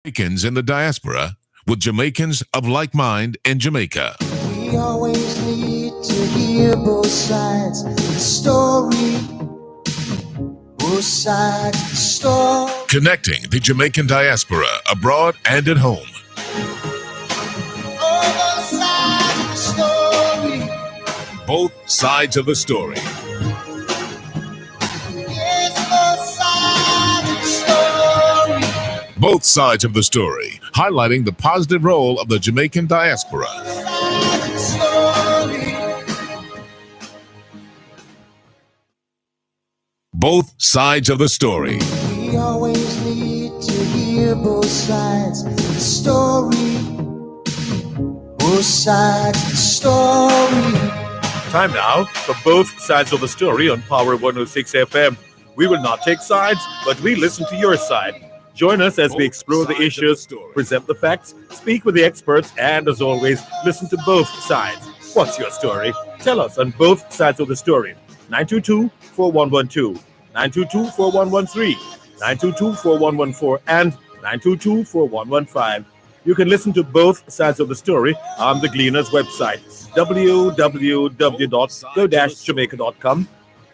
Jamaicans in the diaspora with Jamaicans of like mind in Jamaica. We always need to hear both sides of the story. Both sides of the story. Connecting the Jamaican diaspora abroad and at home. Both sides of the story. Both sides of the story. Yes, both sides of the story. Both sides of the story, highlighting the positive role of the Jamaican diaspora. Both sides of the story. We always need to hear both sides of the story. Both sides of the story. Time now for Both Sides of the Story on Power 106 FM. We will not take sides, but we listen to your side. Join us as we explore the issues, present the facts, speak with the experts, and as always, listen to both sides. What's your story? Tell us on Both Sides of the Story. 922-4112, 922-4113, 922-4114, and 922-4115. You can listen to Both Sides of the Story on the Gleaner's website, www.go-jamaica.com,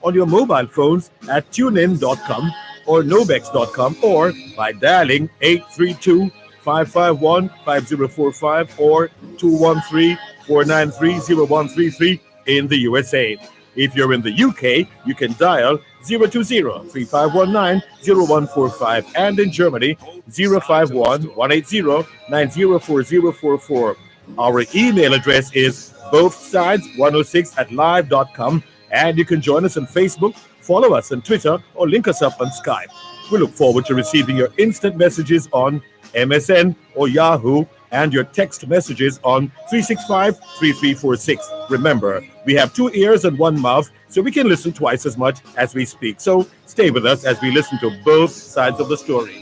on your mobile phones at tunein.com or nobex.com, or by dialing 832-551-5045 or 213-493-0133 in the USA. If you're in the UK, you can dial 020-3519-0145, and in Germany, 051-180-904044. Our email address is bothsides106@live.com, and you can join us on Facebook, follow us on Twitter, or link us up on Skype. We look forward to receiving your instant messages on MSN or Yahoo, and your text messages on 365-3346. Remember, we have 2 ears and 1 mouth, so we can listen twice as much as we speak. So stay with us as we listen to both sides of the story.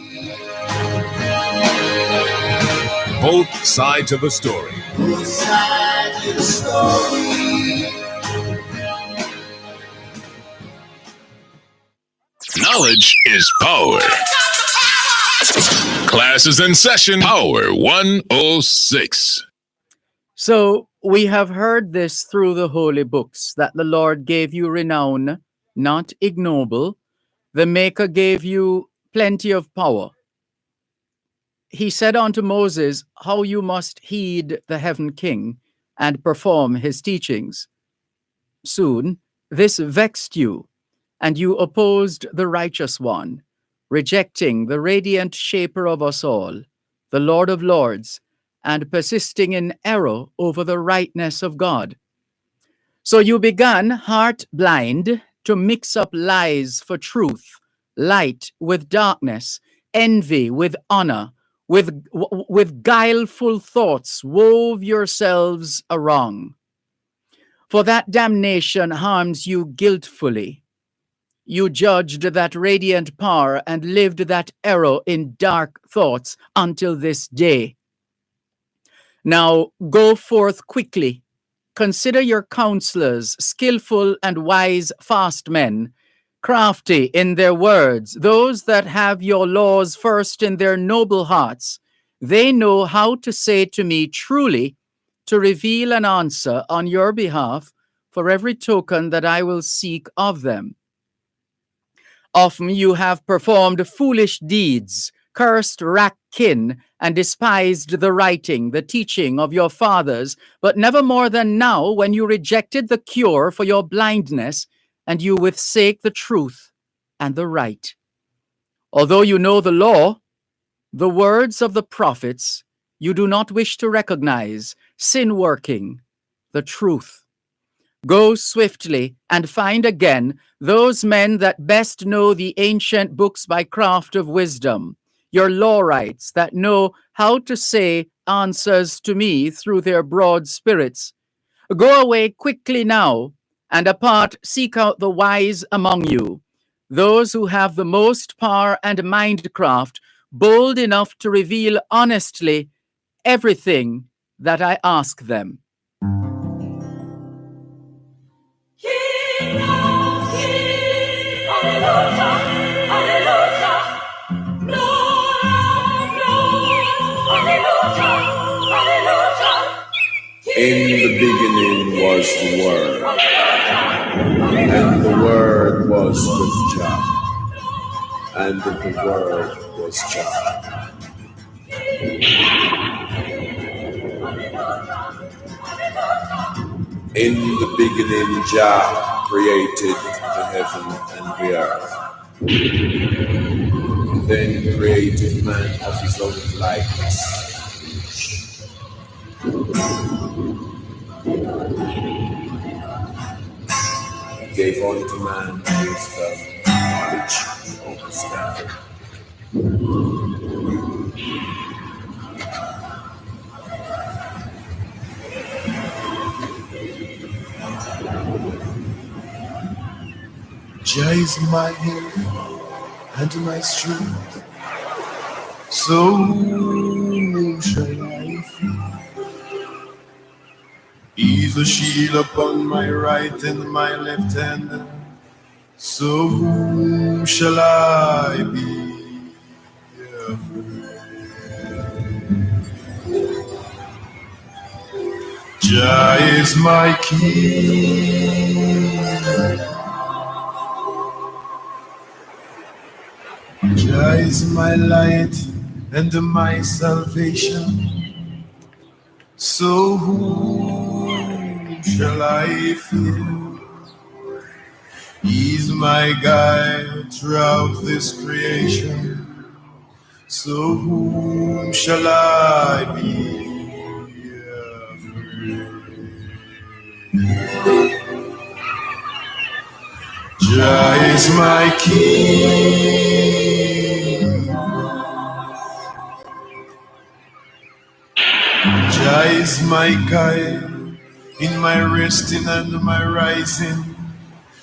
Both sides of the story. Both sides of the story. Knowledge is power. Class is in session. Power 106. So we have heard this through the holy books, that the Lord gave you renown, not ignoble. The Maker gave you plenty of power. He said unto Moses, how you must heed the heaven king and perform his teachings. Soon this vexed you, and you opposed the righteous one, rejecting the radiant shaper of us all, the Lord of Lords, and persisting in error over the rightness of God. So you began, heart blind, to mix up lies for truth, light with darkness, envy with honor, with guileful thoughts wove yourselves a wrong. For that damnation harms you guiltfully. You judged that radiant power and lived that error in dark thoughts until this day. Now go forth quickly. Consider your counselors, skillful and wise fast men, crafty in their words, those that have your laws first in their noble hearts. They know how to say to me truly, to reveal an answer on your behalf for every token that I will seek of them. Often you have performed foolish deeds, cursed rack kin, and despised the writing, the teaching of your fathers, but never more than now, when you rejected the cure for your blindness, and you forsake the truth and the right. Although you know the law, the words of the prophets, you do not wish to recognize, sin working, the truth. Go swiftly and find again those men that best know the ancient books by craft of wisdom, your law writes that know how to say answers to me through their broad spirits. Go away quickly now, and apart seek out the wise among you, those who have the most power and mindcraft, bold enough to reveal honestly everything that I ask them. Hallelujah, hallelujah, Lord of Lords. beginning was the Word, and the Word was with Jah, and the Word was Jah. In the beginning, Jah created the heaven and the earth. Then created man of his own likeness. He gave unto man wisdom, knowledge, and understanding. Jah is my help and my strength, so whom shall I fear? He's a shield upon my right and my left hand, so whom shall I be afraid? Jah is my king, Jah is my light and my salvation, so whom shall I fear? He's my guide throughout this creation, so whom shall I be afraid? Jah is my king, Jah is my guide in my resting and my rising,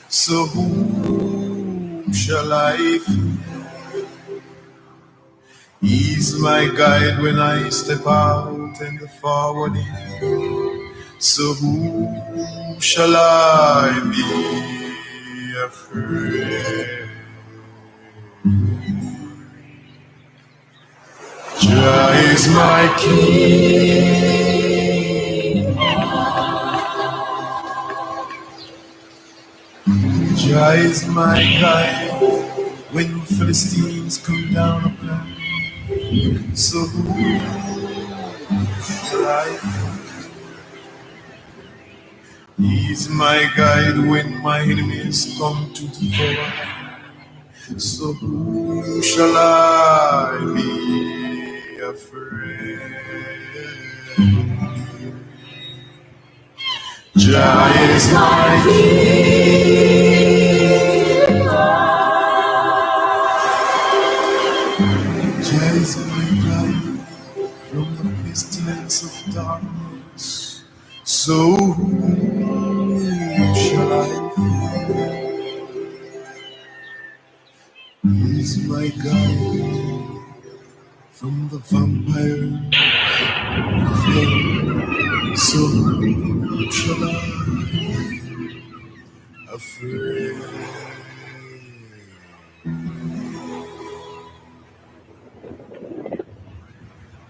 so whom shall I fear? He's my guide when I step out and forward in, so whom shall I be afraid? Jah is my king, Jah is my guide when Philistines come down upon me, so whom shall I fear? He's my guide when my enemies come to devour, so whom shall I be afraid? Jah is my king, Jah is my guide from the pestilence of darkness, so whom shall I fear? He's my guide from the vampire flame, so whom shall I be afraid?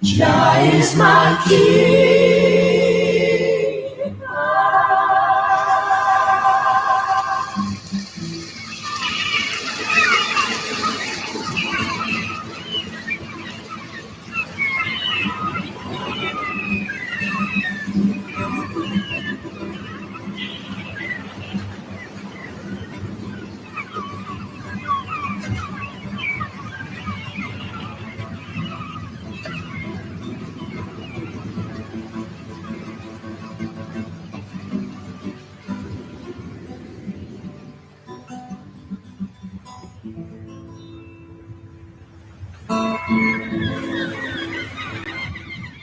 Jah is my king,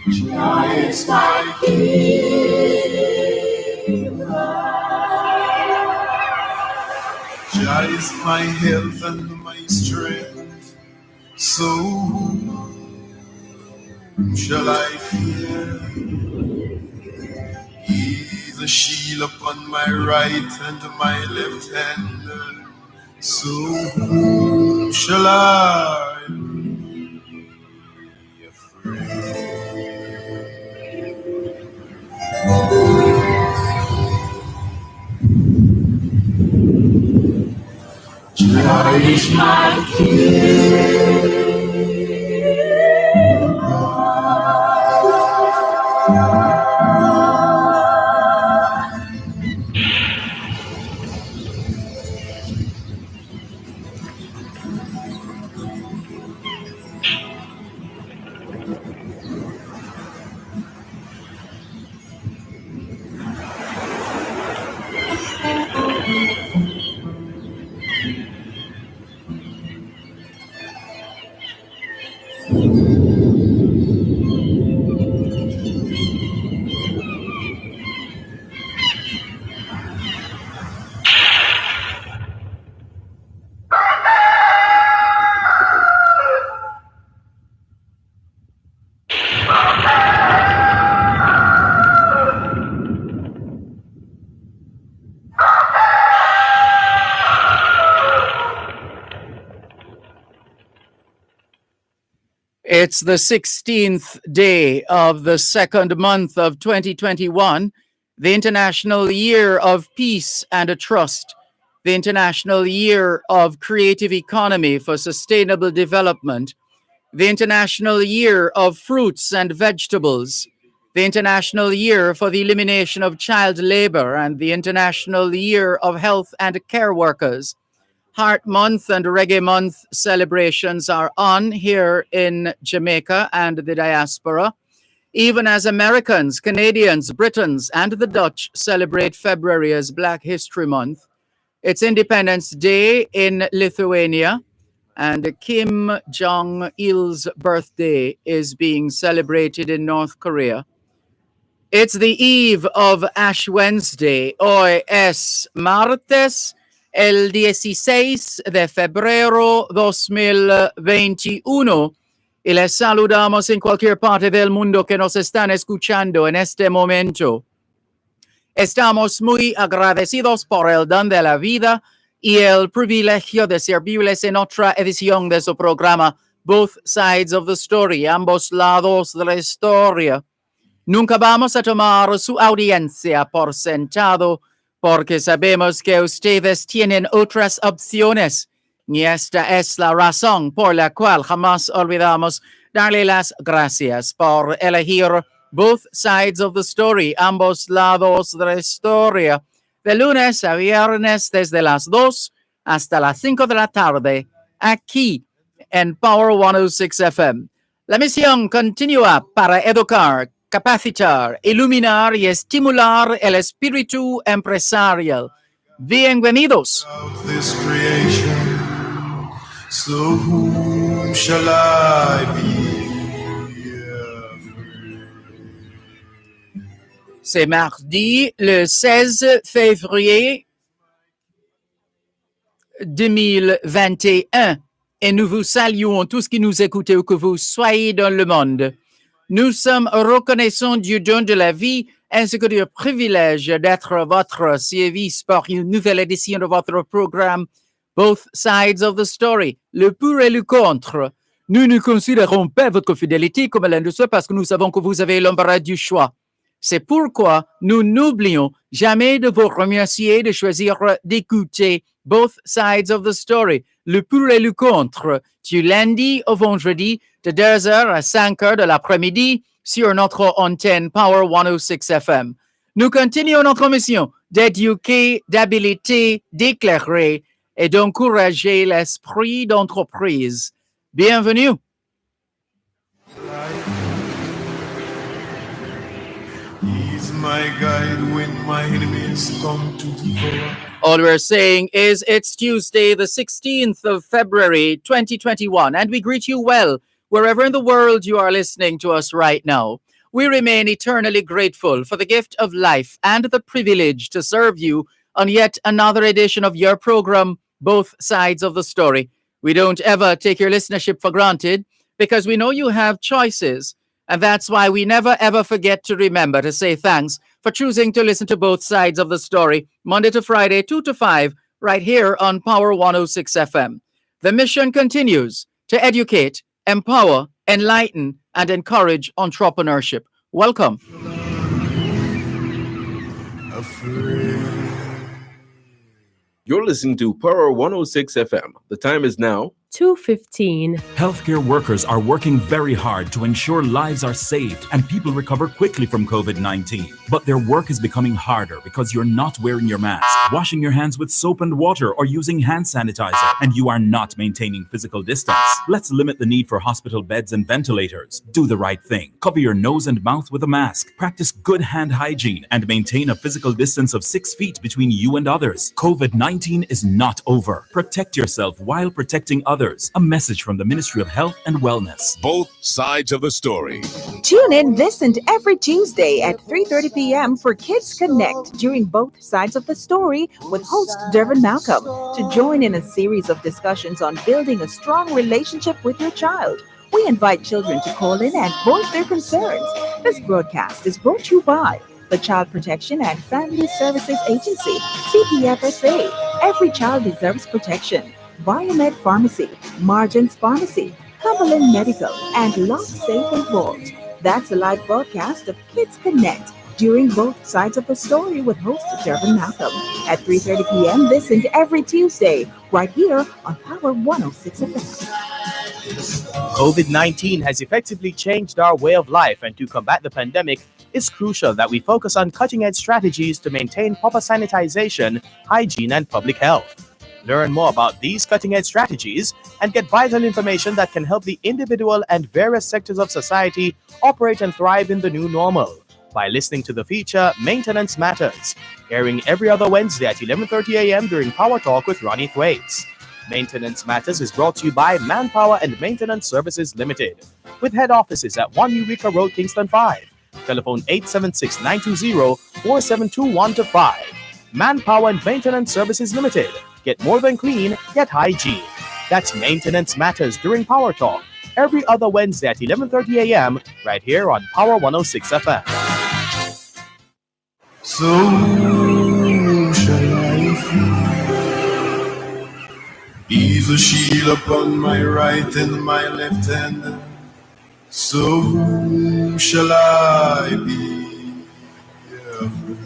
Jah is my king, Jah is my health and my strength, so whom shall I fear? He's a shield upon my right and my left hand, so whom shall I be afraid? is my king. It's the 16th day of the second month of 2021, the International Year of Peace and Trust, the International Year of Creative Economy for Sustainable Development, the International Year of Fruits and Vegetables, the International Year for the Elimination of Child Labor, and the International Year of Health and Care Workers. Heart Month and Reggae Month celebrations are on here in Jamaica and the diaspora, even as Americans, Canadians, Britons, and the Dutch celebrate February as Black History Month. It's Independence Day in Lithuania, and Kim Jong-il's birthday is being celebrated in North Korea. It's the eve of Ash Wednesday. Hoy es martes, el 16 de febrero 2021. Y les saludamos en cualquier parte del mundo que nos están escuchando en este momento. Estamos muy agradecidos por el don de la vida y el privilegio de servirles en otra edición de su programa Both Sides of the Story, ambos lados de la historia. Nunca vamos a tomar su audiencia por sentado porque sabemos que ustedes tienen otras opciones. Y esta es la razón por la cual jamás olvidamos darle las gracias por elegir Both Sides of the Story, ambos lados de la historia, de lunes a viernes desde las 2 hasta las 5 de la tarde, aquí en Power 106 FM. La misión continúa para educar, capacitar, iluminar y estimular el espíritu empresarial. Bienvenidos. Of this creation, so whom shall I be afraid? C'est mardi le 16 février 2021 et nous vous saluons tous qui nous écoutez où que vous soyez dans le monde. Nous sommes reconnaissants du don de la vie ainsi que du privilège d'être votre service pour une nouvelle édition de votre programme Both Sides of the Story, le pour et le contre. Nous ne considérons pas votre fidélité comme l'un de ceux parce que nous savons que vous avez l'embarras du choix. C'est pourquoi nous n'oublions jamais de vous remercier de choisir d'écouter Both Sides of the Story, le pour et le contre, du lundi au vendredi de 2h à 5h de l'après-midi sur notre antenne Power 106 FM. Nous continuons notre mission d'éduquer, d'habiliter, d'éclairer et d'encourager l'esprit d'entreprise. Bienvenue. He's my guide when my enemies come to devour. All we're saying is it's Tuesday, the 16th of February, 2021, and we greet you well wherever in the world you are listening to us right now. We remain eternally grateful for the gift of life and the privilege to serve you on yet another edition of your program, Both Sides of the Story. We don't ever take your listenership for granted because we know you have choices. And that's why we never ever forget to remember to say thanks for choosing to listen to Both Sides of the Story, Monday to Friday, 2 to 5, right here on Power 106 FM. The mission continues to educate, empower, enlighten, and encourage entrepreneurship. Welcome. Afraid. You're listening to Power 106 FM. The time is now 2:15. Healthcare workers are working very hard to ensure lives are saved and people recover quickly from COVID-19. But their work is becoming harder because you're not wearing your mask, washing your hands with soap and water, or using hand sanitizer, and you are not maintaining physical distance. Let's limit the need for hospital beds and ventilators. Do the right thing. Cover your nose and mouth with a mask. Practice good hand hygiene and maintain a physical distance of 6 feet between you and others. COVID-19 is not over. Protect yourself while protecting others. A message from the Ministry of Health and Wellness. Both sides of the story. Tune in this and every Tuesday at 3:30 p.m. for Kids Connect during Both Sides of the Story with host Dervan Malcolm to join in a series of discussions on building a strong relationship with your child. We invite children to call in and voice their concerns. This broadcast is brought to you by the Child Protection and Family Services Agency, CPFSA. Every child deserves protection. Biomed Pharmacy, Margins Pharmacy, Cumberland Medical, and Lock Safe and Vault. That's a live broadcast of Kids Connect during Both Sides of the Story with host Dervan Malcolm at 3:30 p.m. this and every Tuesday, right here on Power 106 FM. COVID-19 has effectively changed our way of life, and to combat the pandemic, it's crucial that we focus on cutting-edge strategies to maintain proper sanitization, hygiene, and public health. Learn more about these cutting-edge strategies and get vital information that can help the individual and various sectors of society operate and thrive in the new normal by listening to the feature Maintenance Matters, airing every other Wednesday at 11:30 a.m. during Power Talk with Ronnie Thwaites. Maintenance Matters is brought to you by Manpower and Maintenance Services Limited, with head offices at 1 Eureka Road, Kingston 5. Telephone 876-920-4721-5. Manpower and Maintenance Services Limited. Get more than clean, get hygiene. That's Maintenance Matters during Power Talk, every other Wednesday at 11:30 a.m. right here on Power 106 FM. So shall I feel? He's a shield upon my right and my left hand. So whom shall I be afraid?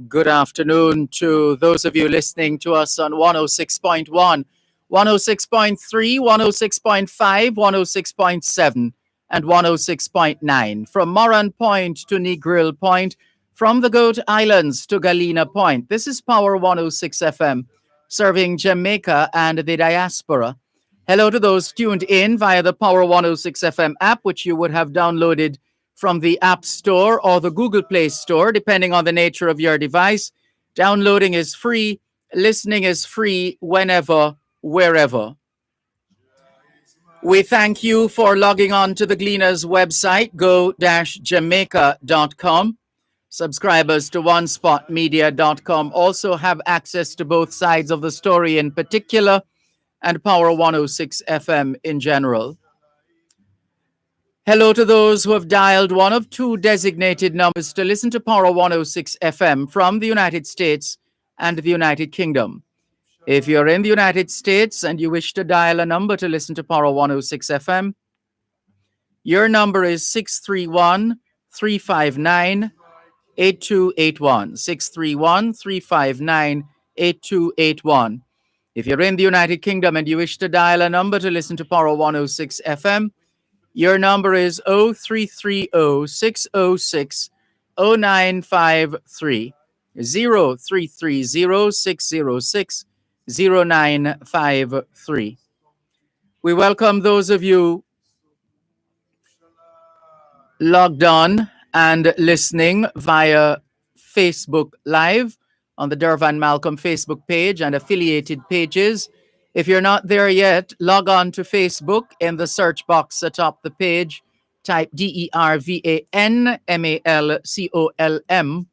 Good afternoon to those of you listening to us on 106.1, 106.3, 106.5, 106.7, and 106.9. From Moran Point to Negril Point, from the Goat Islands to Galena Point. This is Power 106 FM, serving Jamaica and the diaspora. Hello to those tuned in via the Power 106 FM app, which you would have downloaded from the App Store or the Google Play Store, depending on the nature of your device. Downloading is free. Listening is free whenever, wherever. We thank you for logging on to the Gleaners website, go-jamaica.com. Subscribers to onespotmedia.com also have access to both sides of the story in particular and Power 106 FM in general. Hello to those who have dialed one of two designated numbers to listen to Power 106 FM from the United States and the United Kingdom. If you're in the United States and you wish to dial a number to listen to Power 106 FM, your number is 631-359-8281. 631-359-8281. If you're in the United Kingdom and you wish to dial a number to listen to Power 106 FM, your number is 0330-606-0953. 0330-606-0953. We welcome those of you logged on and listening via Facebook Live on the Dervan Malcolm Facebook page and affiliated pages. If you're not there yet, log on to Facebook in the search box atop the page. Type DERVANMALCOLM,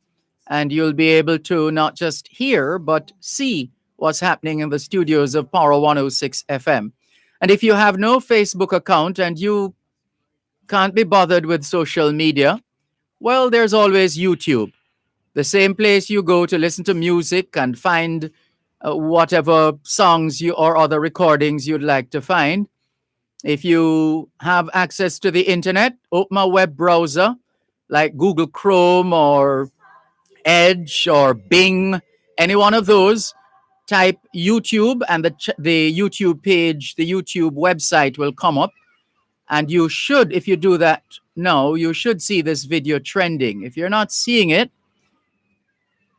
and you'll be able to not just hear, but see what's happening in the studios of Power 106 FM. And if you have no Facebook account and you can't be bothered with social media, well, there's always YouTube. The same place you go to listen to music and find whatever songs you or other recordings you'd like to find. If you have access to the internet, open a web browser like Google Chrome or Edge or Bing, any one of those, type YouTube, and the YouTube page, the YouTube website will come up. And you should, if you do that now, you should see this video trending. If you're not seeing it,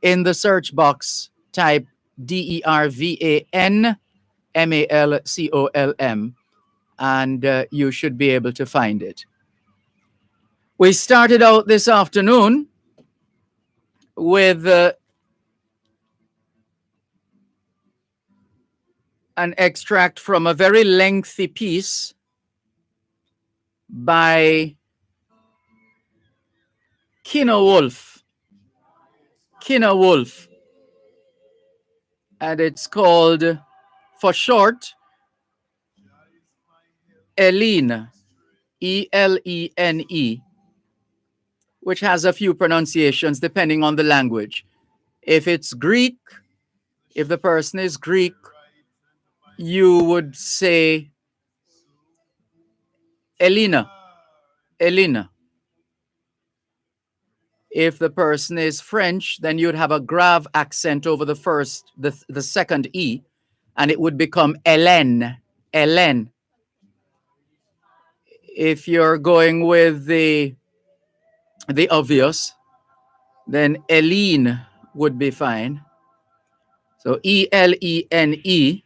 in the search box, type DERVAN MALCOLM, and you should be able to find it. We started out this afternoon with an extract from a very lengthy piece by Kina Wolf, and it's called, for short, Elene, ELENE, which has a few pronunciations depending on the language. If it's Greek, if the person is Greek, you would say Elena. If the person is French, then you'd have a grave accent over the second E, and it would become Hélène. If you're going with the obvious, then Eileen would be fine. So ELENE,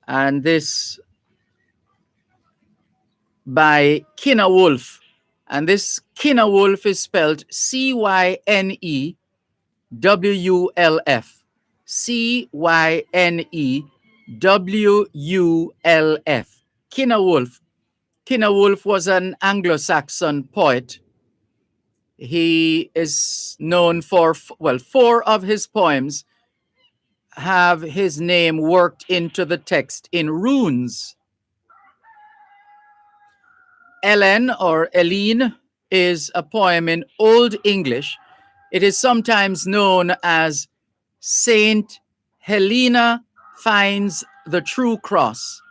and this by Kina Wolf. And this Kina Wolf is spelled CYNEWULF. CYNEWULF. Kina Wolf. Kina Wolf was an Anglo-Saxon poet. He is known for, 4 of his poems have his name worked into the text in runes. Ellen or Eileen is a poem in Old English. It is sometimes known as Saint Helena finds the true cross.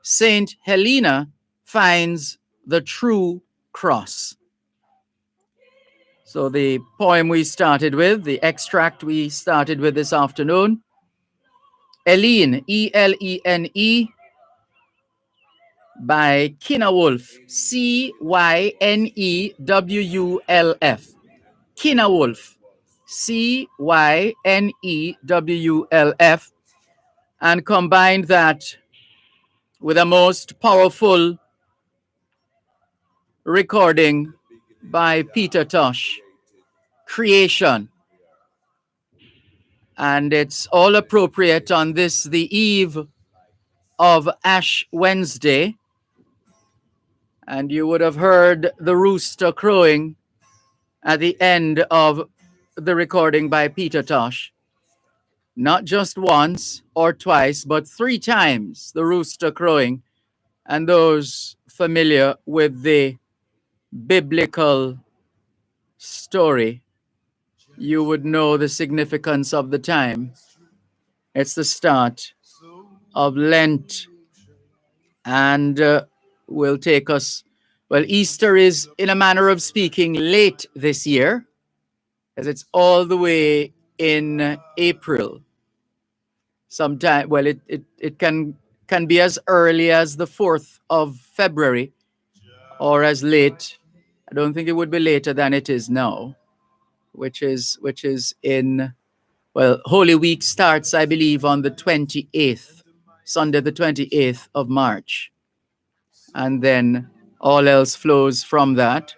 Saint Helena finds the true cross. So the poem we started with, the extract we started with this afternoon, Eileen, ELENE, by Kina Wolf, CYNEWULF. Kina Wolf, CYNEWULF, and combined that with a most powerful recording by Peter Tosh, Creation. And it's all appropriate on this, the eve of Ash Wednesday. And you would have heard the rooster crowing at the end of the recording by Peter Tosh. Not just once or twice, but 3 times the rooster crowing. And those familiar with the biblical story, you would know the significance of the time. It's the start of Lent, and will take us, Easter is, in a manner of speaking, late this year, as it's all the way in April. Sometime, it can be as early as the 4th of February, or as late. I don't think it would be later than it is now, which is in, Holy Week starts, I believe, on the 28th, Sunday the 28th of March. And then all else flows from that.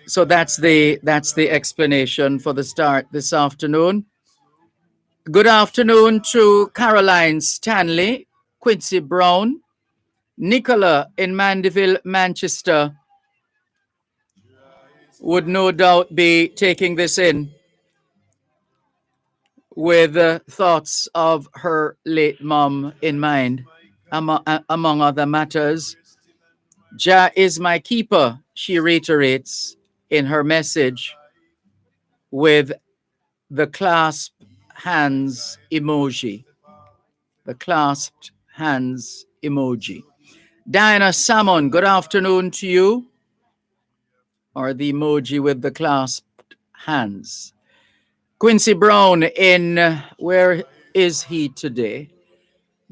So that's the explanation for the start this afternoon. Good afternoon to Caroline Stanley, Quincy Brown, Nicola in Mandeville, Manchester, would no doubt be taking this in with thoughts of her late mom in mind, among other matters. Jah is my keeper, she reiterates in her message with the clasped hands emoji. The clasped hands emoji. Diana Salmon, good afternoon to you. or the emoji with the clasped hands. Quincy Brown where is he today?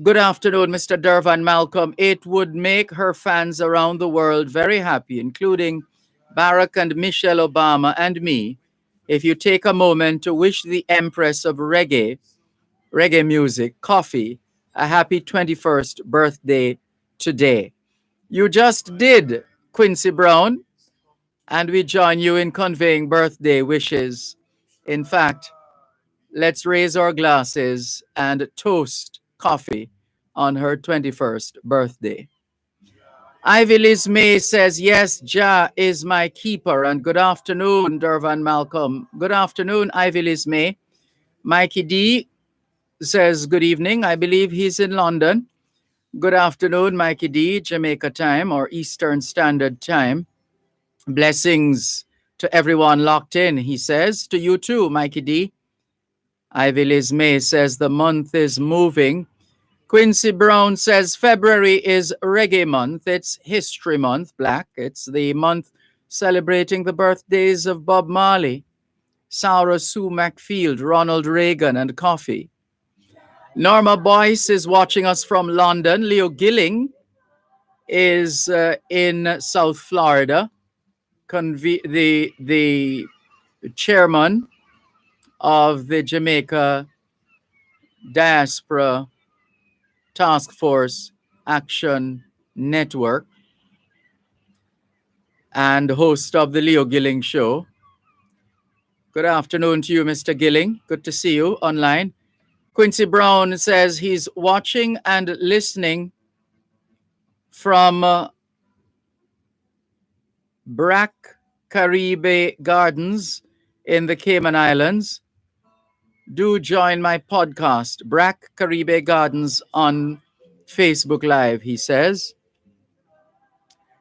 Good afternoon, Mr. Dervan Malcolm. It would make her fans around the world very happy, including Barack and Michelle Obama and me, if you take a moment to wish the Empress of reggae music, Coffee, a happy 21st birthday today. You just did, Quincy Brown, and we join you in conveying birthday wishes. In fact, let's raise our glasses and toast Coffee on her 21st birthday. Ivy Liz May says, yes, Ja is my keeper. And good afternoon, Dervan Malcolm. Good afternoon, Ivy Liz May. Mikey D says, good evening. I believe he's in London. Good afternoon, Mikey D, Jamaica time or Eastern Standard Time. Blessings to everyone locked in, he says. To you too, Mikey D. Ivy Liz May says the month is moving. Quincy Brown says February is Reggae Month. It's History Month, Black. It's the month celebrating the birthdays of Bob Marley, Sarah Sue McField, Ronald Reagan, and Coffee. Norma Boyce is watching us from London. Leo Gilling is in South Florida. The chairman of the Jamaica Diaspora Task Force Action Network and host of the Leo Gilling Show. Good afternoon to you, Mr. Gilling. Good to see you online. Quincy Brown says he's watching and listening from Brack Caribe Gardens in the Cayman Islands. Do join my podcast, Brack Caribe Gardens, on Facebook Live, he says.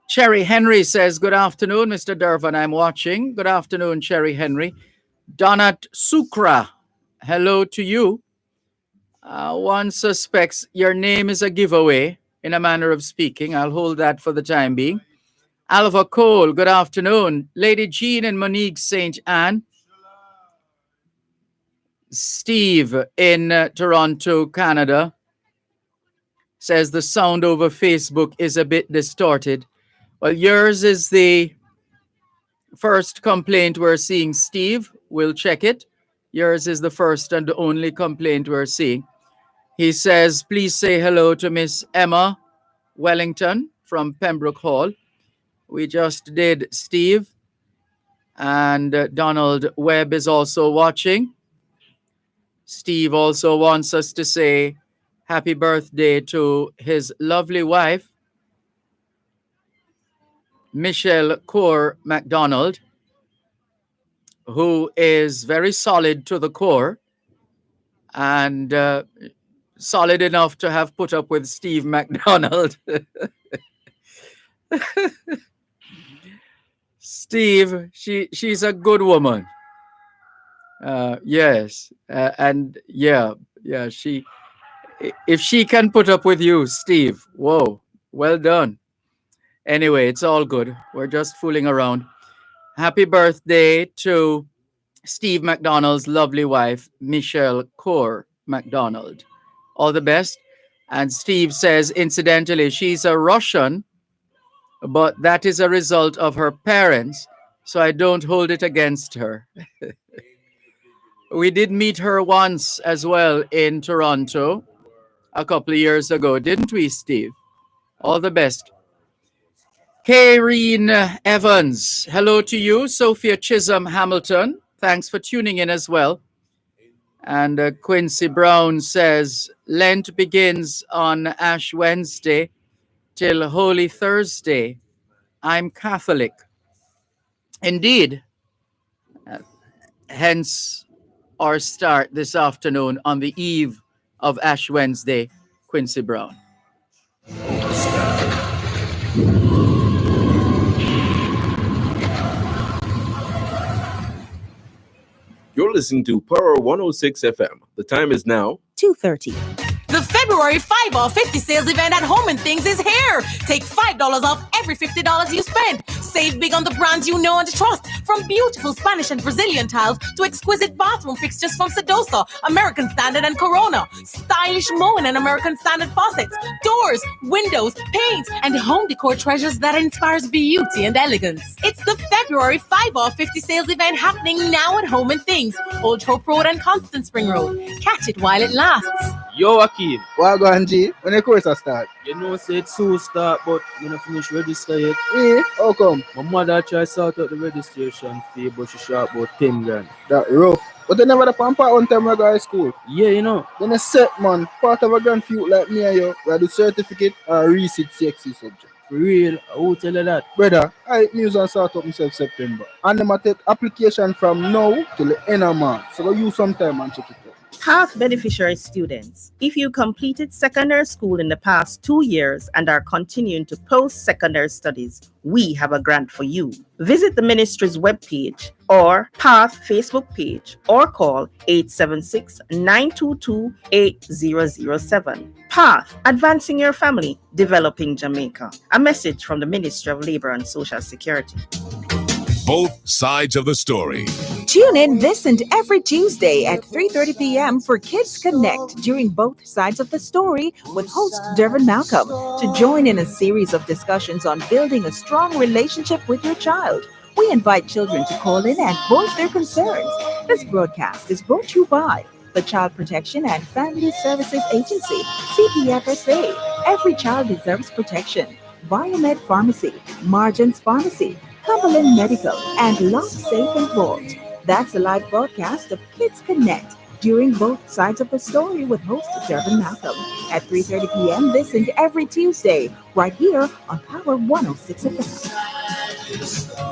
Cherry Henry says, good afternoon, Mr. Dervan. I'm watching. Good afternoon, Cherry Henry. Donat Sukra, hello to you. One suspects your name is a giveaway, in a manner of speaking. I'll hold that for the time being. Alva Cole, good afternoon. Lady Jean and Monique St. Anne. Steve in Toronto, Canada, says the sound over Facebook is a bit distorted. Well, yours is the first complaint we're seeing, Steve. We'll check it. Yours is the first and only complaint we're seeing. He says, please say hello to Miss Emma Wellington from Pembroke Hall. We just did, Steve. And Donald Webb is also watching. Steve also wants us to say happy birthday to his lovely wife, Michelle Core MacDonald, who is very solid to the core and solid enough to have put up with Steve MacDonald. Steve, she's a good woman. Yes, and yeah, if she can put up with you, Steve, whoa, well done. Anyway, it's all good. We're just fooling around. Happy birthday to Steve MacDonald's lovely wife, Michelle Core MacDonald. All the best. And Steve says, incidentally, she's a Russian, but that is a result of her parents, so I don't hold it against her. We did meet her once as well in Toronto a couple of years ago, didn't we, Steve? All the best. Kareen Evans, hello to you. Sophia Chisholm Hamilton, thanks for tuning in as well. And Quincy Brown says, Lent begins on Ash Wednesday till Holy Thursday. I'm Catholic. Indeed. Hence our start this afternoon on the eve of Ash Wednesday, Quincy Brown. You're listening to Power 106 FM. The time is now 2:30. The February 5-off 50 sales event at Home and Things is here. Take $5 off every $50 you spend. Save big on the brands you know and trust. From beautiful Spanish and Brazilian tiles to exquisite bathroom fixtures from Sedosa, American Standard and Corona. Stylish Moen and American Standard faucets. Doors, windows, paints, and home decor treasures that inspires beauty and elegance. It's the February 5 off 50 sales event happening now at Home and Things, Old Hope Road and Constant Spring Road. Catch it while it lasts. Yo, Akeem. What go on, G? When the course start? You know, say it soon start, but you don't finish register yet. Eh? How come? My mother try sort out the registration fee, but she short about 10 grand. That rough. But they never the pamper on time I go to school. Yeah, you know. Then a set man, part of a grand few like me and you, where do certificate or receipt sexy subject. For real, I will tell you that. Brother, I use and start up myself September. And them take application from now till the end of March. So go use some time and check it out. Path beneficiary students, if you completed secondary school in the past 2 years and are continuing to post-secondary studies, we have a grant for you. Visit the ministry's webpage or Path Facebook page or call 876-922-8007. Path, advancing your family, developing Jamaica. A message from the Ministry of Labor and Social Security. Both sides of the story. Tune in this and every Tuesday at 3:30 p.m. for Kids Connect during Both Sides of the Story with host Dervan Malcolm to join in a series of discussions on building a strong relationship with your child. We invite children to call in and voice their concerns. This broadcast is brought to you by the Child Protection and Family Services Agency, CPFSA. Every child deserves protection. Biomed Pharmacy, Margins Pharmacy, Cumberland Medical, and Lock Safe and Vault. That's a live broadcast of Kids Connect during Both Sides of the Story with host Dervan Malcolm at 3:30 p.m. this and every Tuesday, right here on Power 106 FM.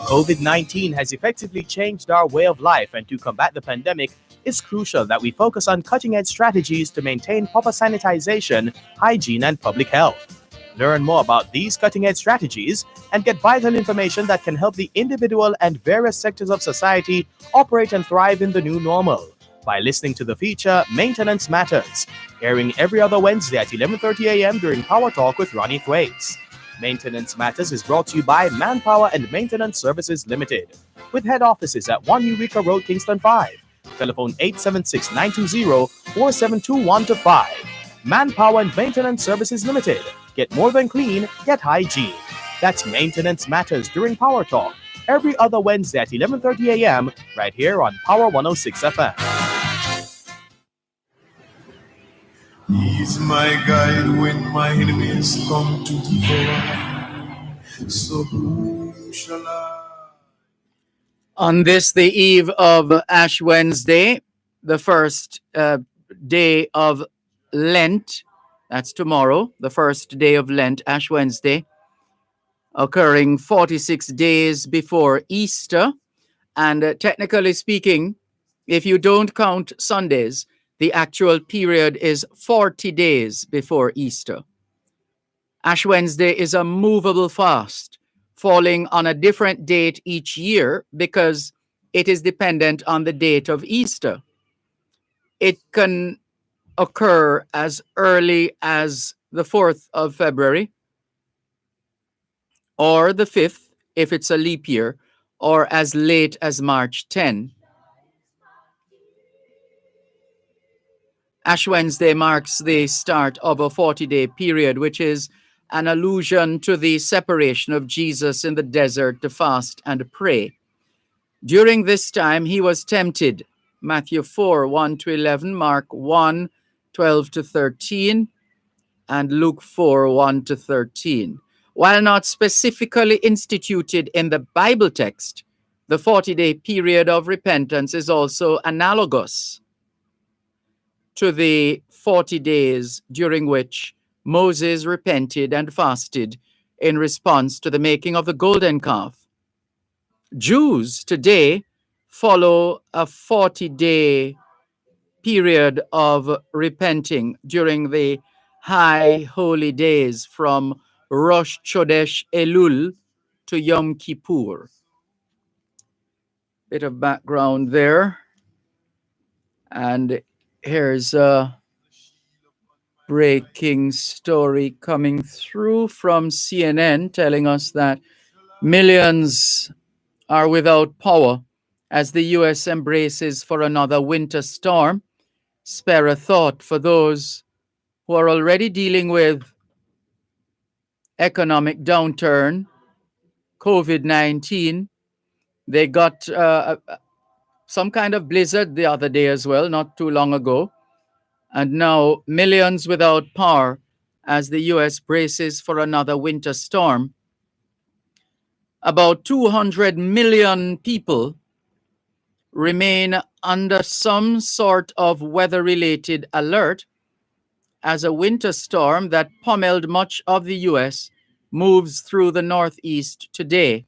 COVID-19 has effectively changed our way of life, and to combat the pandemic, it's crucial that we focus on cutting-edge strategies to maintain proper sanitization, hygiene, and public health. Learn more about these cutting-edge strategies and get vital information that can help the individual and various sectors of society operate and thrive in the new normal by listening to the feature Maintenance Matters, airing every other Wednesday at 11:30 a.m. during Power Talk with Ronnie Thwaites. Maintenance Matters is brought to you by Manpower and Maintenance Services Limited, with head offices at 1 Eureka Road, Kingston 5. Telephone 876-920-4721-5. Manpower and Maintenance Services Limited. Get more than clean, get hygiene. That's Maintenance Matters during Power Talk, every other Wednesday at 11:30 a.m. right here on Power 106 FM. He's my guide when my enemies come to devour. So whom shall I? On this, the eve of Ash Wednesday, the first day of Lent, that's tomorrow, the first day of Lent, Ash Wednesday, occurring 46 days before Easter. And technically speaking, if you don't count Sundays, the actual period is 40 days before Easter. Ash Wednesday is a movable fast, falling on a different date each year because it is dependent on the date of Easter. It can occur as early as the 4th of February, or the 5th if it's a leap year, or as late as March 10. Ash Wednesday marks the start of a 40-day period, which is an allusion to the separation of Jesus in the desert to fast and pray. During this time, he was tempted. Matthew 4, 1-11, Mark 1, 12-13, and Luke 4, 1-13. While not specifically instituted in the Bible text, the 40-day period of repentance is also analogous to the 40 days during which Moses repented and fasted in response to the making of the golden calf. Jews today follow a 40-day period of repenting during the high holy days from Rosh Chodesh Elul to Yom Kippur. Bit of background there. And here's a breaking story coming through from CNN telling us that Millions are without power as the U.S. embraces for another winter storm. Spare a thought for those who are already dealing with economic downturn, COVID-19. They got some kind of blizzard the other day as well, not too long ago. And now millions without power as the U.S. braces for another winter storm. About 200 million people remain under some sort of weather-related alert as a winter storm that pummeled much of the U.S. moves through the Northeast today.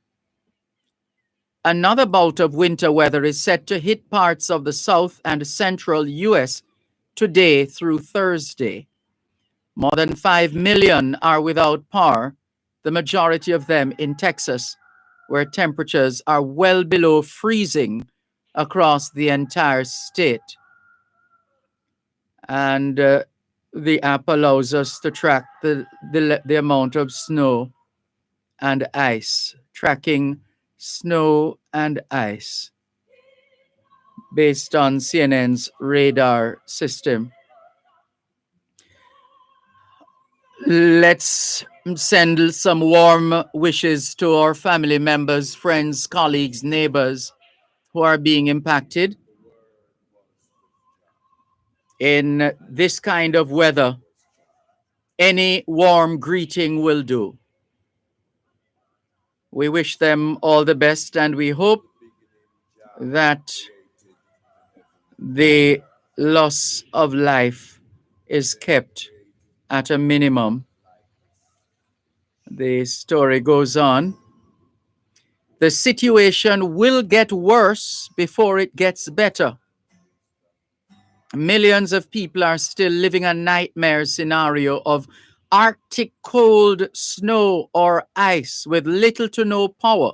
Another bout of winter weather is set to hit parts of the South and Central U.S. today through Thursday. More than 5 million are without power, the majority of them in Texas, where temperatures are well below freezing across the entire state. And the app allows us to track the amount of snow and ice, tracking snow and ice based on CNN's radar system. Let's send some warm wishes to our family members, friends, colleagues, neighbors who are being impacted in this kind of weather. Any warm greeting will do. We wish them all the best, and we hope that the loss of life is kept at a minimum. The story goes on. The situation will get worse before it gets better. Millions of people are still living a nightmare scenario of Arctic cold snow or ice with little to no power.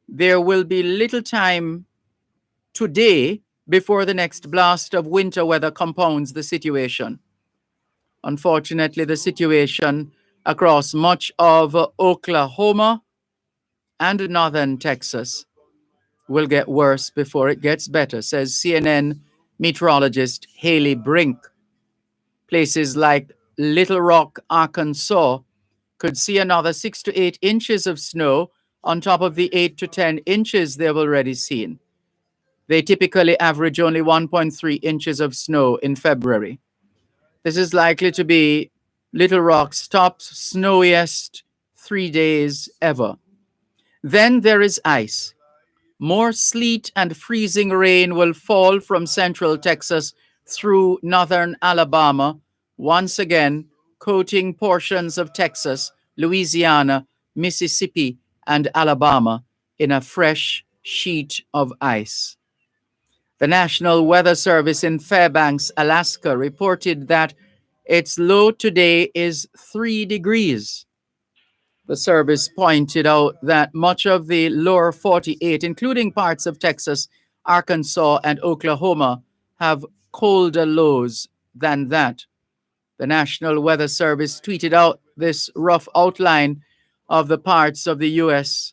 There will be little time today before the next blast of winter weather compounds the situation. Unfortunately, the situation across much of Oklahoma and northern Texas will get worse before it gets better, says CNN meteorologist Haley Brink. Places like Little Rock, Arkansas could see another 6 to 8 inches of snow on top of the 8 to 10 inches they've already seen. They typically average only 1.3 inches of snow in February. This is likely to be Little Rock's top snowiest 3 days ever. Then there is ice. More sleet and freezing rain will fall from central Texas through northern Alabama, once again coating portions of Texas, Louisiana, Mississippi, and Alabama in a fresh sheet of ice. The National Weather Service in Fairbanks, Alaska, reported that its low today is 3 degrees. The service pointed out that much of the lower 48, including parts of Texas, Arkansas, and Oklahoma, have colder lows than that. The National Weather Service tweeted out this rough outline of the parts of the U.S.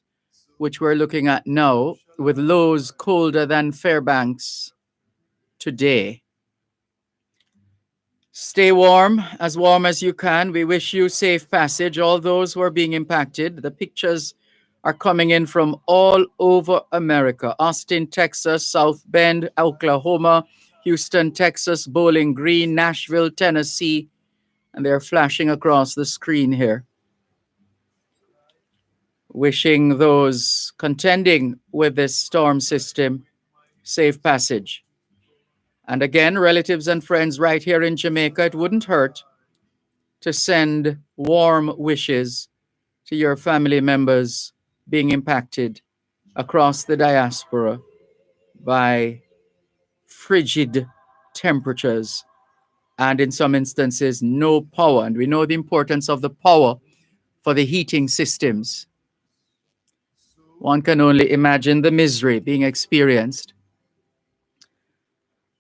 which we're looking at now, with lows colder than Fairbanks today. Stay warm as you can. We wish you safe passage. All those who are being impacted, the pictures are coming in from all over America. Austin, Texas, South Bend, Oklahoma, Houston, Texas, Bowling Green, Nashville, Tennessee, and they're flashing across the screen here. Wishing those contending with this storm system safe passage. And again, relatives and friends right here in Jamaica, it wouldn't hurt to send warm wishes to your family members being impacted across the diaspora by frigid temperatures and in some instances no power. And we know the importance of the power for the heating systems. One can only imagine the misery being experienced.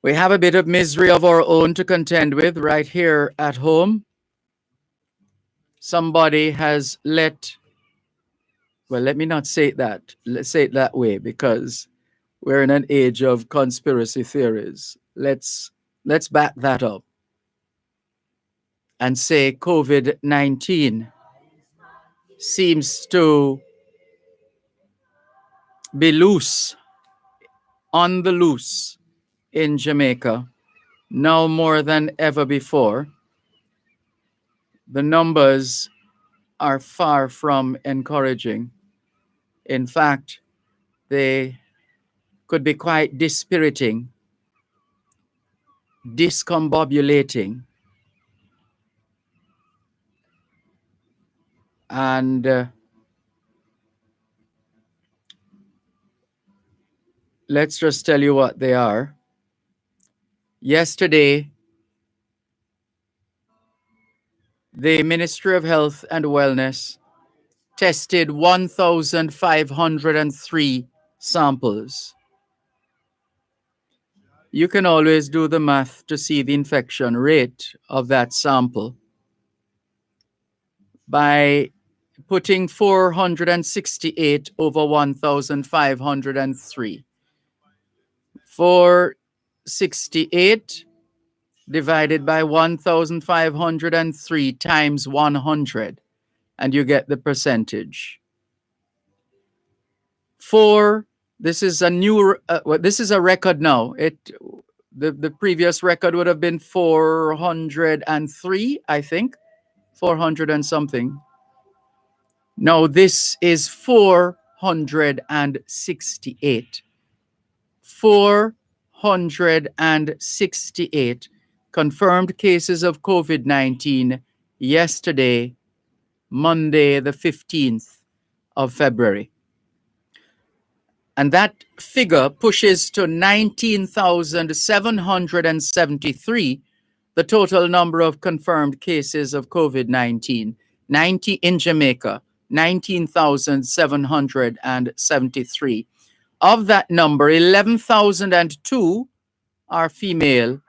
We have a bit of misery of our own to contend with right here at home. Somebody has let well, let me not say it that. Let's say it that way because we're in an age of conspiracy theories. Let's back that up and say COVID-19 seems to be loose, on the loose in Jamaica now more than ever before. The numbers are far from encouraging. In fact, they could be quite dispiriting, discombobulating, and let's just tell you what they are. Yesterday, the Ministry of Health and Wellness tested 1,503 samples. You can always do the math to see the infection rate of that sample by putting 468 over 1,503. 468 divided by 1,503 times 100, and you get the percentage. This is a new, this is a record now. The previous record would have been 403, I think, 400 and something. No, this is 468. 468 confirmed cases of COVID-19 yesterday, Monday, the 15th of February. And that figure pushes to 19,773, the total number of confirmed cases of COVID-19. 90 in Jamaica, 19,773. Of that number, 11,002 are female,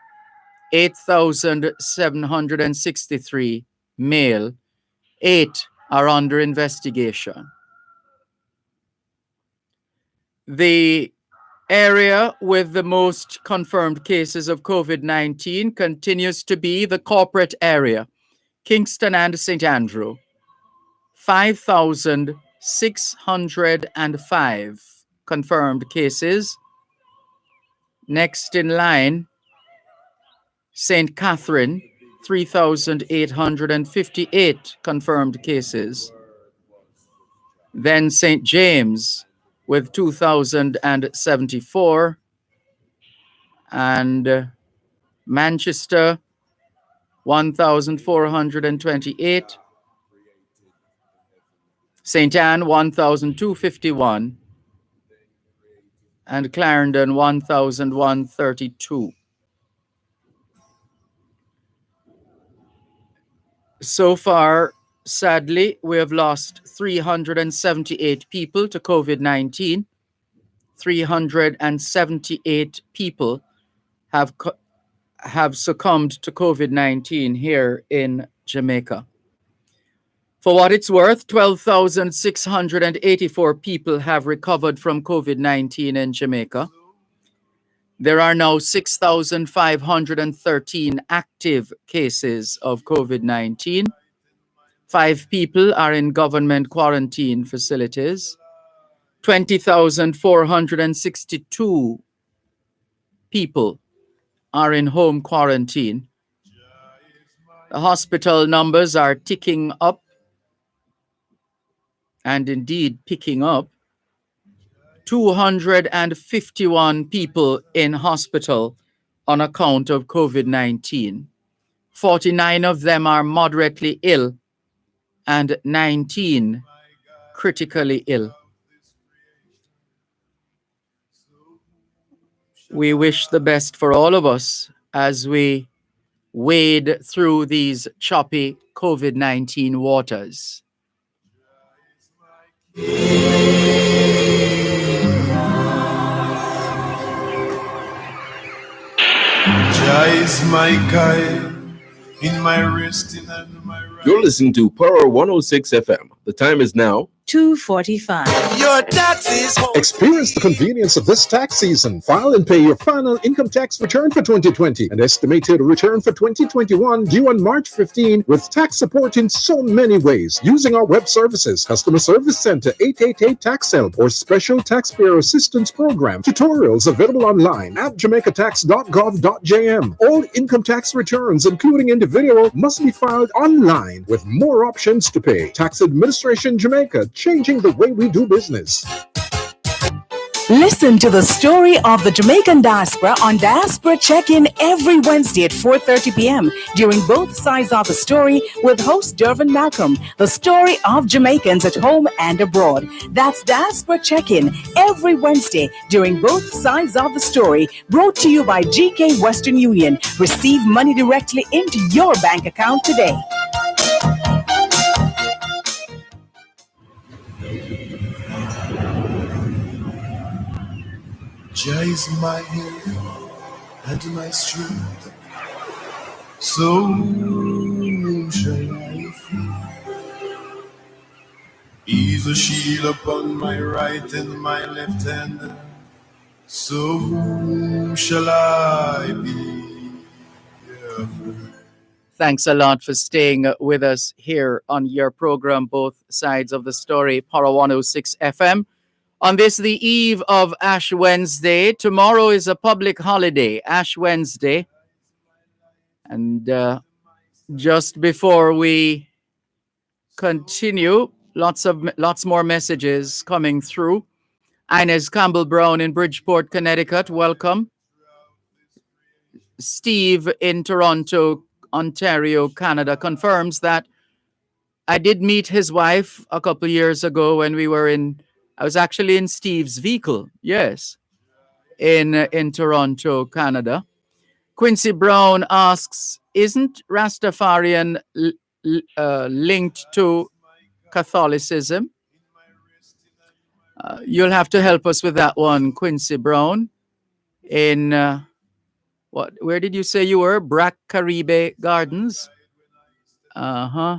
8,763 male, 8 are under investigation. The area with the most confirmed cases of COVID-19 continues to be the corporate area, Kingston and St. Andrew, 5,605 confirmed cases. Next in line, St. Catherine, 3,858 confirmed cases. Then St. James with 2,074, and Manchester, 1,428, St. Anne, 1,251, and Clarendon, 1,132. So far, sadly, we have lost 378 people to COVID-19. 378 people have succumbed to COVID-19 here in Jamaica. For what it's worth, 12,684 people have recovered from COVID-19 in Jamaica. There are now 6,513 active cases of COVID-19. 5 people are in government quarantine facilities. 20,462 people are in home quarantine. The hospital numbers are ticking up and indeed picking up. 251 people in hospital on account of COVID-19. 49 of them are moderately ill and 19 critically ill. We wish the best for all of us as we wade through these choppy COVID-19 waters. Jah is my guide in my resting and my right. You're listening to Power 106 FM. The time is now 245. Your taxes. Experience the convenience of this tax season. File and pay your final income tax return for 2020 and estimated return for 2021 due on March 15 with tax support in so many ways using our web services, Customer Service Center 888 Tax Help, or Special Taxpayer Assistance Program. Tutorials available online at jamaicatax.gov.jm. All income tax returns, including individual, must be filed online with more options to pay. Tax Administration Jamaica, changing the way we do business. Listen to the story of the Jamaican diaspora on Diaspora Check-In every Wednesday at 4:30 p.m. during both sides of the story with host Dervan Malcolm, the story of Jamaicans at home and abroad. That's Diaspora Check-In every Wednesday during both sides of the story, brought to you by GK Western Union. Receive money directly into your bank account today. Jah is my help and my strength, so whom shall I fear? He's a shield upon my right and my left hand, so whom shall I be afraid? Thanks a lot for staying with us here on your program, Both Sides of the Story, Power 106 FM. On this, the eve of Ash Wednesday. Tomorrow is a public holiday, Ash Wednesday. And just before we continue, lots more messages coming through. Inez Campbell Brown in Bridgeport, Connecticut, welcome. Steve in Toronto, Ontario, Canada, confirms that I did meet his wife a couple years ago when I was actually in Steve's vehicle, yes, in Toronto, Canada. Quincy Brown asks, isn't Rastafarian linked to Catholicism? You'll have to help us with that one, Quincy Brown. In where did you say you were? Brack Caribe Gardens? Uh-huh.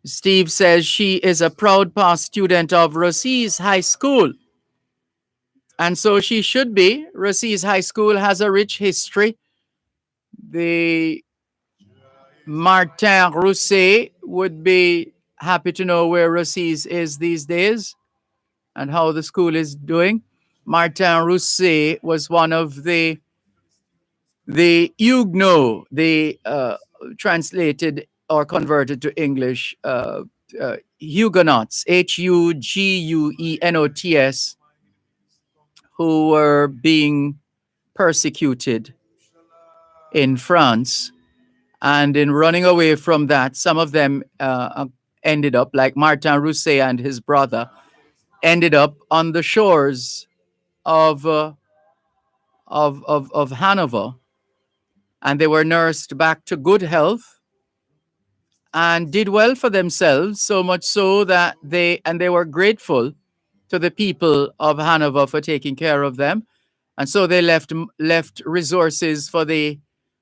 Steve says she is a proud past student of Rossi's High School. And so she should be. Rossi's High School has a rich history. The Martin Rousset would be happy to know where Rossi's is these days and how the school is doing. Martin Rousset was one of the Huguenots, the translated or converted to English Huguenots, Huguenots, who were being persecuted in France. And in running away from that, some of them ended up, like Martin Rousset and his brother, ended up on the shores of Hanover. And they were nursed back to good health and did well for themselves, so much so that they were grateful to the people of Hanover for taking care of them. And so they left resources for the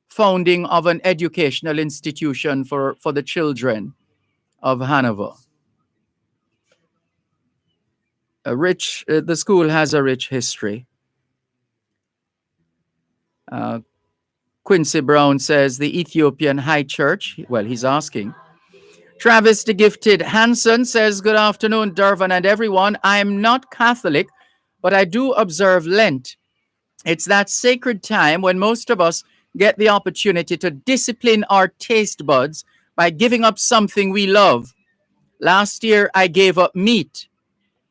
founding of an educational institution for the children of Hanover. The school has a rich history. Quincy Brown says the Ethiopian High Church, well, he's asking. Travis the Gifted Hanson says, good afternoon, Dervan and everyone. I am not Catholic, but I do observe Lent. It's that sacred time when most of us get the opportunity to discipline our taste buds by giving up something we love. Last year, I gave up meat,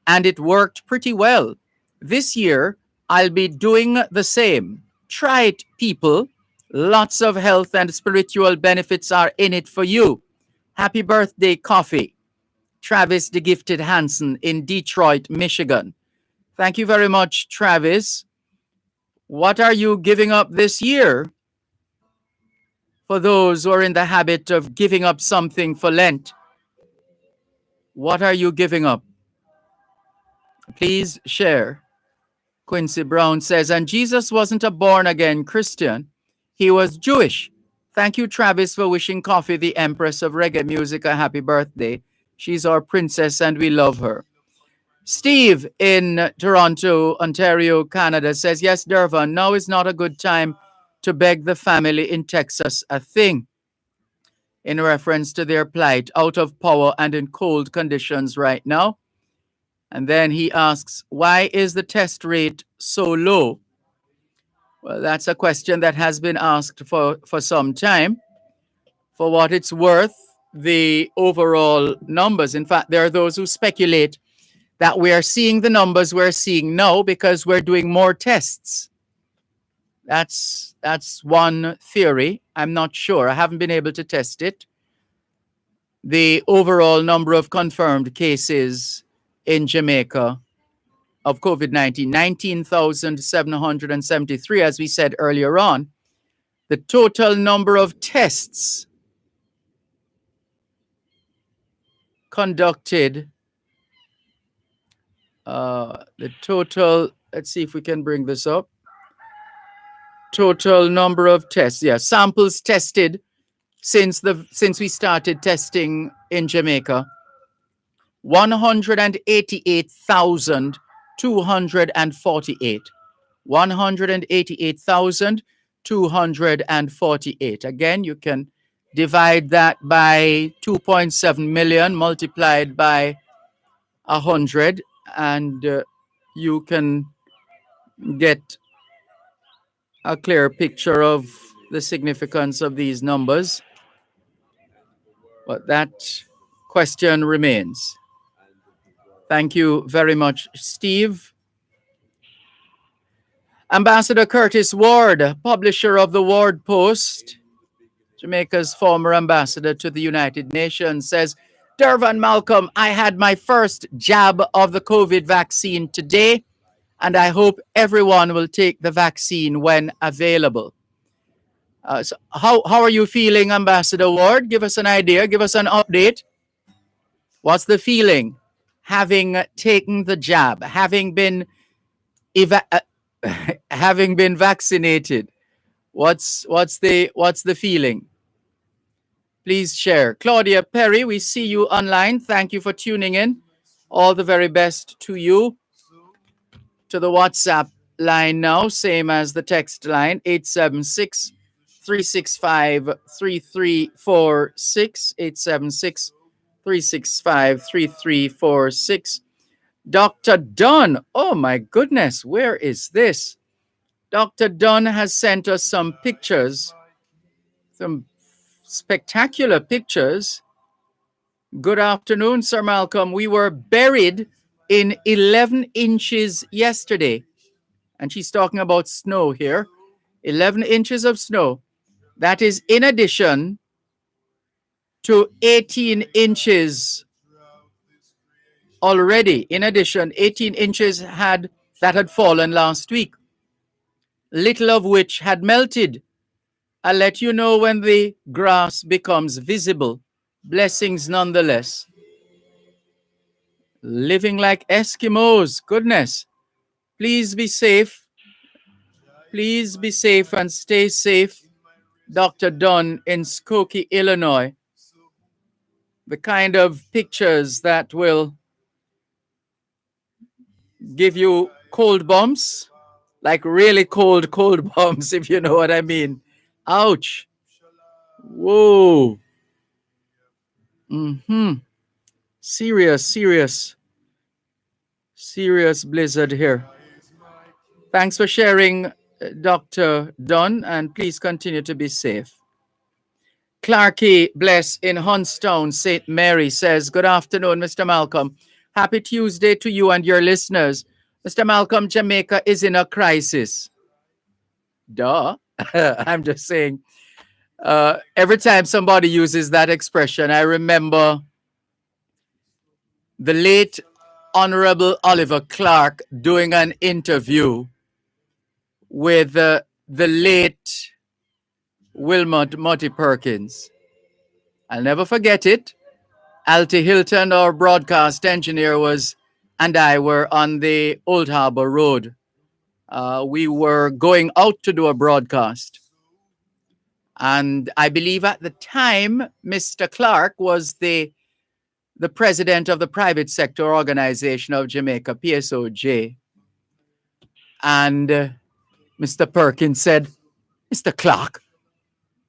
and it worked pretty well. This year, I'll be doing the same. Try it, people. Lots of health and spiritual benefits are in it for you. Happy birthday, coffee. Travis the Gifted Hanson in Detroit, Michigan. Thank you very much, Travis. What are you giving up this year? For those who are in the habit of giving up something for Lent, what are you giving up? Please share. Quincy Brown says, and Jesus wasn't a born-again Christian. He was Jewish. Thank you, Travis, for wishing Coffee, the Empress of Reggae Music, a happy birthday. She's our princess and we love her. Steve in Toronto, Ontario, Canada says, yes, Dervan, now is not a good time to beg the family in Texas a thing, in reference to their plight, out of power and in cold conditions right now. And then he asks, why is the test rate so low? Well, that's a question that has been asked for some time. For what it's worth, the overall numbers, in fact, there are those who speculate that we are seeing the numbers we're seeing now because we're doing more tests. That's one theory. I'm not sure. I haven't been able to test it. The overall number of confirmed cases in Jamaica of COVID-19, 19,773, as we said earlier on. The total number of tests conducted, the total, let's see if we can bring this up. Total number of tests, samples tested since we started testing in Jamaica, 188,248. 188,248. Again, you can divide that by 2.7 million multiplied by 100, and you can get a clear picture of the significance of these numbers. But that question remains. Thank you very much, Steve. Ambassador Curtis Ward, publisher of the Ward Post, Jamaica's former ambassador to the United Nations, says, Dervan Malcolm, I had my first jab of the COVID vaccine today, and I hope everyone will take the vaccine when available. So how are you feeling, Ambassador Ward? Give us an idea, give us an update. What's the feeling having taken the jab, having been vaccinated? What's the feeling? Please share. Claudia Perry, we see you online. Thank you for tuning in. All the very best to you. To the WhatsApp line now, same as the text line, 876-365-3346, 876-365-3346. Dr. Dunn, oh my goodness, where is this? Dr. Dunn has sent us some pictures, some spectacular pictures. Good afternoon, Sir Malcolm. We were buried in 11 inches yesterday. And she's talking about snow here. 11 inches of snow. That is in addition to 18 inches already. In addition, 18 inches that had fallen last week, little of which had melted. I'll let you know when the grass becomes visible. Blessings nonetheless. Living like Eskimos. Goodness. Please be safe. Please be safe and stay safe. Dr. Dunn in Skokie, Illinois. The kind of pictures that will give you cold bumps, like really cold bumps, if you know what I mean. Ouch. Whoa. Serious blizzard here. Thanks for sharing, Dr. Dunn, and please continue to be safe. Clarky Bless in Hunstown, St. Mary says, good afternoon, Mr. Malcolm. Happy Tuesday to you and your listeners. Mr. Malcolm, Jamaica is in a crisis. Duh. I'm just saying. Every time somebody uses that expression, I remember the late Honorable Oliver Clark doing an interview with the late Wilmot Mutty Perkins. I'll never forget it. Alty Hilton, our broadcast engineer, and I were on the Old Harbor Road. We were going out to do a broadcast. And I believe at the time, Mr. Clark was the the president of the private sector organization of Jamaica, PSOJ. And Mr. Perkins said, Mr. Clark,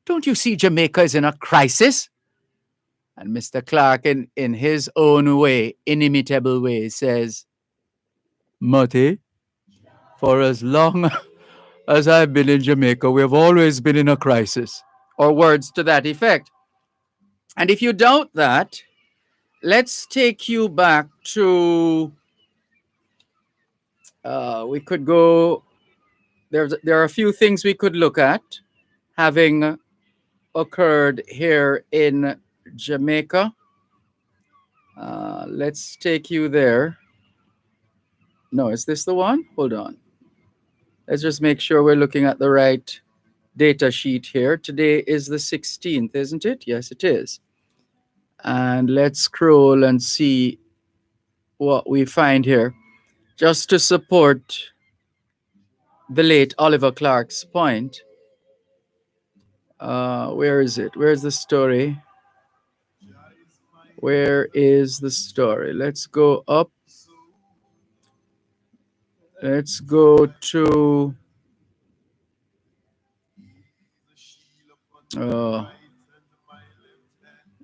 don't you see Jamaica is in a crisis? And Mr. Clark, in his own way, inimitable way, says, Mutty, for as long as I've been in Jamaica, we have always been in a crisis. Or words to that effect. And if you doubt that, let's take you back to, we could go, there are a few things we could look at having occurred here in Jamaica. Let's take you there. No, is this the one? Hold on. Let's just make sure we're looking at the right data sheet here. Today is the 16th, isn't it? Yes, it is. And let's scroll and see what we find here. Just to support the late Oliver Clark's point. Where is it? Where's the story? Where is the story? Let's go up. Let's go to...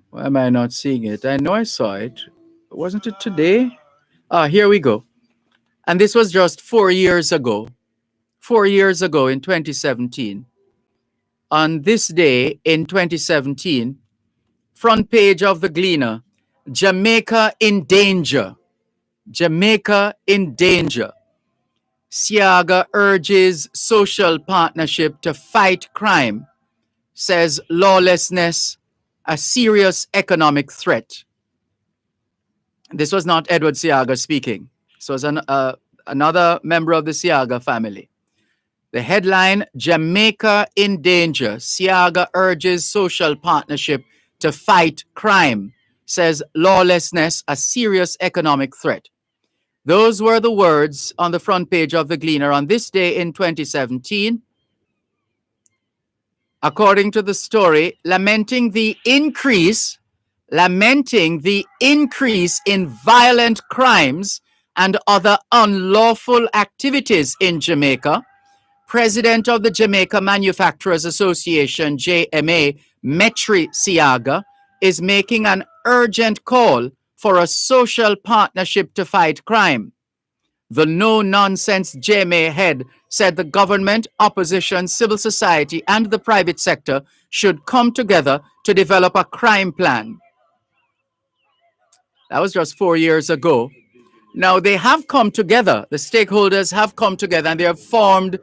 why am I not seeing it? I know I saw it. Wasn't it today? Here we go. And this was just 4 years ago. 4 years ago in 2017. On this day in 2017, front page of the Gleaner, Jamaica in danger. Jamaica in danger. Siaga urges social partnership to fight crime, says lawlessness a serious economic threat. This was not Edward Siaga speaking. This was another member of the Siaga family. The headline, Jamaica in danger. Siaga urges social partnership to fight crime, says lawlessness a serious economic threat. Those were the words on the front page of the Gleaner on this day in 2017. According to the story, lamenting the increase in violent crimes and other unlawful activities in Jamaica, President of the Jamaica Manufacturers Association, JMA, Metri Siaga, is making an urgent call for a social partnership to fight crime. The no-nonsense JMA head said the government, opposition, civil society, and the private sector should come together to develop a crime plan. That was just 4 years ago. Now they have come together. The stakeholders have come together and they have formed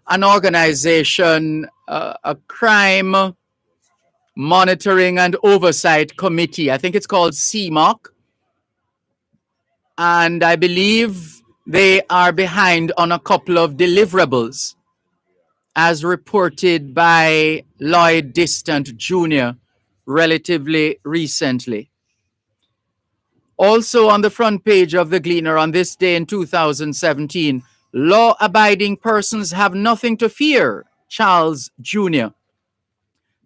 an organization, a crime monitoring and oversight committee. I think it's called CMOC. And I believe they are behind on a couple of deliverables, as reported by Lloyd Distant Jr. relatively recently. Also on the front page of the Gleaner on this day in 2017, law-abiding persons have nothing to fear, Charles Jr.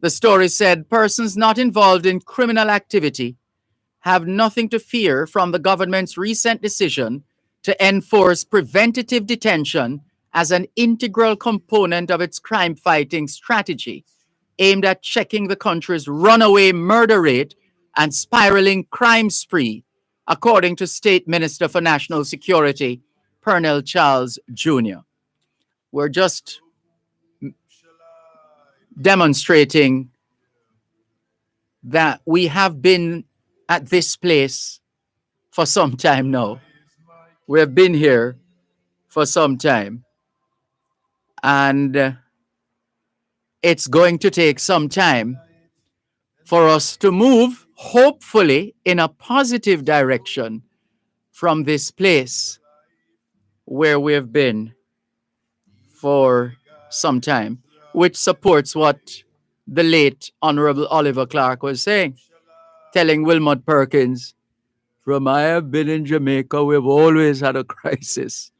The story said persons not involved in criminal activity have nothing to fear from the government's recent decision to enforce preventative detention as an integral component of its crime-fighting strategy, aimed at checking the country's runaway murder rate and spiraling crime spree, according to State Minister for National Security, Pernell Charles Jr. We're just demonstrating that we have been at this place for some time now. We have been here for some time. And it's going to take some time for us to move, hopefully, in a positive direction from this place where we've been for some time, which supports what the late Honorable Oliver Clark was saying, telling Wilmot Perkins, from I have been in Jamaica, we've always had a crisis.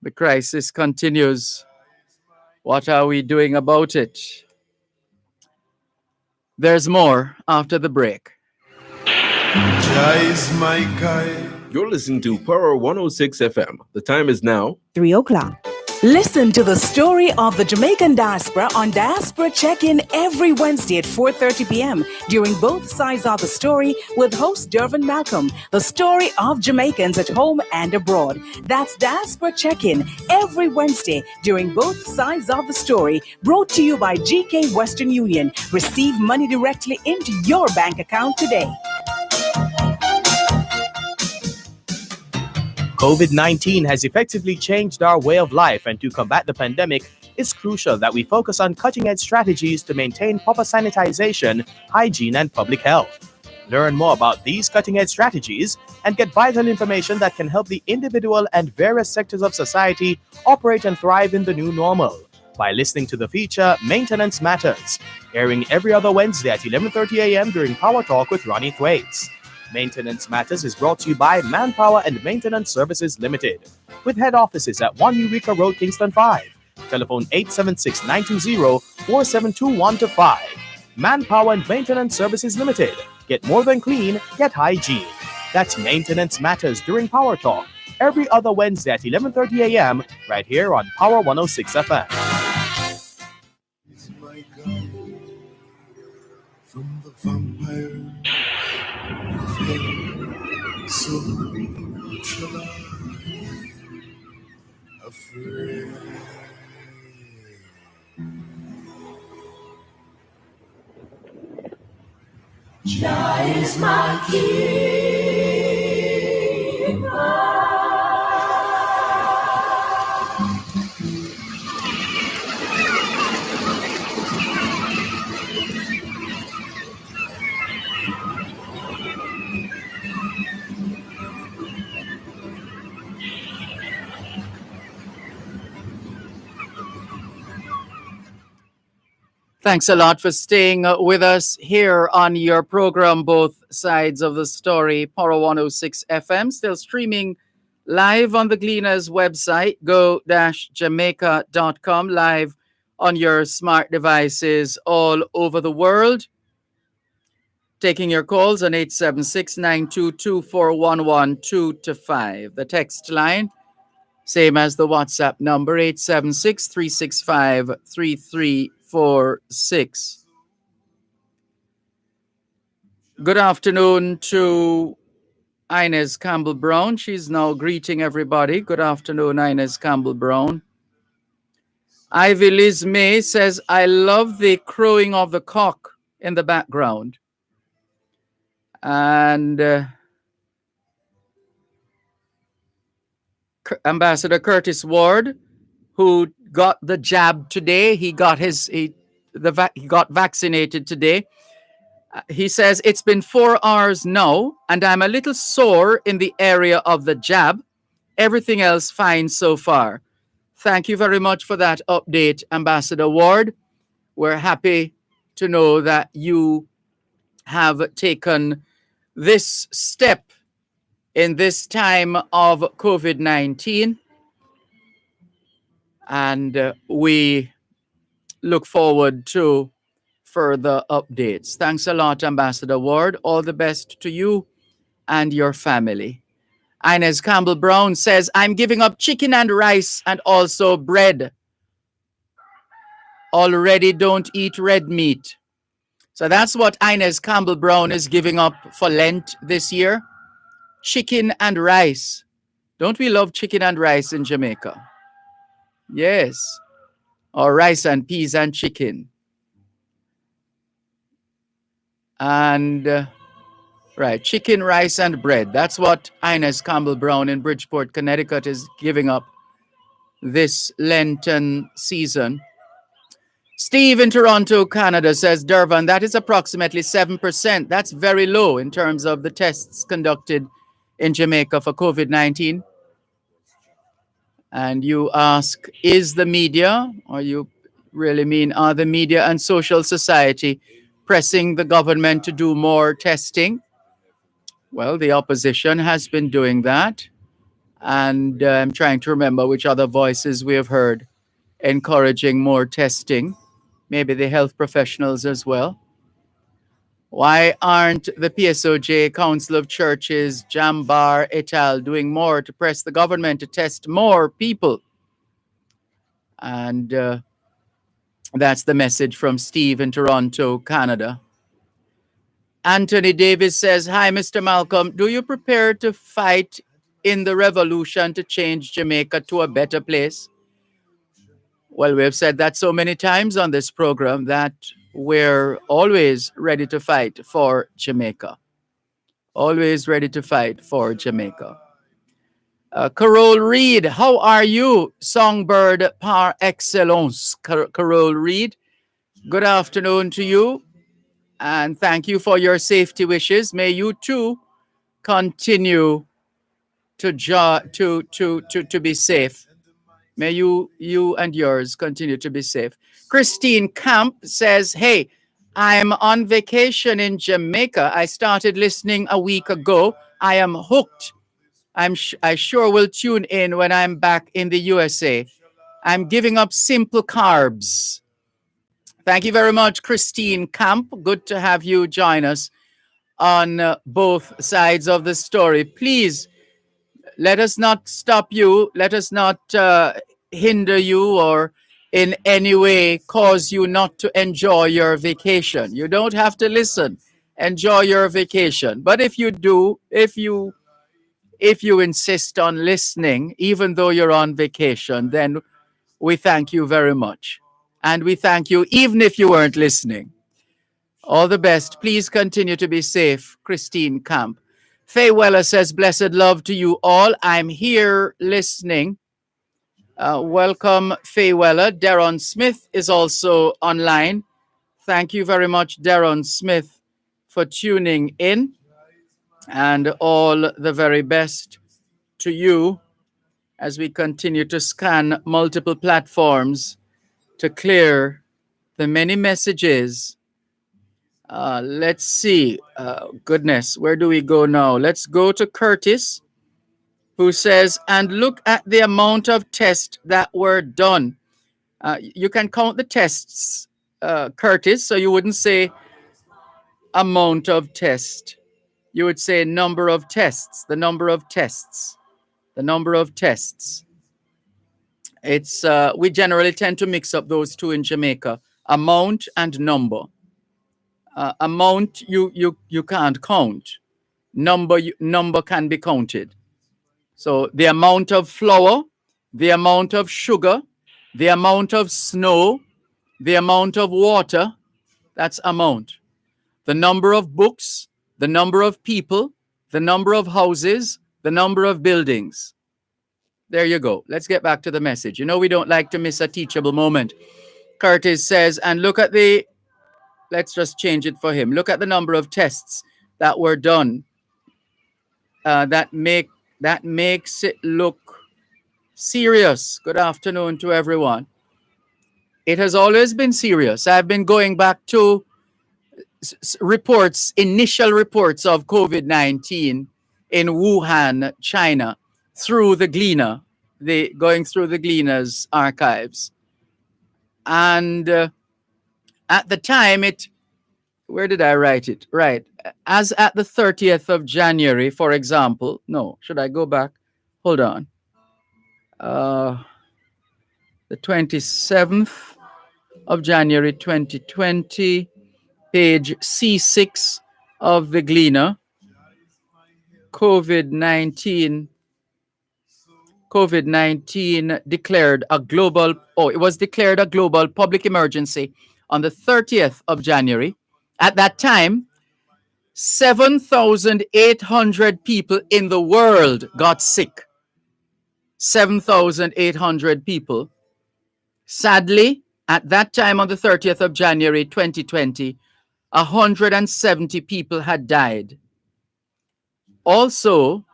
The crisis continues. What are we doing about it? There's more after the break. Jah is my guide. You're listening to Power 106 FM. The time is now 3 o'clock. Listen to the story of the Jamaican diaspora on Diaspora Check-In every Wednesday at 4:30 p.m. during Both Sides of the Story with host Dervan Malcolm, the story of Jamaicans at home and abroad. That's Diaspora Check-In every Wednesday during Both Sides of the Story, brought to you by GK Western Union. Receive money directly into your bank account today. COVID-19 has effectively changed our way of life, and to combat the pandemic, it's crucial that we focus on cutting-edge strategies to maintain proper sanitization, hygiene, and public health. Learn more about these cutting-edge strategies and get vital information that can help the individual and various sectors of society operate and thrive in the new normal by listening to the feature Maintenance Matters, airing every other Wednesday at 11:30 a.m. during Power Talk with Ronnie Thwaites. Maintenance Matters is brought to you by Manpower and Maintenance Services Limited, with head offices at 1 Eureka Road, Kingston 5. Telephone 876-920-4721-5. Manpower and Maintenance Services Limited. Get more than clean, get hygiene. That's Maintenance Matters during Power Talk, every other Wednesday at 11:30 a.m. right here on Power 106 FM. From the vampire, so shall I afraid. Jah is my keeper. Thanks a lot for staying with us here on your program, Both Sides of the Story, Power 106 FM, still streaming live on the Gleaners website, go-jamaica.com, live on your smart devices all over the world. Taking your calls on 876-922-4111 2-5. The text line, same as the WhatsApp number, 876-365-3346. Good afternoon to Inez Campbell-Brown. She's now greeting everybody. Good afternoon, Inez Campbell-Brown. Ivy Liz May says, I love the crowing of the cock in the background. And Ambassador Curtis Ward, who got the jab today, he got vaccinated today. He says, it's been 4 hours now, and I'm a little sore in the area of the jab. Everything else fine so far. Thank you very much for that update, Ambassador Ward. We're happy to know that you have taken this step in this time of COVID-19. And we look forward to further updates. Thanks a lot, Ambassador Ward. All the best to you and your family. Inez Campbell-Brown says, I'm giving up chicken and rice and also bread. Already don't eat red meat. So that's what Inez Campbell-Brown is giving up for Lent this year. Chicken and rice. Don't we love chicken and rice in Jamaica? Yes. Or rice and peas and chicken. And, right, chicken, rice, and bread. That's what Inez Campbell-Brown in Bridgeport, Connecticut is giving up this Lenten season. Steve in Toronto, Canada says, Dervan, that is approximately 7%. That's very low in terms of the tests conducted in Jamaica for COVID-19. And you ask, is the media, or you really mean, are the media and social society pressing the government to do more testing? Well, the opposition has been doing that. And I'm trying to remember which other voices we have heard encouraging more testing. Maybe the health professionals as well. Why aren't the PSOJ, Council of Churches, Jambar et al. Doing more to press the government to test more people? And that's the message from Steve in Toronto, Canada. Anthony Davis says, hi, Mr. Malcolm. Do you prepare to fight in the revolution to change Jamaica to a better place? Well, we've said that so many times on this program that we're always ready to fight for Jamaica. Always ready to fight for Jamaica. Carol Reed, how are you? Songbird par excellence. Carol Reed, good afternoon to you. And thank you for your safety wishes. May you too continue to be safe. May you and yours continue to be safe. Christine Camp says, hey, I'm on vacation in Jamaica. I started listening a week ago. I am hooked. I sure will tune in when I'm back in the USA. I'm giving up simple carbs. Thank you very much, Christine Camp. Good to have you join us on both sides of the story. Please, let us not stop you. Let us not hinder you or in any way cause you not to enjoy your vacation. You don't have to listen. Enjoy your vacation. But if you do, if you insist on listening, even though you're on vacation, then we thank you very much. And we thank you even if you weren't listening. All the best. Please continue to be safe, Christine Camp. Faye Weller says, blessed love to you all. I'm here listening. Welcome, Faye Weller. Darren Smith is also online. Thank you very much, Darren Smith, for tuning in. And all the very best to you as we continue to scan multiple platforms to clear the many messages. Let's see. Goodness, where do we go now? Let's go to Curtis, who says, and look at the amount of tests that were done. You can count the tests, Curtis, so you wouldn't say amount of test. You would say number of tests, the number of tests, the number of tests. It's we generally tend to mix up those two in Jamaica, amount and number. Amount you can't count. Number can be counted. So the amount of flour, the amount of sugar, the amount of snow, the amount of water, that's amount. The number of books, the number of people, the number of houses, the number of buildings. There you go. Let's get back to the message. You know, we don't like to miss a teachable moment. Curtis says, and look at the, let's just change it for him. Look at the number of tests that were done that makes it look serious. Good afternoon to everyone. It has always been serious. I've been going back to reports, initial reports of COVID-19 in Wuhan, China, through the Gleaner, going through the Gleaner's archives. And at the time, where did I write it? Right. As at the 30th of January, for example, no, should I go back? Hold on. The 27th of January, 2020, page C6 of the Gleaner, COVID-19 declared a global, it was declared a global public emergency on the 30th of January. At that time, 7,800 people in the world got sick. 7,800 people. Sadly, at that time on the 30th of January 2020, 170 people had died. Also,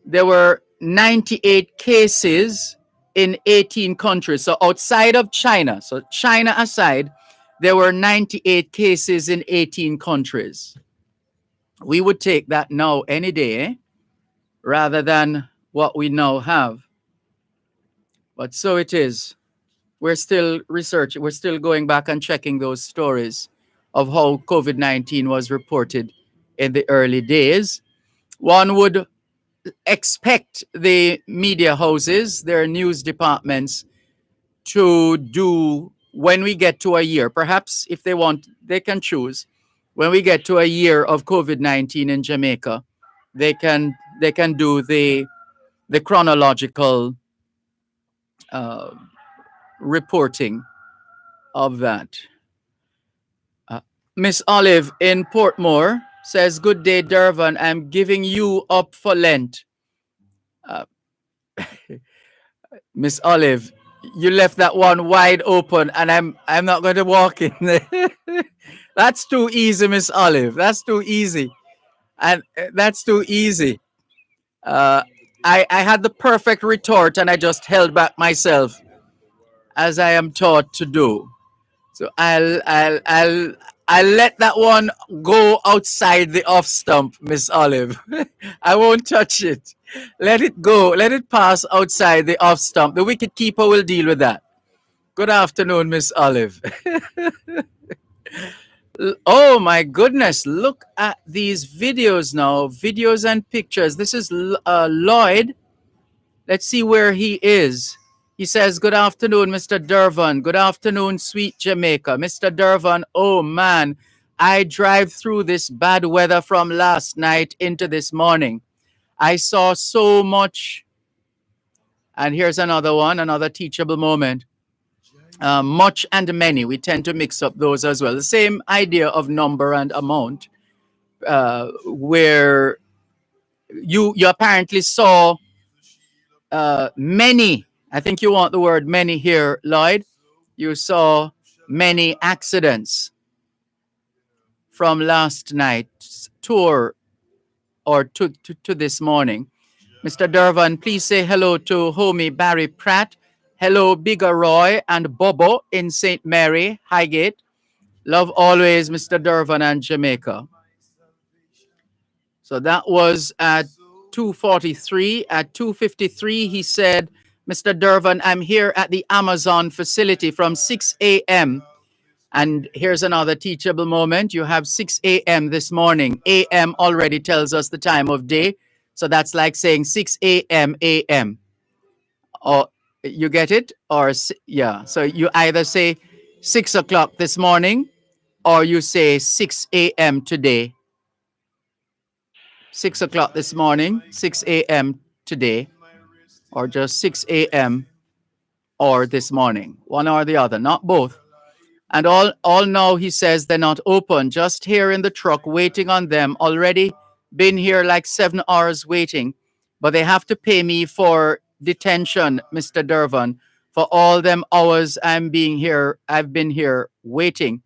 there were 98 cases in 18 countries. So outside of China, so China aside, there were 98 cases in 18 countries. We would take that now any day, rather than what we now have. But so it is. We're still researching. We're still going back and checking those stories of how COVID-19 was reported in the early days. One would expect the media houses, their news departments, to do, when we get to a year, perhaps if they want, they can choose. When we get to a year of COVID-19 in Jamaica, they can do the chronological reporting of that. Miss Olive in Portmore says, "Good day, Dervan. I'm giving you up for Lent." Miss Olive, you left that one wide open, and I'm not going to walk in there. That's too easy, Miss Olive. That's too easy, and that's too easy. I had the perfect retort, and I just held back myself, as I am taught to do. So I'll let that one go outside the off stump, Miss Olive. I won't touch it. Let it go. Let it pass outside the off stump. The wicket keeper will deal with that. Good afternoon, Miss Olive. Oh my goodness, look at these videos now. Videos and pictures. This is Lloyd. Let's see where he is. He says, "Good afternoon, Mr. Dervan. Good afternoon, sweet Jamaica." Mr. Dervan, oh man, I drive through this bad weather from last night into this morning. I saw so much. And here's another one, another teachable moment. Much and many. We tend to mix up those as well. The same idea of number and amount, where you apparently saw many. I think you want the word many here, Lloyd. You saw many accidents from last night's tour or to this morning. Mr. Dervan, please say hello to homie Barry Pratt. Hello, Bigger Roy and Bobo in St. Mary, Highgate. Love always, Mr. Dervan and Jamaica. So that was at 2:43. At 2:53, he said, "Mr. Dervan, I'm here at the Amazon facility from 6 a.m. And here's another teachable moment. You have 6 a.m. this morning. A.m. already tells us the time of day. So that's like saying 6 a.m. a.m. Or you get it? Or yeah. So you either say 6 o'clock this morning or you say 6 a.m. today. 6 o'clock this morning, 6 a.m. today, or just 6 a.m. or this morning, one or the other, not both. And all now, he says, they're not open, just here in the truck waiting on them. Already been here like 7 hours waiting, but they have to pay me for detention, Mr. Dervan, for all them hours I've been here waiting.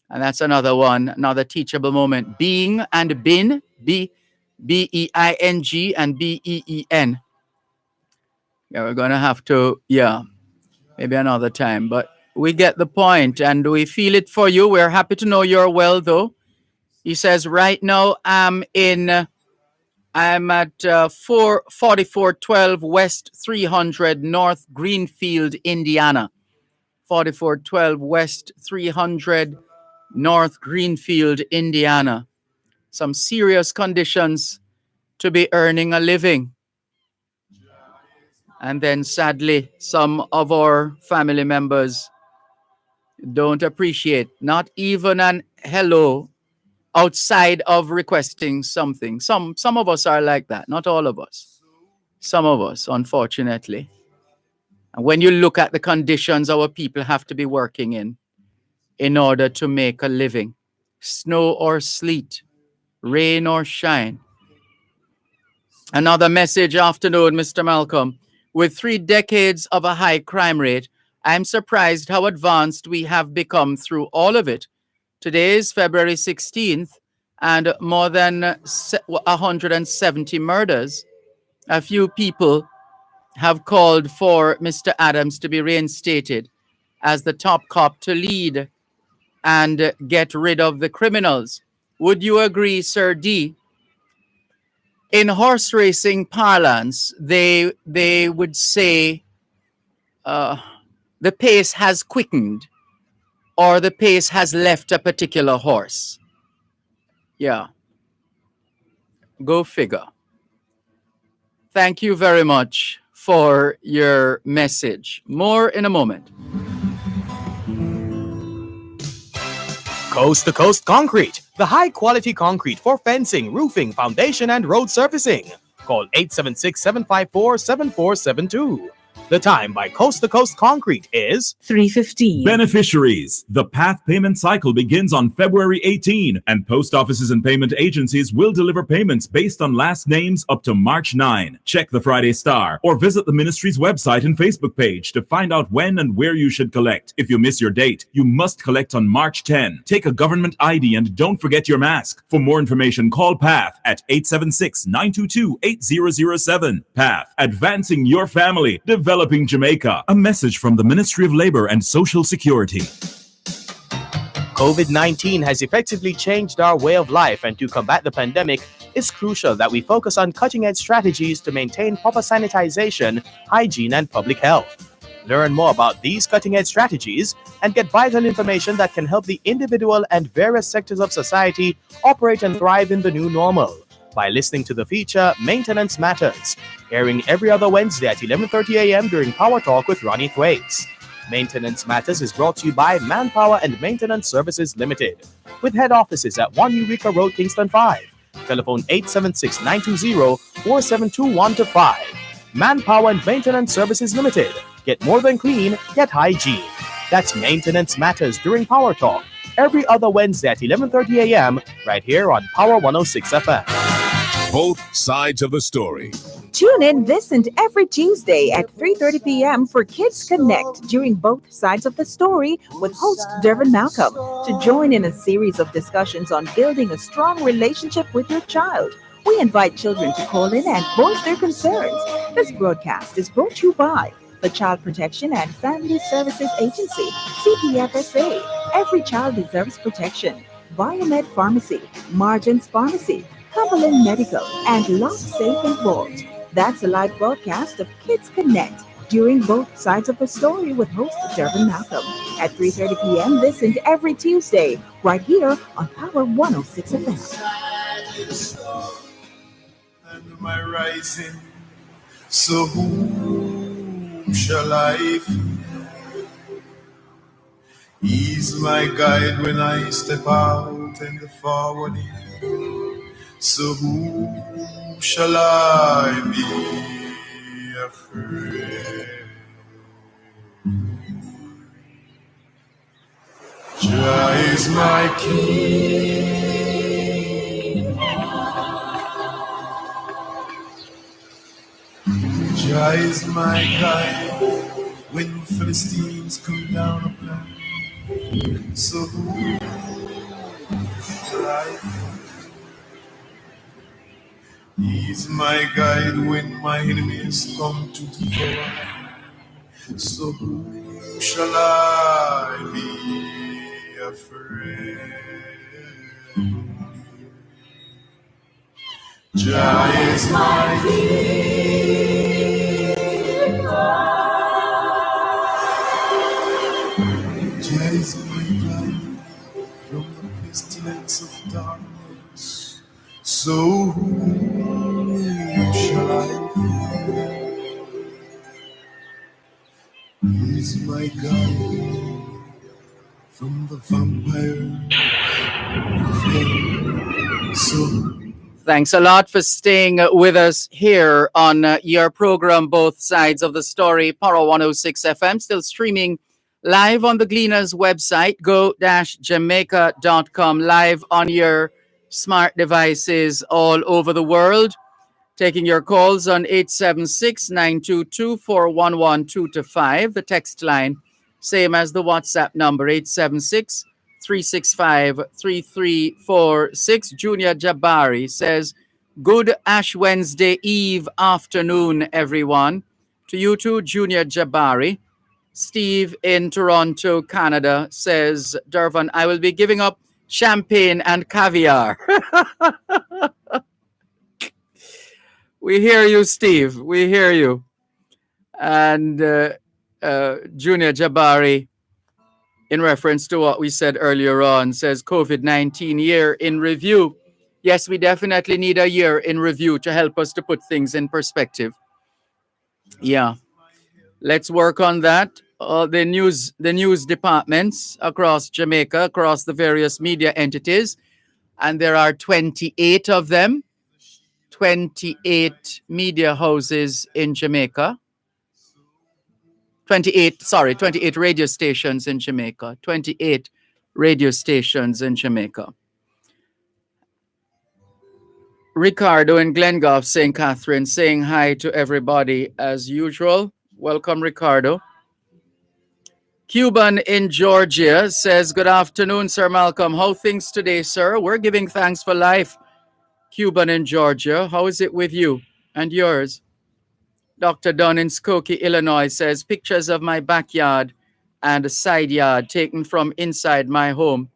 And that's another one, another teachable moment. Being and been, B-E-I-N-G and B-E-E-N. Yeah, we're going to have to, maybe another time. But we get the point and we feel it for you. We're happy to know you're well, though. He says, right now I'm at 4412 West 300 North Greenfield, Indiana. 4412 West 300 North Greenfield, Indiana. Some serious conditions to be earning a living. And then sadly, some of our family members don't appreciate not even an hello outside of requesting something. Some of us are like that, not all of us. Some of us, unfortunately. And when you look at the conditions our people have to be working in order to make a living, snow or sleet, rain or shine. Another message, afternoon, Mr. Malcolm. With 3 decades of a high crime rate, I'm surprised how advanced we have become through all of it. Today is February 16th, and more than 170 murders. A few people have called for Mr. Adams to be reinstated as the top cop to lead and get rid of the criminals. Would you agree, Sir D? In horse racing parlance, they would say the pace has quickened. or the pace has left a particular horse. Yeah, go figure. Thank you very much for your message. More in a moment. Coast to Coast Concrete, the high quality concrete for fencing, roofing, foundation, and road surfacing. Call 876 754 7472. The time by Coast to Coast Concrete is 3:15. Beneficiaries. The PATH payment cycle begins on February 18, and post offices and payment agencies will deliver payments based on last names up to March 9. Check the Friday Star or visit the ministry's website and Facebook page to find out when and where you should collect. If you miss your date, you must collect on March 10. Take a government ID and don't forget your mask. For more information, call PATH at 876-922-8007. PATH, advancing your family, developing Jamaica. A message from the Ministry of Labor and Social Security. COVID-19 has effectively changed our way of life, and to combat the pandemic, it's crucial that we focus on cutting-edge strategies to maintain proper sanitization, hygiene, and public health. Learn more about these cutting-edge strategies and get vital information that can help the individual and various sectors of society operate and thrive in the new normal by listening to the feature Maintenance Matters, airing every other Wednesday at 11:30 a.m. during Power Talk with Ronnie Thwaites. Maintenance Matters is brought to you by Manpower and Maintenance Services Limited, with head offices at 1 Eureka Road, Kingston 5. Telephone 876-920-4721-5. Manpower and Maintenance Services Limited. Get more than clean, get hygiene. That's Maintenance Matters during Power Talk, every other Wednesday at 11:30 a.m. right here on Power 106 FM. Both sides of the story. Tune in this and every Tuesday at 3:30 p.m. for Kids Connect during Both Sides of the Story with host Dervan Malcolm to join in a series of discussions on building a strong relationship with your child. We invite children to call in and voice their concerns. This broadcast is brought to you by the Child Protection and Family Services Agency, CPFSA. Every child deserves protection. Biomed Pharmacy, Margins Pharmacy, Cumberland Medical, and Lock Safe and Vault. That's a live broadcast of Kids Connect during Both Sides of the Story with host Dervan Malcolm at 3:30 p.m. this and every Tuesday right here on Power 106 FM. And my rising, so whom shall I fear? He's my guide when I step out in the forward. So who shall I be afraid? Jah is my king. Jah is my guide when Philistines come down upon me. So who shall I fear? He's my guide when my enemies come to devour. So who shall I be afraid? Jah is my king. Jah is my guide from the pestilence of darkness. So who shall I fear? He's my guide from the vampire. So Thanks a lot for staying with us here on your program, Both Sides of the Story, Power 106 FM, still streaming live on the Gleaners website, go-jamaica.com, live on your smart devices all over the world. Taking your calls on 876-922-4112-5, the text line, same as the WhatsApp number, 876-365-3346. Junior Jabari says, good Ash Wednesday Eve afternoon, everyone. To you too, Junior Jabari. Steve in Toronto, Canada says, Dervan, I will be giving up champagne and caviar. We hear you, Steve. We hear you. And Junior Jabari, in reference to what we said earlier on, says COVID-19 year in review. Yes, we definitely need a year in review to help us to put things in perspective. Yeah, let's work on that. The news departments across Jamaica, across the various media entities, and there are 28 of them, 28 media houses in Jamaica. 28 radio stations in Jamaica. 28 radio stations in Jamaica. Ricardo in Glengoff, St. Catherine, saying hi to everybody as usual. Welcome, Ricardo. Cuban in Georgia says, good afternoon, Sir Malcolm. How things today, sir? We're giving thanks for life. Cuban in Georgia. How is it with you and yours? Dr. Dunn in Skokie, Illinois says, pictures of my backyard and a side yard taken from inside my home.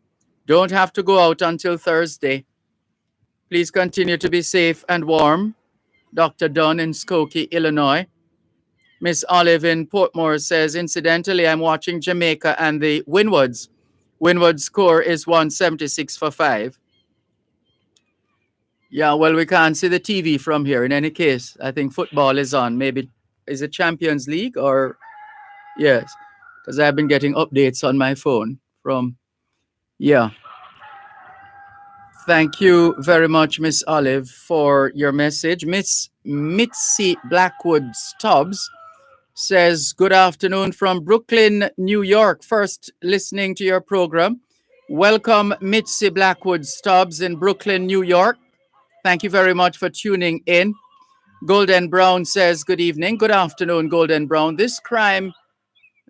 Don't have to go out until Thursday. Please continue to be safe and warm. Dr. Dunn in Skokie, Illinois. Miss Olive in Portmore says, incidentally, I'm watching Jamaica and the Windwards. Windward's score is 176 for 5. Yeah, well, we can't see the TV from here. In any case, I think football is on. Maybe, is it Champions League or? Yes, because I've been getting updates on my phone from, yeah. Thank you very much, Miss Olive, for your message. Miss Mitzi Blackwood Stubbs says, good afternoon from Brooklyn, New York. First listening to your program. Welcome, Mitzi Blackwood Stubbs in Brooklyn, New York. Thank you very much for tuning in. Golden Brown says, good evening. Good afternoon, Golden Brown. This crime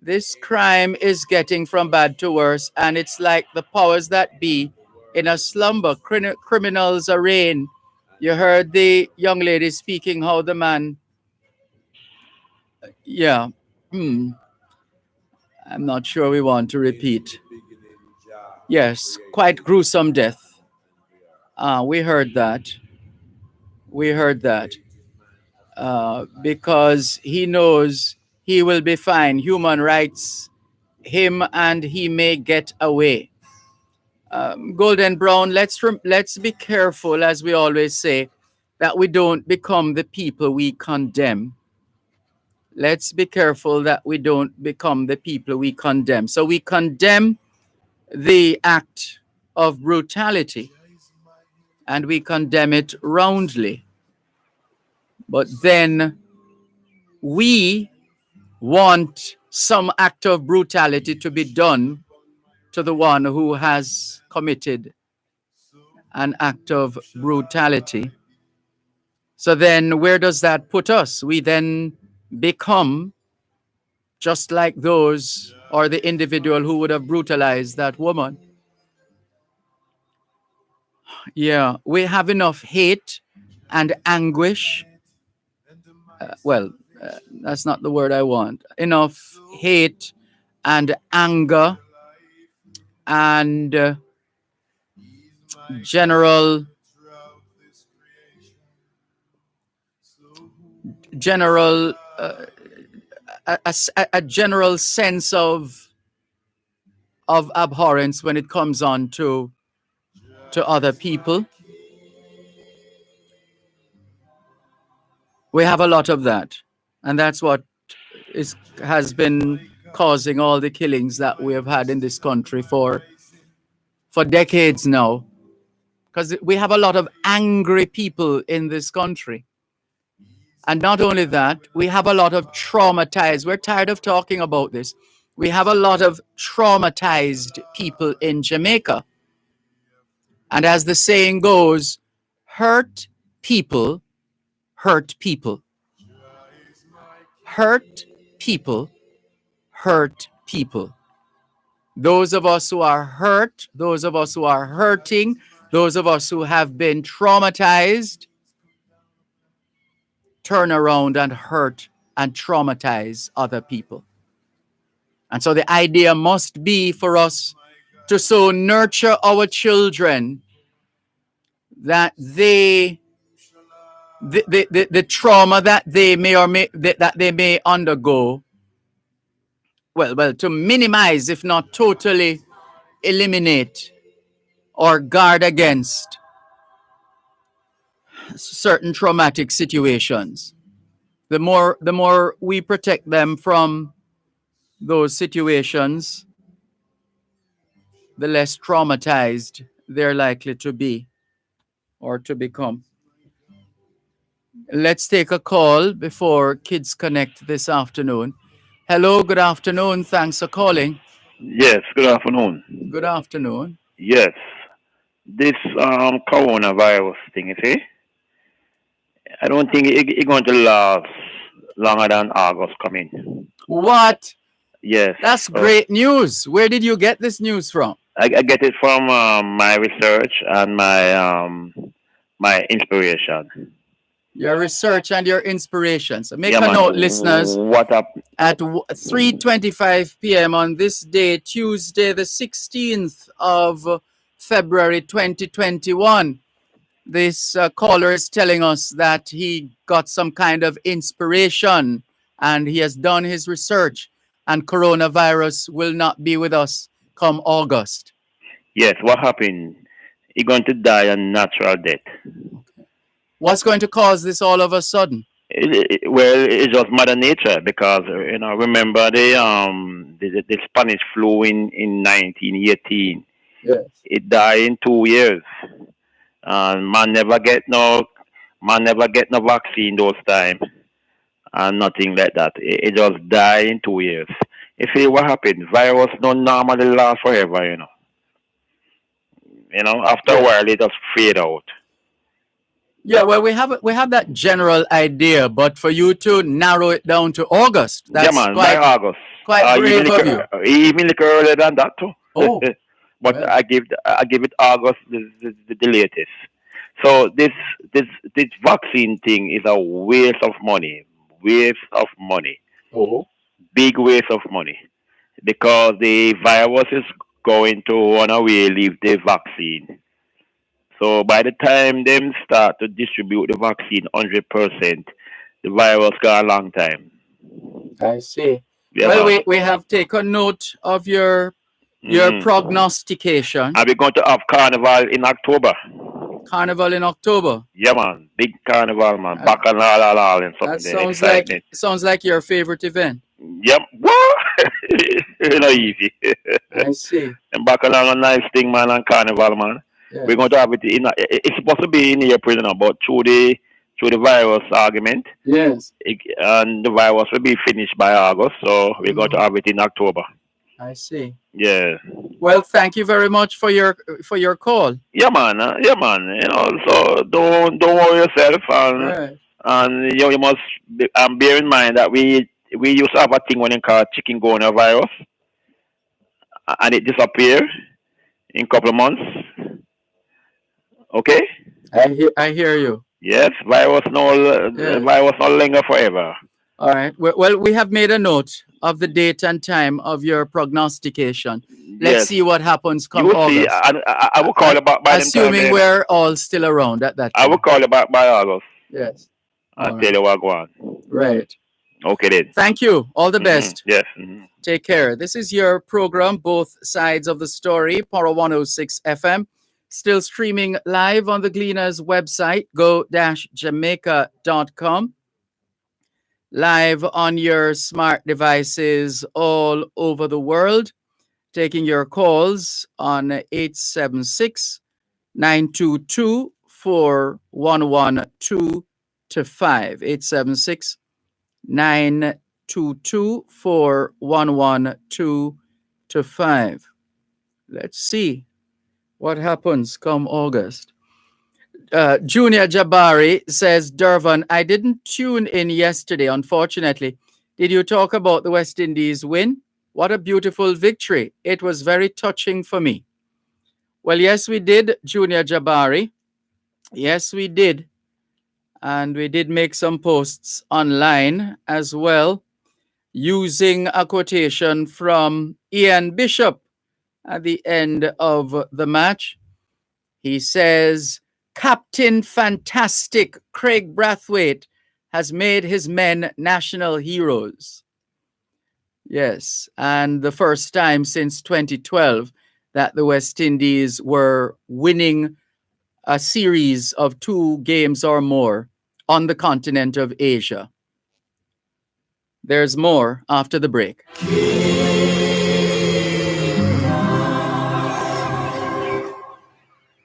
is getting from bad to worse, and it's like the powers that be in a slumber. Criminals are reign. You heard the young lady speaking how the man, yeah, I'm not sure we want to repeat. Yes, quite gruesome death. We heard that. We heard that. Because he knows he will be fine. Human rights him and he may get away. Golden Brown, let's be careful, as we always say, that we don't become the people we condemn. Let's be careful that we don't become the people we condemn. So we condemn the act of brutality and we condemn it roundly. But then we want some act of brutality to be done to the one who has committed an act of brutality. So then where does that put us? We then become just like those or the individual who would have brutalized that woman. Yeah, we have enough hate and anguish. That's not the word I want. Enough hate and anger and general a general sense of abhorrence when it comes on to other people. We have a lot of that, and that's what has been causing all the killings that we have had in this country for decades now, because we have a lot of angry people in this country. And not only that, we have a lot of traumatized. We're tired of talking about this. We have a lot of traumatized people in Jamaica. And as the saying goes, hurt people hurt people. Hurt people hurt people. Those of us who are hurt, those of us who are hurting, those of us who have been traumatized, turn around and hurt and traumatize other people. And so the idea must be for us to so nurture our children that the trauma that they may undergo to minimize, if not totally eliminate or guard against certain traumatic situations. The more we protect them from those situations, the less traumatized they're likely to be or to become. Let's take a call before Kids Connect this afternoon. Hello, good afternoon. Thanks for calling. Yes, good afternoon. Good afternoon. Yes, this coronavirus thing, you see, I don't think it's going to last longer than August coming. What? Yes. That's great news. Where did you get this news from? I get it from my research and my inspiration. Your research and your inspiration. So make Yeah, a man. note, listeners. What up? At 3:25 p.m. on this day, Tuesday, the 16th of February 2021, this caller is telling us that he got some kind of inspiration and he has done his research, and coronavirus will not be with us come August. Yes, what happened? He's going to die a natural death. What's going to cause this all of a sudden? Well, it's just Mother Nature because remember the Spanish flu in 1918. Yes. It died in 2 years, and man never get no vaccine those time, and nothing like that. It just died in 2 years. You see what happened? Virus don't normally last forever, after a while it just fade out. Yeah, well, we have that general idea, but for you to narrow it down to August, that's yeah, man, by August. quite brave of you. Even little earlier than that too. Oh, but well. I give it August the latest. So this vaccine thing is a waste of money. Oh. Big waste of money, because the virus is going to run away, leave the vaccine. So by the time them start to distribute the vaccine 100%, the virus got a long time. I see. Yeah, well, man. we have taken note of your prognostication. Are we going to have carnival in October? Carnival in October. Yeah, man. Big carnival, man. Bacchanal and something. That sounds like your favorite event. Yep. What? It's not easy. I see. And Bacchanal a nice thing, man, and carnival, man. Yeah. We're going to have it it's supposed to be in April, but through the virus argument. Yes. And the virus will be finished by August, so we're going to have it in October. I see. Yeah. Well, thank you very much for your call. Yeah, man. So don't worry yourself, and you must bear in mind that we used to have a thing when it called chikungunya virus, and it disappeared in a couple of months. Okay. I hear you. Yes, virus no longer forever. All right. Well, we have made a note of the date and time of your prognostication. Let's see what happens come You will August. see. I will call about by assuming them time, we're all still around at that time. I will call about by August. Yes. I'll tell you what go on. Right. Okay then. Thank you. All the best. Yes. Take care. This is your program, Both Sides of the Story, Power 106 FM. Still streaming live on the Gleaners website, go-jamaica.com. Live on your smart devices all over the world. Taking your calls on 876-922-4112 to 5. 876-922-4112 to 5. Let's see what happens come August. Junior Jabari says, Dervan, I didn't tune in yesterday, unfortunately. Did you talk about the West Indies win? What a beautiful victory. It was very touching for me. Well, yes, we did, Junior Jabari. Yes, we did. And we did make some posts online as well, using a quotation from Ian Bishop at the end of the match. He says, Captain Fantastic Craig Brathwaite has made his men national heroes. Yes, and the first time since 2012 that the West Indies were winning a series of 2 games or more on the continent of Asia. There's more after the break.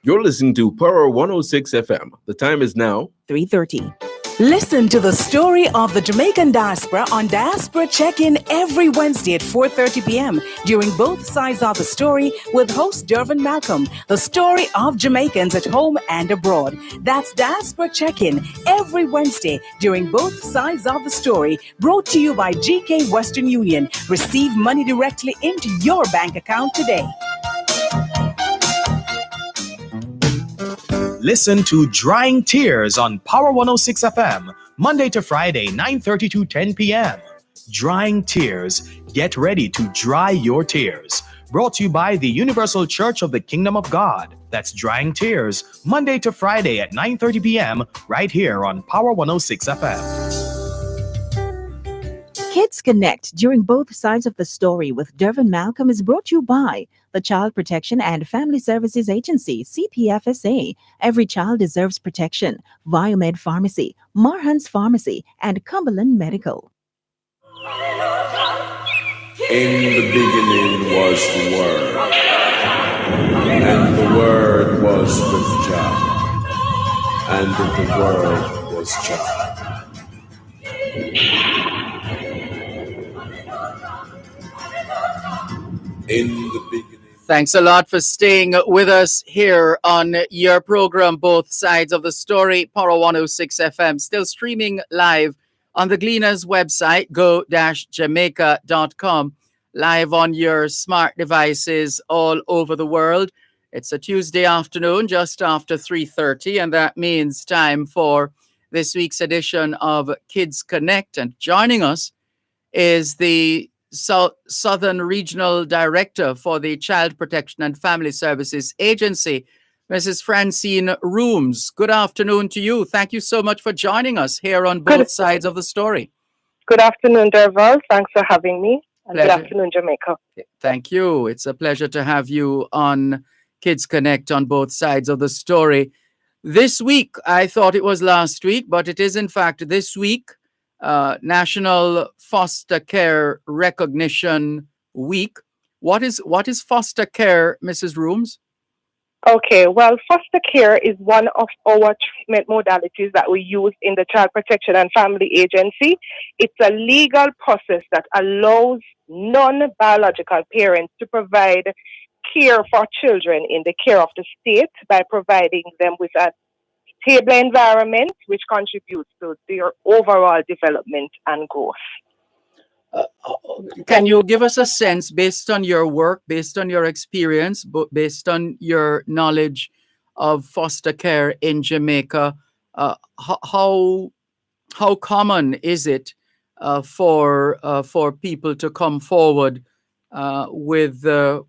You're listening to Power 106 FM. The time is now 3:30. Listen to the story of the Jamaican diaspora on Diaspora Check-In every Wednesday at 4:30 p.m. during Both Sides of the Story with host Dervan Malcolm, the story of Jamaicans at home and abroad. That's Diaspora Check-In every Wednesday during Both Sides of the Story, brought to you by GK Western Union. Receive money directly into your bank account today. Listen to Drying Tears on Power 106 FM, Monday to Friday, 9:30 to 10 p.m. Drying Tears. Get ready to dry your tears. Brought to you by the Universal Church of the Kingdom of God. That's Drying Tears, Monday to Friday at 9:30 p.m. right here on Power 106 FM. Kids Connect during Both Sides of the Story with Dervan Malcolm is brought to you by the Child Protection and Family Services Agency, CPFSA. Every child deserves protection. Biomed Pharmacy, Marhan's Pharmacy, and Cumberland Medical. In the beginning was the Word, and the Word was with Jah, and the Word was Jah. In the beginning. Thanks a lot for staying with us here on your program, Both Sides of the Story, Power 106 FM, still streaming live on the Gleaners website, go-jamaica.com, live on your smart devices all over the world. It's a Tuesday afternoon, just after 3:30, and that means time for this week's edition of Kids Connect. And joining us is the Southern Regional Director for the Child Protection and Family Services Agency, Mrs. Francine Rooms. Good afternoon to you. Thank you so much for joining us here on Both Sides of the Story. Good afternoon, Dervan. Thanks for having me. And Pleasure. good afternoon, Jamaica. Thank you. It's a pleasure to have you on Kids Connect on Both Sides of the Story. This week, I thought it was last week, but it is in fact this week, National Foster Care Recognition Week. What is foster care, Mrs. Rooms? Okay, well, foster care is one of our treatment modalities that we use in the Child Protection and Family Agency. It's a legal process that allows non-biological parents to provide care for children in the care of the state by providing them with a stable environment which contributes to their overall development and growth. Can you give us a sense, based on your work, based on your experience, but based on your knowledge of foster care in Jamaica, how common is it for people to come forward with their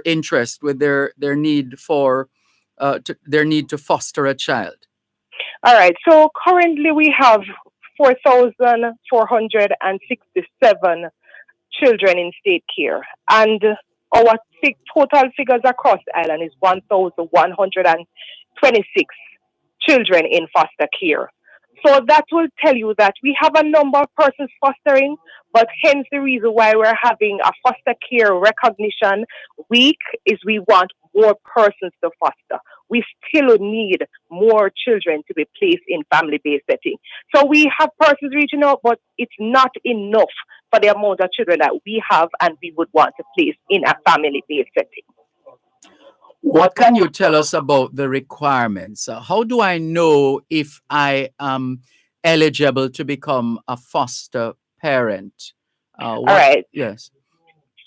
interest, with their need for their need to foster a child? All right. So currently we have 4,467 children in state care, and our total figures across the island is 1,126 children in foster care. So that will tell you that we have a number of persons fostering, but hence the reason why we're having a foster care recognition week is we want more persons to foster. We still need more children to be placed in family-based setting. So we have persons reaching out, but it's not enough for the amount of children that we have and we would want to place in a family-based setting. What can you tell us about the requirements? How do I know if I am eligible to become a foster parent? All right. Yes.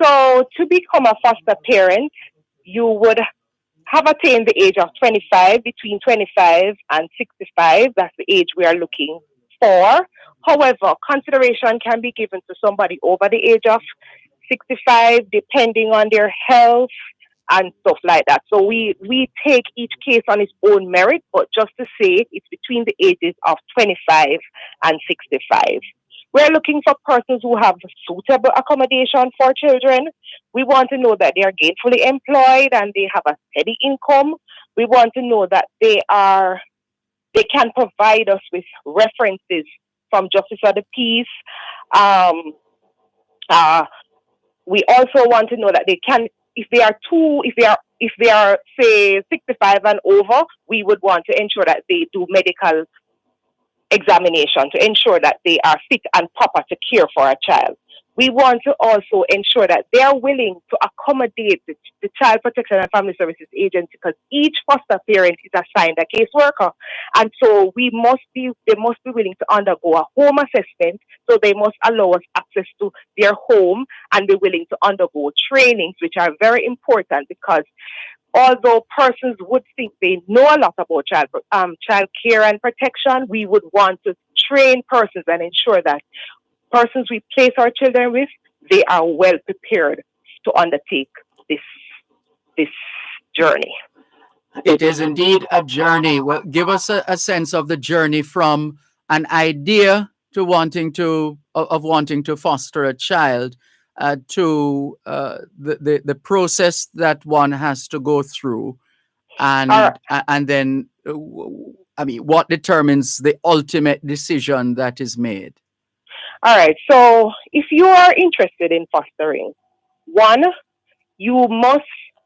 So to become a foster parent, you would have attained the age of 25, between 25 and 65. That's the age we are looking for. However, consideration can be given to somebody over the age of 65, depending on their health and stuff like that. So we take each case on its own merit, but just to say, it's between the ages of 25 and 65. We're looking for persons who have suitable accommodation for children. We want to know that they are gainfully employed and they have a steady income. We want to know that they can provide us with references from Justice of the Peace. We also want to know that they can, if they are say 65 and over, we would want to ensure that they do medical examination to ensure that they are fit and proper to care for a child. We want to also ensure that they are willing to accommodate the Child Protection and Family Services Agency, because each foster parent is assigned a caseworker. And so they must be willing to undergo a home assessment. So they must allow us access to their home and be willing to undergo trainings, which are very important, because although persons would think they know a lot about child care and protection, we would want to train persons and ensure that persons we place our children with, they are well prepared to undertake this journey. It is indeed a journey. Well, give us a sense of the journey from an idea to wanting to foster a child to the process that one has to go through, and then what determines the ultimate decision that is made. All right. So if you are interested in fostering, one, you must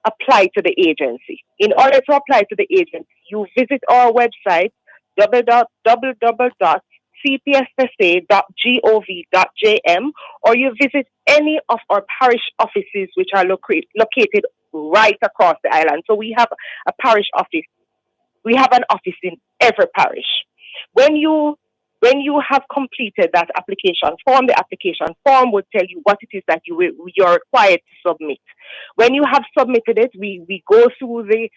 apply to the agency. In order to apply to the agency, you visit our website, www.cpssa.gov.jm, or you visit any of our parish offices, which are located right across the island. So we have a parish office. We have an office in every parish. When you have completed that application form, the application form will tell you what it is that you're required to submit. When you have submitted it, we go through the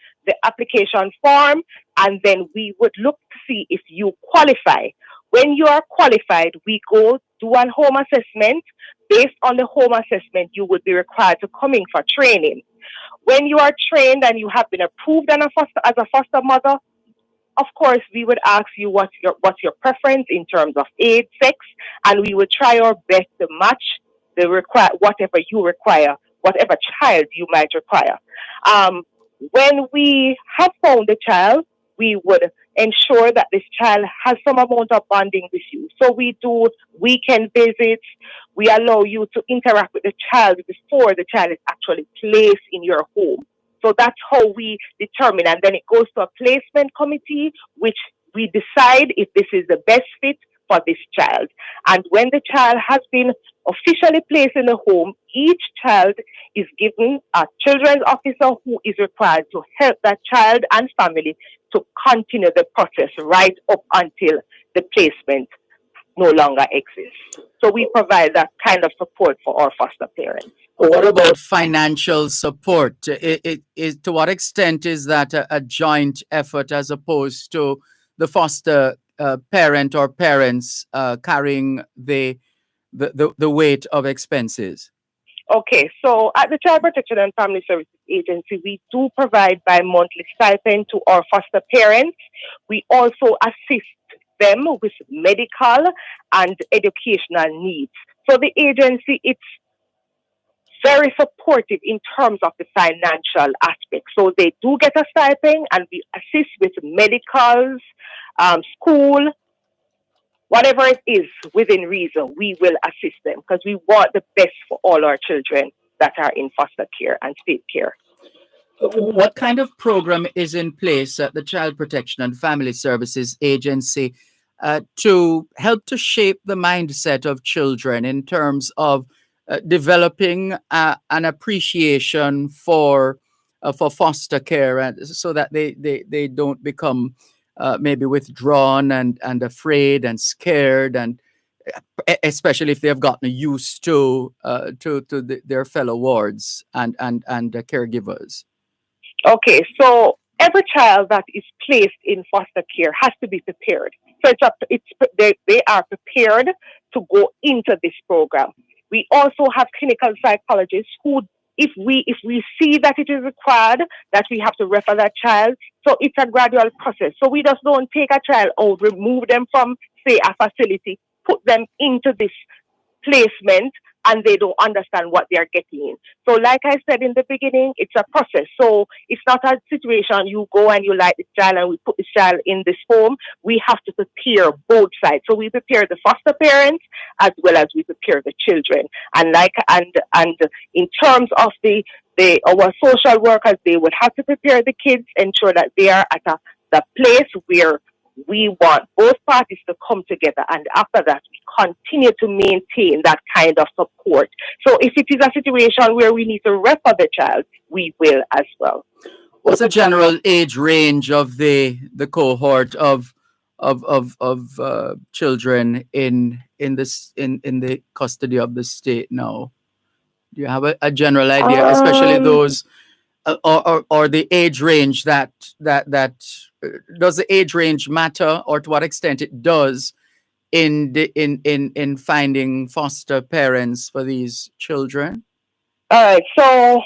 application form, and then we would look to see if you qualify. When you are qualified, we go do a home assessment. Based on the home assessment, you would be required to come in for training. When you are trained and you have been approved as a foster mother, of course, we would ask you what's your preference in terms of age, sex, and we would try our best to match whatever you require, whatever child you might require. When we have found the child, we would ensure that this child has some amount of bonding with you. So we do weekend visits. We allow you to interact with the child before the child is actually placed in your home. So that's how we determine. And then it goes to a placement committee, which we decide if this is the best fit for this child. And when the child has been officially placed in the home, each child is given a children's officer who is required to help that child and family to continue the process right up until the placement no longer exists. So we provide that kind of support for our foster parents. What about financial support? To what extent is that a joint effort as opposed to the foster parent or parents carrying the weight of expenses? Okay, so at the Child Protection and Family Services Agency, we do provide bi-monthly stipend to our foster parents. We also assist them with medical and educational needs. So the agency, it's very supportive in terms of the financial aspect. So they do get a stipend, and we assist with medicals, school, whatever it is within reason, we will assist them because we want the best for all our children that are in foster care and state care. What kind of program is in place at the Child Protection and Family Services Agency to help to shape the mindset of children in terms of developing an appreciation for foster care, and so that they don't become maybe withdrawn and afraid and scared, and especially if they've gotten used to their fellow wards and caregivers? Okay, so every child that is placed in foster care has to be prepared. So they are prepared to go into this program. We also have clinical psychologists who, if we see that it is required, that we have to refer that child. So it's a gradual process. So we just don't take a child out, remove them from, say, a facility, put them into this placement and they don't understand what they're getting in. So like I said in the beginning, it's a process. So it's not a situation you go and you like the child and we put the child in this home. We have to prepare both sides. So we prepare the foster parents as well as we prepare the children. And in terms of our social workers, they would have to prepare the kids, ensure that they are at the place where we want both parties to come together, and after that we continue to maintain that kind of support. So if it is a situation where we need to refer the child, we will as well. What's the general age range of the cohort of children in the custody of the state now? Do you have a general idea, especially those or the age range that does the age range matter, or to what extent it does in finding foster parents for these children? All right, so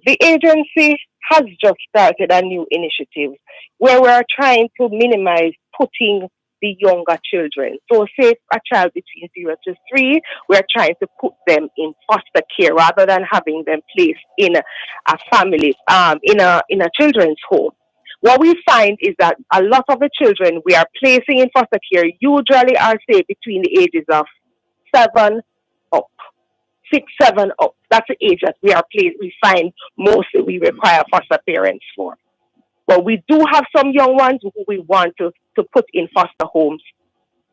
the agency has just started a new initiative where we are trying to minimize putting the younger children. So say a child between 0 to 3, we're trying to put them in foster care rather than having them placed in a family, in a children's home. What we find is that a lot of the children we are placing in foster care usually are, say, between the ages of 7 up, 6, 7 up. That's the age that we find mostly we require foster parents for. But we do have some young ones who we want to put in foster homes,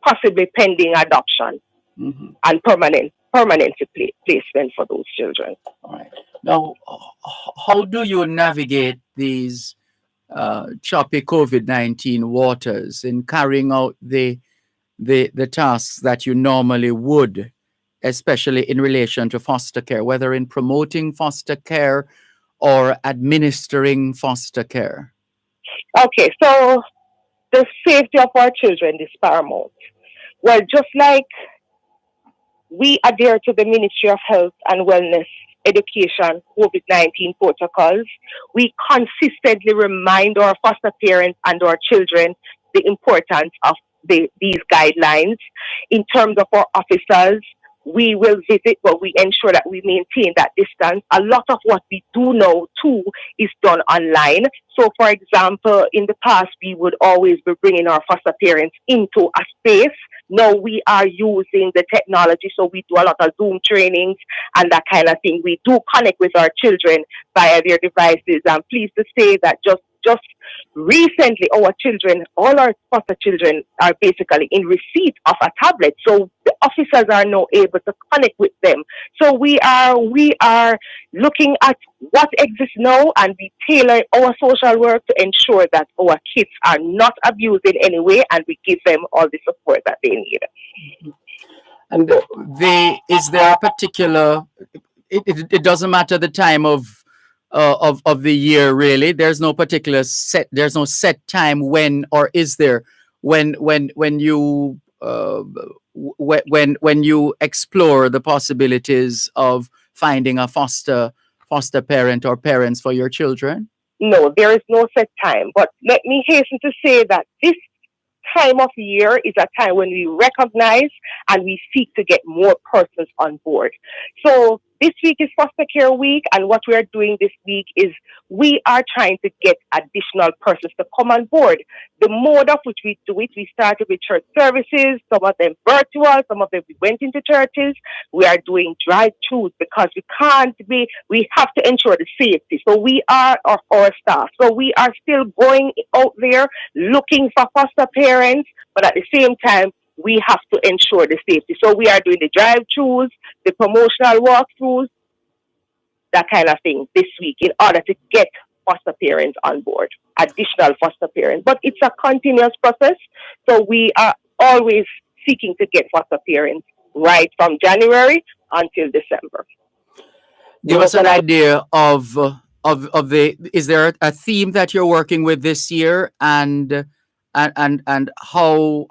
possibly pending adoption and permanent placement for those children. All right. Now, how do you navigate these choppy COVID-19 waters in carrying out the tasks that you normally would, especially in relation to foster care, whether in promoting foster care or administering foster care? Okay, so the safety of our children is paramount. Well, just like we adhere to the Ministry of Health and Wellness Education COVID-19 protocols, we consistently remind our foster parents and our children the importance of these guidelines. In terms of our officers, we will visit, but we ensure that we maintain that distance. A lot of what we do now, too, is done online. So, for example, in the past, we would always be bringing our foster parents into a space. Now we are using the technology, so we do a lot of Zoom trainings and that kind of thing. We do connect with our children via their devices. I'm pleased to say that just recently, all our foster children are basically in receipt of a tablet. So the officers are now able to connect with them. So we are looking at what exists now, and we tailor our social work to ensure that our kids are not abused in any way, and we give them all the support that they need. And is there a particular? It doesn't matter the time of the year, really. There's no particular set. There's no set time when, or is there when you when you explore the possibilities of finding a foster parent or parents for your children? No, there is no set time. But let me hasten to say that this time of year is a time when we recognize and we seek to get more persons on board. So this week is Foster Care Week, and what we are doing this week is we are trying to get additional persons to come on board. The mode of which we do it, we started with church services, some of them virtual, some of them we went into churches. We are doing drive-thrus because we have to ensure the safety. So we are our staff. So we are still going out there looking for foster parents, but at the same time, we have to ensure the safety. So we are doing the drive-thrus, the promotional walkthroughs, that kind of thing this week in order to get foster parents on board, additional foster parents. But it's a continuous process. So we are always seeking to get foster parents right from January until December. Give us an idea of is there a theme that you're working with this year, and how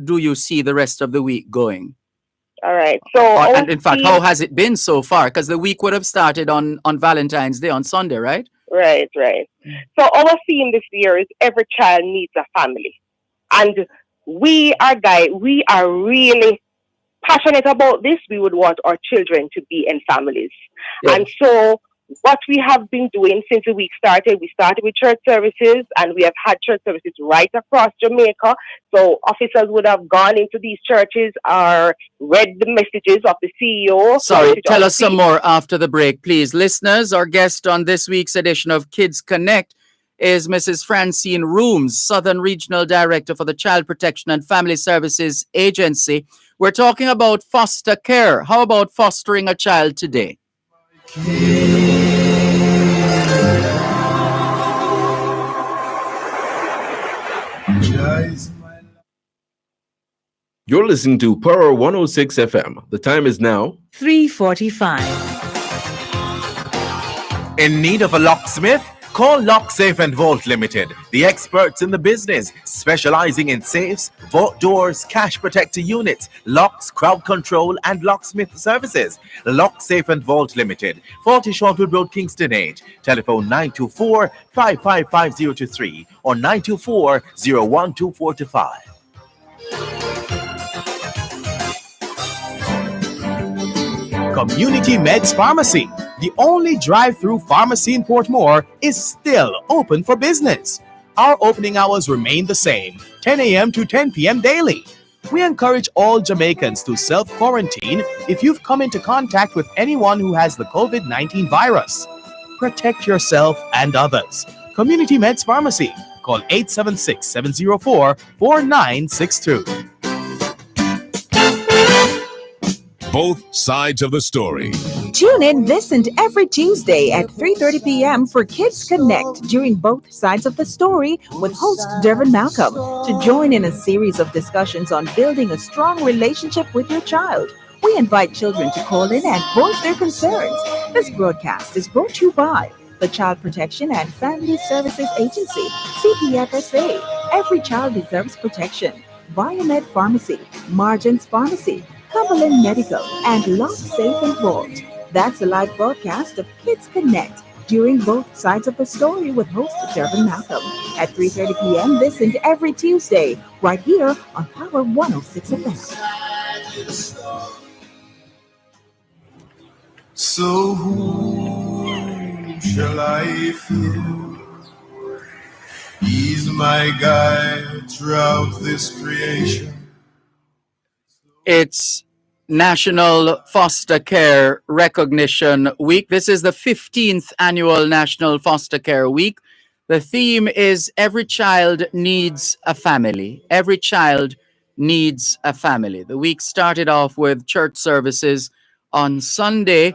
do you see the rest of the week going? All right. So, and in fact, how has it been so far? Because the week would have started on Valentine's Day on Sunday, right? Right. So our theme this year is every child needs a family. And we are really passionate about this. We would want our children to be in families. Yes. And so what we have been doing since the week started, we started with church services, and we have had church services right across Jamaica. So officers would have gone into these churches or read the messages of the CEO. Sorry, tell us some more after the break, please. Listeners, our guest on this week's edition of Kids Connect is Mrs. Francine Rooms, Southern Regional Director for the Child Protection and Family Services Agency. We're talking about foster care. How about fostering a child today? You're listening to Power 106 FM. The time is now 3:45. In need of a locksmith? Call Lock Safe and Vault Limited, the experts in the business, specializing in safes, vault doors, cash protector units, locks, crowd control, and locksmith services. Lock Safe and Vault Limited, 40 Shortwood Road, Kingston 8. Telephone 924-555-023 or 924-01245. Community Meds Pharmacy, the only drive-through pharmacy in Portmore, is still open for business. Our opening hours remain the same, 10 a.m. to 10 p.m. daily. We encourage all Jamaicans to self-quarantine if you've come into contact with anyone who has the COVID-19 virus. Protect yourself and others. Community Meds Pharmacy. Call 876-704-4962. Both sides of the story. Tune in this and every Tuesday at 3:30 p.m. for Kids Connect during Both Sides of the Story with host Dervan Malcolm to join in a series of discussions on building a strong relationship with your child. We invite children to call in and voice their concerns. This broadcast is brought to you by the Child Protection and Family Services Agency, CPFSA. Every child deserves protection. Biomed Pharmacy, Margins Pharmacy, Cumberland Medical, and Lock Safe and Vault. That's a live broadcast of Kids Connect during Both Sides of the Story with host Dervan Malcolm at 3:30 p.m. this and every Tuesday, right here on Power 106 FM. So who shall I fear? He's my guide throughout this creation. It's National Foster Care Recognition Week. This is the 15th annual National Foster Care Week. The theme is Every Child Needs a Family. Every child needs a family. The week started off with church services on Sunday,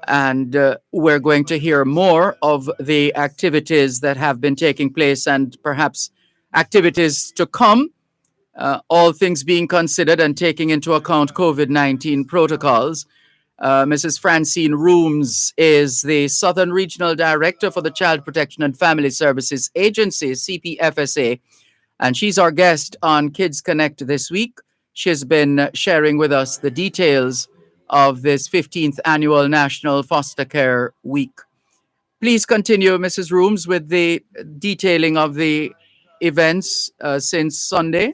and we're going to hear more of the activities that have been taking place and perhaps activities to come. All things being considered and taking into account COVID-19 protocols. Mrs. Francine Rooms is the Southern Regional Director for the Child Protection and Family Services Agency, CPFSA, and she's our guest on Kids Connect this week. She's been sharing with us the details of this 15th annual National Foster Care Week. Please continue, Mrs. Rooms, with the detailing of the events since Sunday.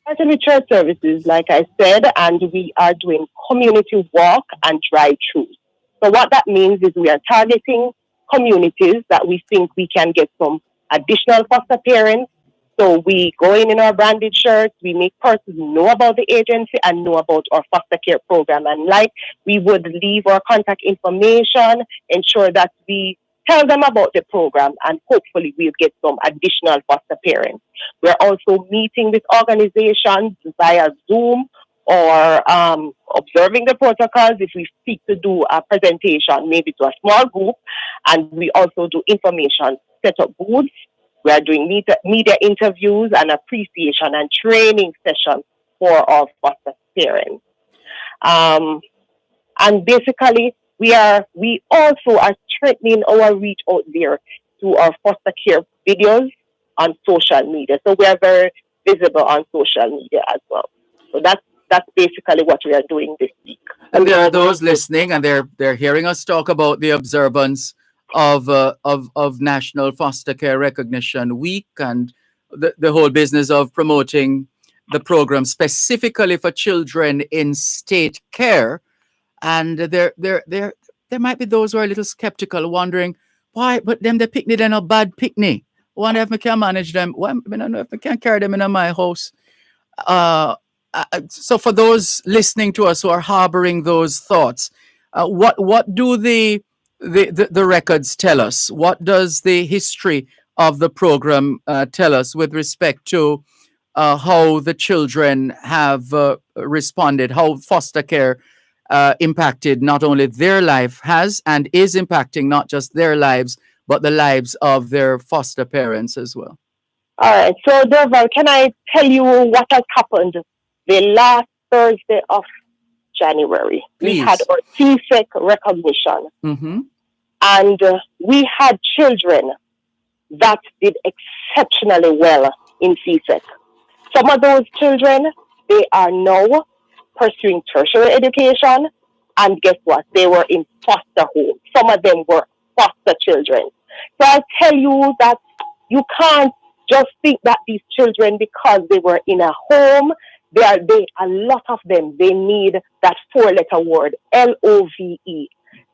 Started with church services, like I said, and we are doing community walk and drive-throughs. So what that means is we are targeting communities that we think we can get some additional foster parents. So we go in our branded shirts, we make persons know about the agency and know about our foster care program. And like we would leave our contact information, ensure that we tell them about the program, and hopefully we'll get some additional foster parents. We're also meeting with organizations via Zoom or observing the protocols if we seek to do a presentation, maybe to a small group. And we also do information, set up booths. We are doing media interviews and appreciation and training sessions for our foster parents. And basically, we also are strengthening our reach out there to our foster care videos on social media. So we are very visible on social media as well. So that's basically what we are doing this week. And there are those listening, and they're hearing us talk about the observance of National Foster Care Recognition Week, and the whole business of promoting the program specifically for children in state care. And there might be those who are a little skeptical, wondering why, but them the picnic, they're not bad picnic. Wonder if I can manage them. Why, I don't know if I can carry them in my house. So for those listening to us who are harboring those thoughts, what do the records tell us? What does the history of the program tell us with respect to how the children have responded, how foster care impacted not only their life has and is impacting not just their lives, but the lives of their foster parents as well? All right. So, Dervan, can I tell you what has happened the last Thursday of January? Please. We had our CSEC recognition. Mm-hmm. And we had children that did exceptionally well in CSEC. Some of those children, they are now pursuing tertiary education. And guess what? They were in foster homes. Some of them were foster children. So I'll tell you that you can't just think that these children, because they were in a home, a lot of them, they need that four-letter word, LOVE.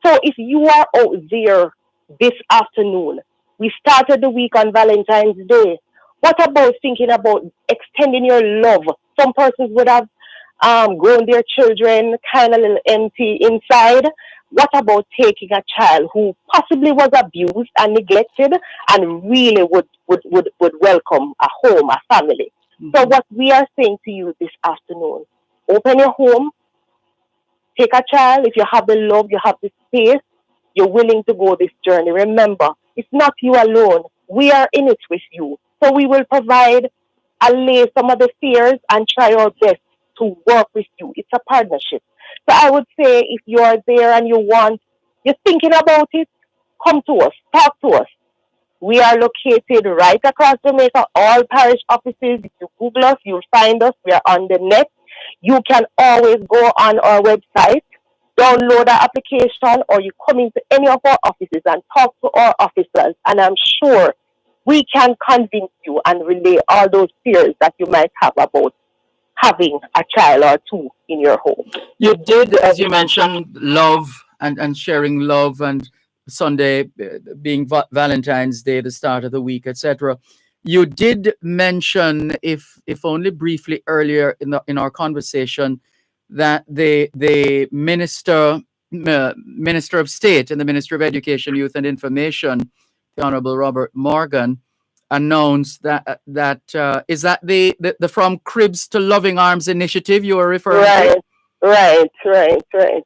So if you are out there this afternoon, we started the week on Valentine's Day. What about thinking about extending your love? Some persons would have grown their children kind of a little empty inside. What about taking a child who possibly was abused and neglected and really would welcome a home, a family? Mm-hmm. So what we are saying to you this afternoon, open your home, take a child. If you have the love, you have the space, you're willing to go this journey. Remember, it's not you alone. We are in it with you. So we will provide, allay some of the fears and try our best to work with you. It's a partnership. So I would say if you are there and you're thinking about it, come to us, talk to us. We are located right across Jamaica, all parish offices. If you Google us, you'll find us. We are on the net. You can always go on our website, download our application, or you come into any of our offices and talk to our officers. And I'm sure we can convince you and relay all those fears that you might have about having a child or two in your home. You did, as you mentioned, love and sharing love, and Sunday being Valentine's Day, the start of the week, etc. You did mention, if only briefly earlier in our conversation, that the Minister of State and the Minister of Education, Youth and Information, the Honorable Robert Morgan, announced that is that the From Cribs to Loving Arms initiative you are referring to? Right.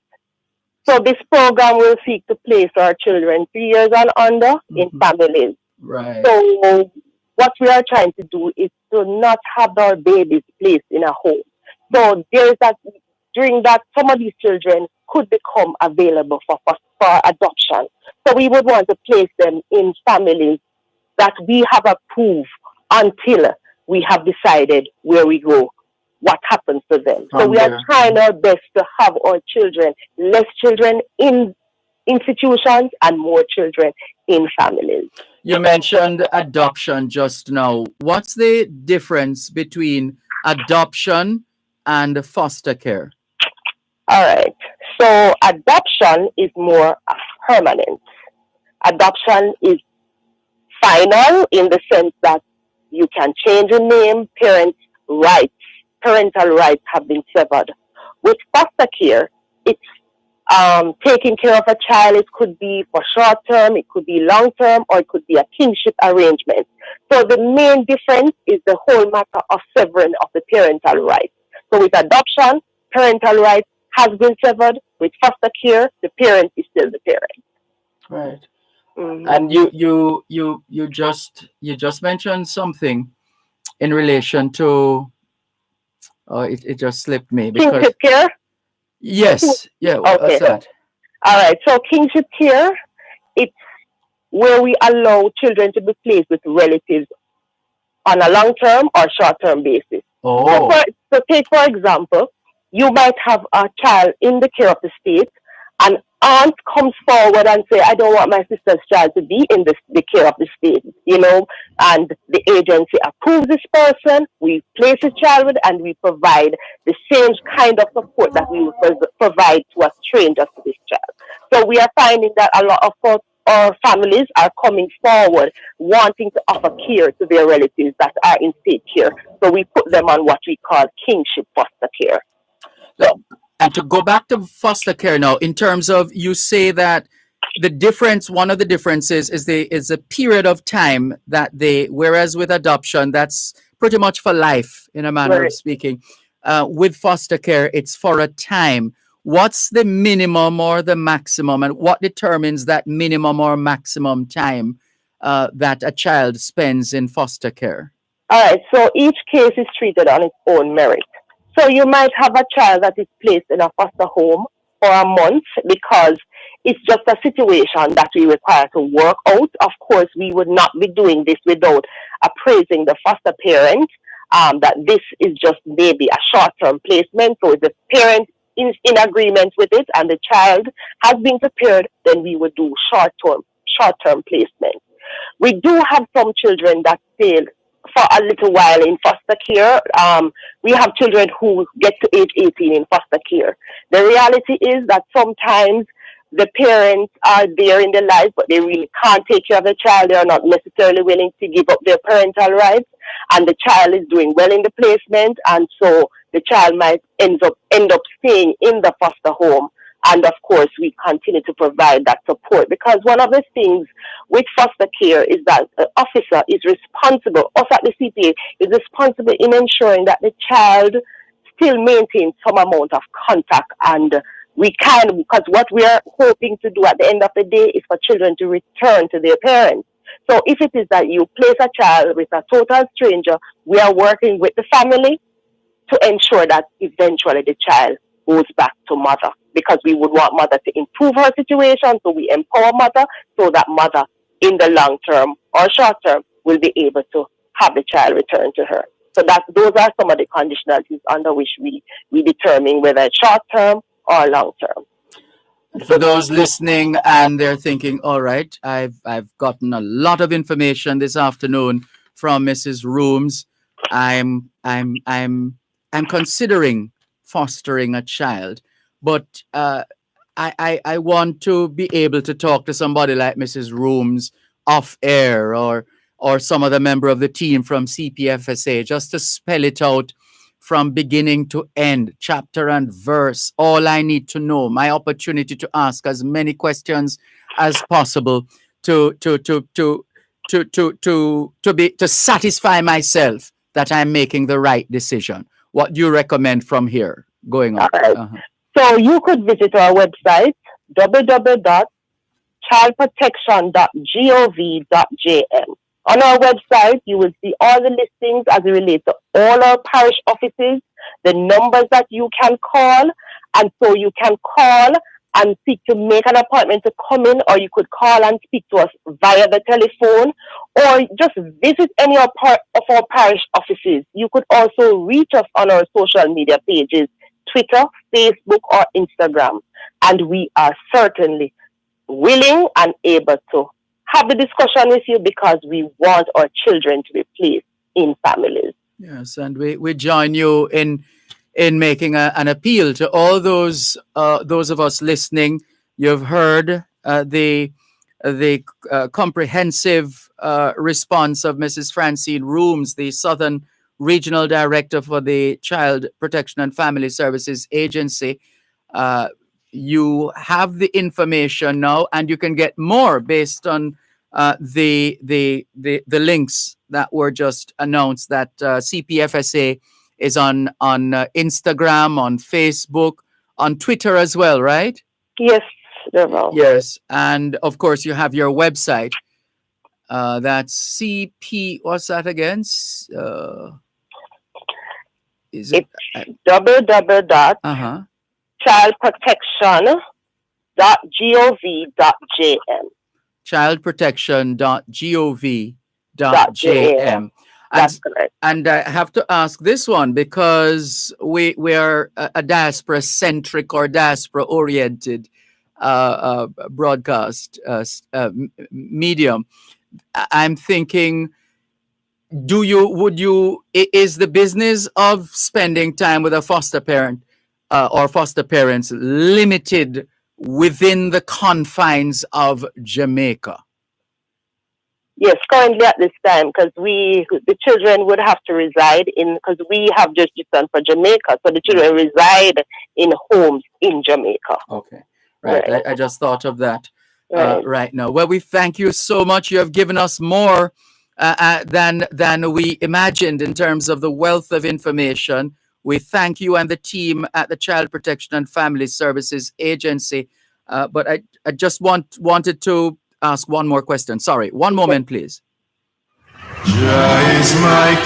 So this program will seek to place our children 3 years and under in families. Right. So what we are trying to do is to not have our babies placed in a home. So during that, some of these children could become available for adoption. So we would want to place them in families that we have approved until we have decided where we go, what happens to them. So we are trying our best to have our children, less children in institutions and more children in families. You mentioned adoption just now. What's the difference between adoption and foster care? All right. So adoption is more permanent. Adoption is final in the sense that you can change your name, parental rights have been severed. With foster care, it's taking care of a child. It could be for short term, it could be long term, or it could be a kinship arrangement. So the main difference is the whole matter of severing of the parental rights. So with adoption, parental rights has been severed. With foster care, the parent is still the parent. Right. Mm-hmm. And you just mentioned something in relation to it just slipped me because kinship care. Yes, yeah. Okay. What's that? All right. So kinship care, it's where we allow children to be placed with relatives on a long-term or short-term basis. So take for example, you might have a child in the care of the state, An aunt comes forward and say, I don't want my sister's child to be in the care of the state, and the agency approves this person, we place the child with, and we provide the same kind of support that we would provide to a stranger to this child. So we are finding that a lot of our families are coming forward wanting to offer care to their relatives that are in state care. So we put them on what we call kingship foster care. And to go back to foster care now, in terms of, you say that one of the differences is a period of time that whereas with adoption, that's pretty much for life in a manner of speaking. With foster care, it's for a time. What's the minimum or the maximum, and what determines that minimum or maximum time that a child spends in foster care? All right, so each case is treated on its own merit. So you might have a child that is placed in a foster home for a month because it's just a situation that we require to work out. Of course, we would not be doing this without appraising the foster parent that this is just maybe a short-term placement. So if the parent is in agreement with it and the child has been prepared, then we would do short-term placement. We do have some children that stay for a little while in foster care. We have children who get to age 18 in foster care. The reality is that sometimes the parents are there in their lives, but they really can't take care of the child. They are not necessarily willing to give up their parental rights, and the child is doing well in the placement, and so the child might end up staying in the foster home. And of course, we continue to provide that support, because one of the things with foster care is that the officer is responsible, us at the CPA is responsible in ensuring that the child still maintains some amount of contact. And we can, because what we are hoping to do at the end of the day is for children to return to their parents. So if it is that you place a child with a total stranger, we are working with the family to ensure that eventually the child goes back to mother, because we would want mother to improve her situation. So we empower mother so that mother in the long term or short term will be able to have the child return to her. So those are some of the conditionalities under which we determine whether it's short term or long term. For those listening and they're thinking, all right, I've gotten a lot of information this afternoon from Mrs. Rooms. I'm considering fostering a child, but I want to be able to talk to somebody like Mrs. Rooms off air, or some other member of the team from CPFSA, just to spell it out from beginning to end, chapter and verse, all I need to know, my opportunity to ask as many questions as possible to satisfy myself that I'm making the right decision. What do you recommend from here going on? So you could visit our website, www.childprotection.gov.jm. On our website, you will see all the listings as it relates to all our parish offices, the numbers that you can call, and so you can call and seek to make an appointment to come in, or you could call and speak to us via the telephone, or just visit any of our parish offices. You could also reach us on our social media pages, Twitter, Facebook, or Instagram. And we are certainly willing and able to have the discussion with you, because we want our children to be placed in families. Yes, and we join you in making an appeal to all those of us listening. You've heard the comprehensive response of Mrs. Francine Rooms, the Southern Regional Director for the Child Protection and Family Services Agency. You have the information now, and you can get more based on the links that were just announced. That CPFSA is on Instagram, on Facebook, on Twitter as well, right? Yes, Dervan. Yes, and of course you have your website. That's CP. What's that again? Is it www.childprotection.gov.jm. childprotection.gov.jm. That's correct. And I have to ask this one, because we are a diaspora-centric or diaspora-oriented broadcast medium. I'm thinking, is the business of spending time with a foster parent or foster parents limited within the confines of Jamaica? Yes, currently at this time, because the children would have to reside because we have jurisdiction for Jamaica, so the children reside in homes in Jamaica. Okay, right. I just thought of that Right. right now. Well, we thank you so much. You have given us more than we imagined in terms of the wealth of information. We thank you and the team at the Child Protection and Family Services Agency. But I just wanted to ask one more question. Sorry, one moment, please. Jah is my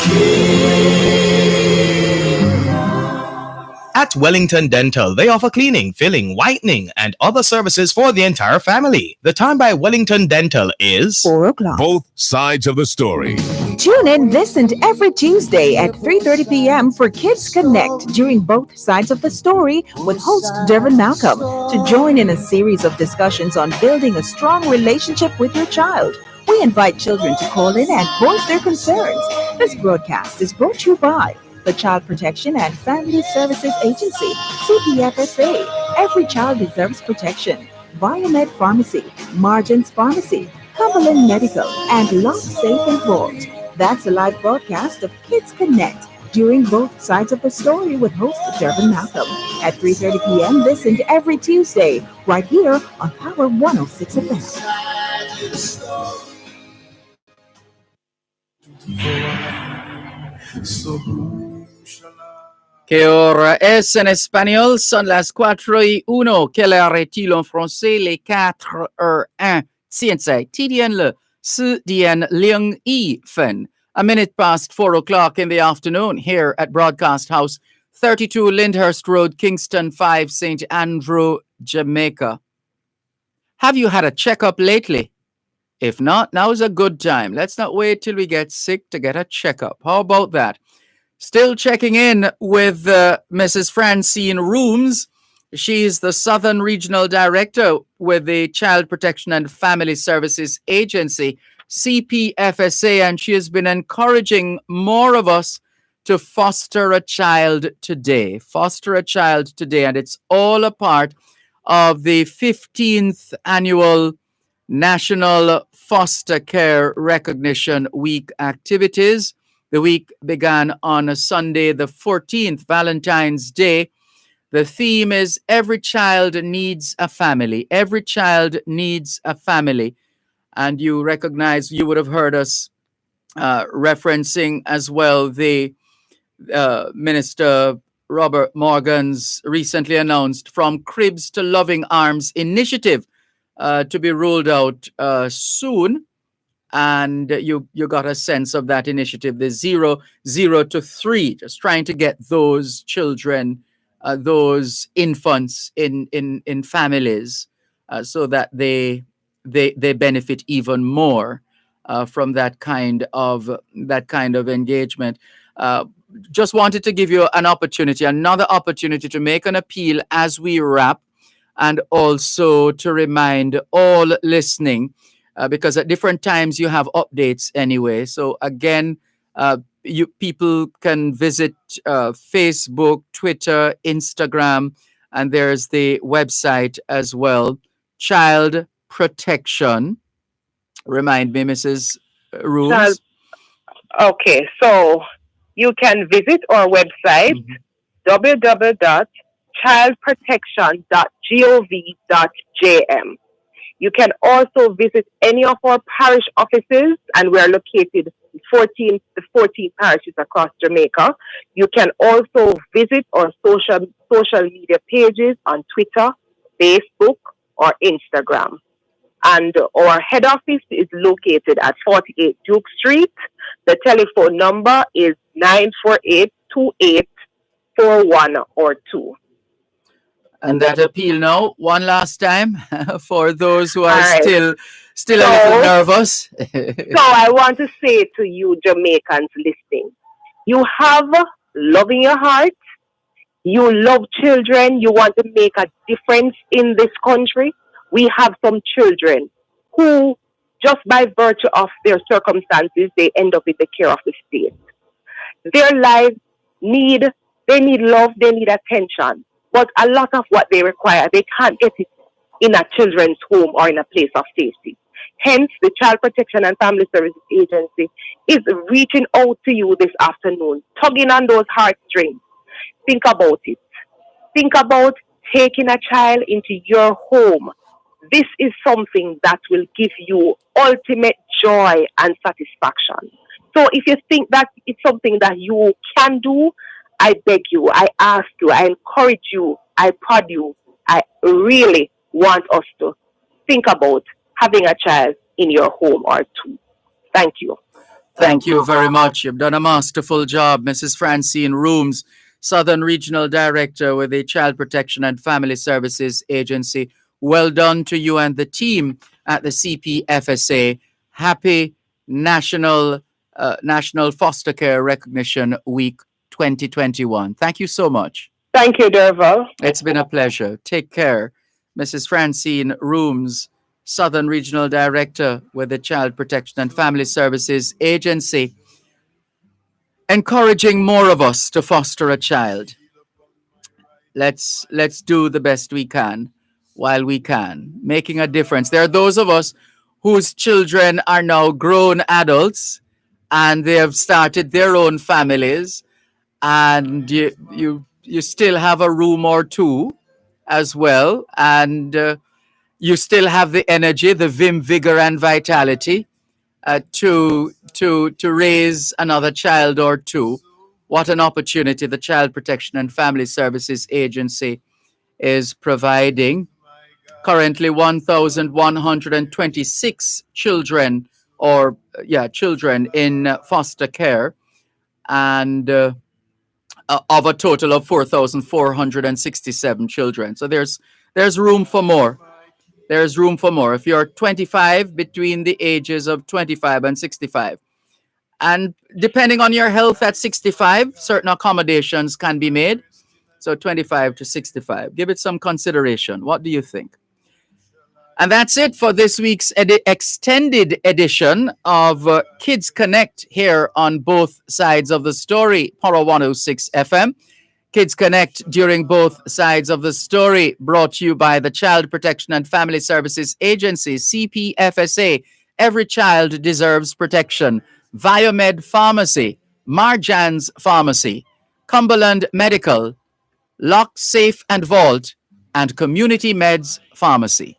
At Wellington Dental, they offer cleaning, filling, whitening, and other services for the entire family. The time by Wellington Dental is 4 o'clock. Both sides of the story. Tune in this and every Tuesday at 3:30 p.m. for Kids Connect during Both Sides of the Story with host Dervan Malcolm to join in a series of discussions on building a strong relationship with your child. We invite children to call in and voice their concerns. This broadcast is brought to you by the Child Protection and Family Services Agency, CPFSA. Every child deserves protection. Biomed Pharmacy, Margins Pharmacy, Cumberland Medical, and Lock Safe and Vault. That's a live broadcast of Kids Connect during Both Sides of the Story with host Dervan Malcolm at 3:30 p.m. this and every Tuesday right here on Power 106 FM. ¿Qué hora es en español? Son las 4:01. Quelle heure est-il en français? Les 4:01. 现在几点了？4点01分. A minute past 4 o'clock in the afternoon here at Broadcast House, 32 Lyndhurst Road, Kingston 5, St. Andrew, Jamaica. Have you had a checkup lately? If not, now's a good time. Let's not wait till we get sick to get a checkup. How about that? Still checking in with Mrs. Francine Rooms. She's the Southern Regional Director with the Child Protection and Family Services Agency, CPFSA, and she has been encouraging more of us to foster a child today. Foster a child today, and it's all a part of the 15th annual National Foster Care Recognition Week activities. The week began on a Sunday, the 14th, Valentine's Day. The theme is Every Child Needs a Family. Every child needs a family. And you recognize, you would have heard us referencing as well the Minister Robert Morgan's recently announced From Cribs to Loving Arms initiative to be rolled out soon. And you got a sense of that initiative, the 0 to 3, just trying to get those children, those infants in families, so that they benefit even more from that kind of engagement. Just wanted to give you another opportunity to make an appeal as we wrap, and also to remind all listening. Because at different times you have updates anyway. So again, people can visit Facebook, Twitter, Instagram, and there's the website as well. Child Protection. Remind me, Mrs. Rooms. Okay, so you can visit our website, www.childprotection.gov.jm. You can also visit any of our parish offices, and we are located in 14 parishes across Jamaica. You can also visit our social media pages on Twitter, Facebook, or Instagram. And our head office is located at 48 Duke Street. The telephone number is 948-2841-2. And that appeal now, one last time, for those who are Right. still a little nervous. So I want to say to you Jamaicans listening, you have love in your heart, you love children, you want to make a difference in this country. we have some children who, just by virtue of their circumstances, they end up in the care of the state. Their lives they need love, they need attention. But a lot of what they require, they can't get it in a children's home or in a place of safety. Hence, the Child Protection and Family Services Agency is reaching out to you this afternoon, tugging on those heartstrings. Think about it. Think about taking a child into your home. This is something that will give you ultimate joy and satisfaction. So if you think that it's something that you can do, I beg you, I ask you, I encourage you, I prod you, I really want us to think about having a child in your home or two. Thank you. Thank you very much. You've done a masterful job, Mrs. Francine Rooms, Southern Regional Director with the Child Protection and Family Services Agency. Well done to you and the team at the CPFSA. Happy National Foster Care Recognition Week 2021. Thank you so much. Thank you, Dervan. It's been a pleasure. Take care. Mrs. Francine Rooms, Southern Regional Director with the Child Protection and Family Services Agency, encouraging more of us to foster a child. Let's do the best we can while we can, making a difference. There are those of us whose children are now grown adults and they have started their own families, and you still have a room or two as well, and you still have the energy, the vim, vigor, and vitality to raise another child or two. What an opportunity the Child Protection and Family Services Agency is providing. Currently, 1,126 children, children in foster care, and of a total of 4,467 children. So there's room for more. There's room for more. If you're 25, between the ages of 25 and 65, and depending on your health at 65, certain accommodations can be made. So 25 to 65. Give it some consideration. What do you think? And that's it for this week's extended edition of Kids Connect here on both sides of the story, Power 106 FM. Kids Connect during both sides of the story, brought to you by the Child Protection and Family Services Agency, CPFSA. Every child deserves protection. Viomed Pharmacy, Marjan's Pharmacy, Cumberland Medical, Lock, Safe and Vault, and Community Meds Pharmacy.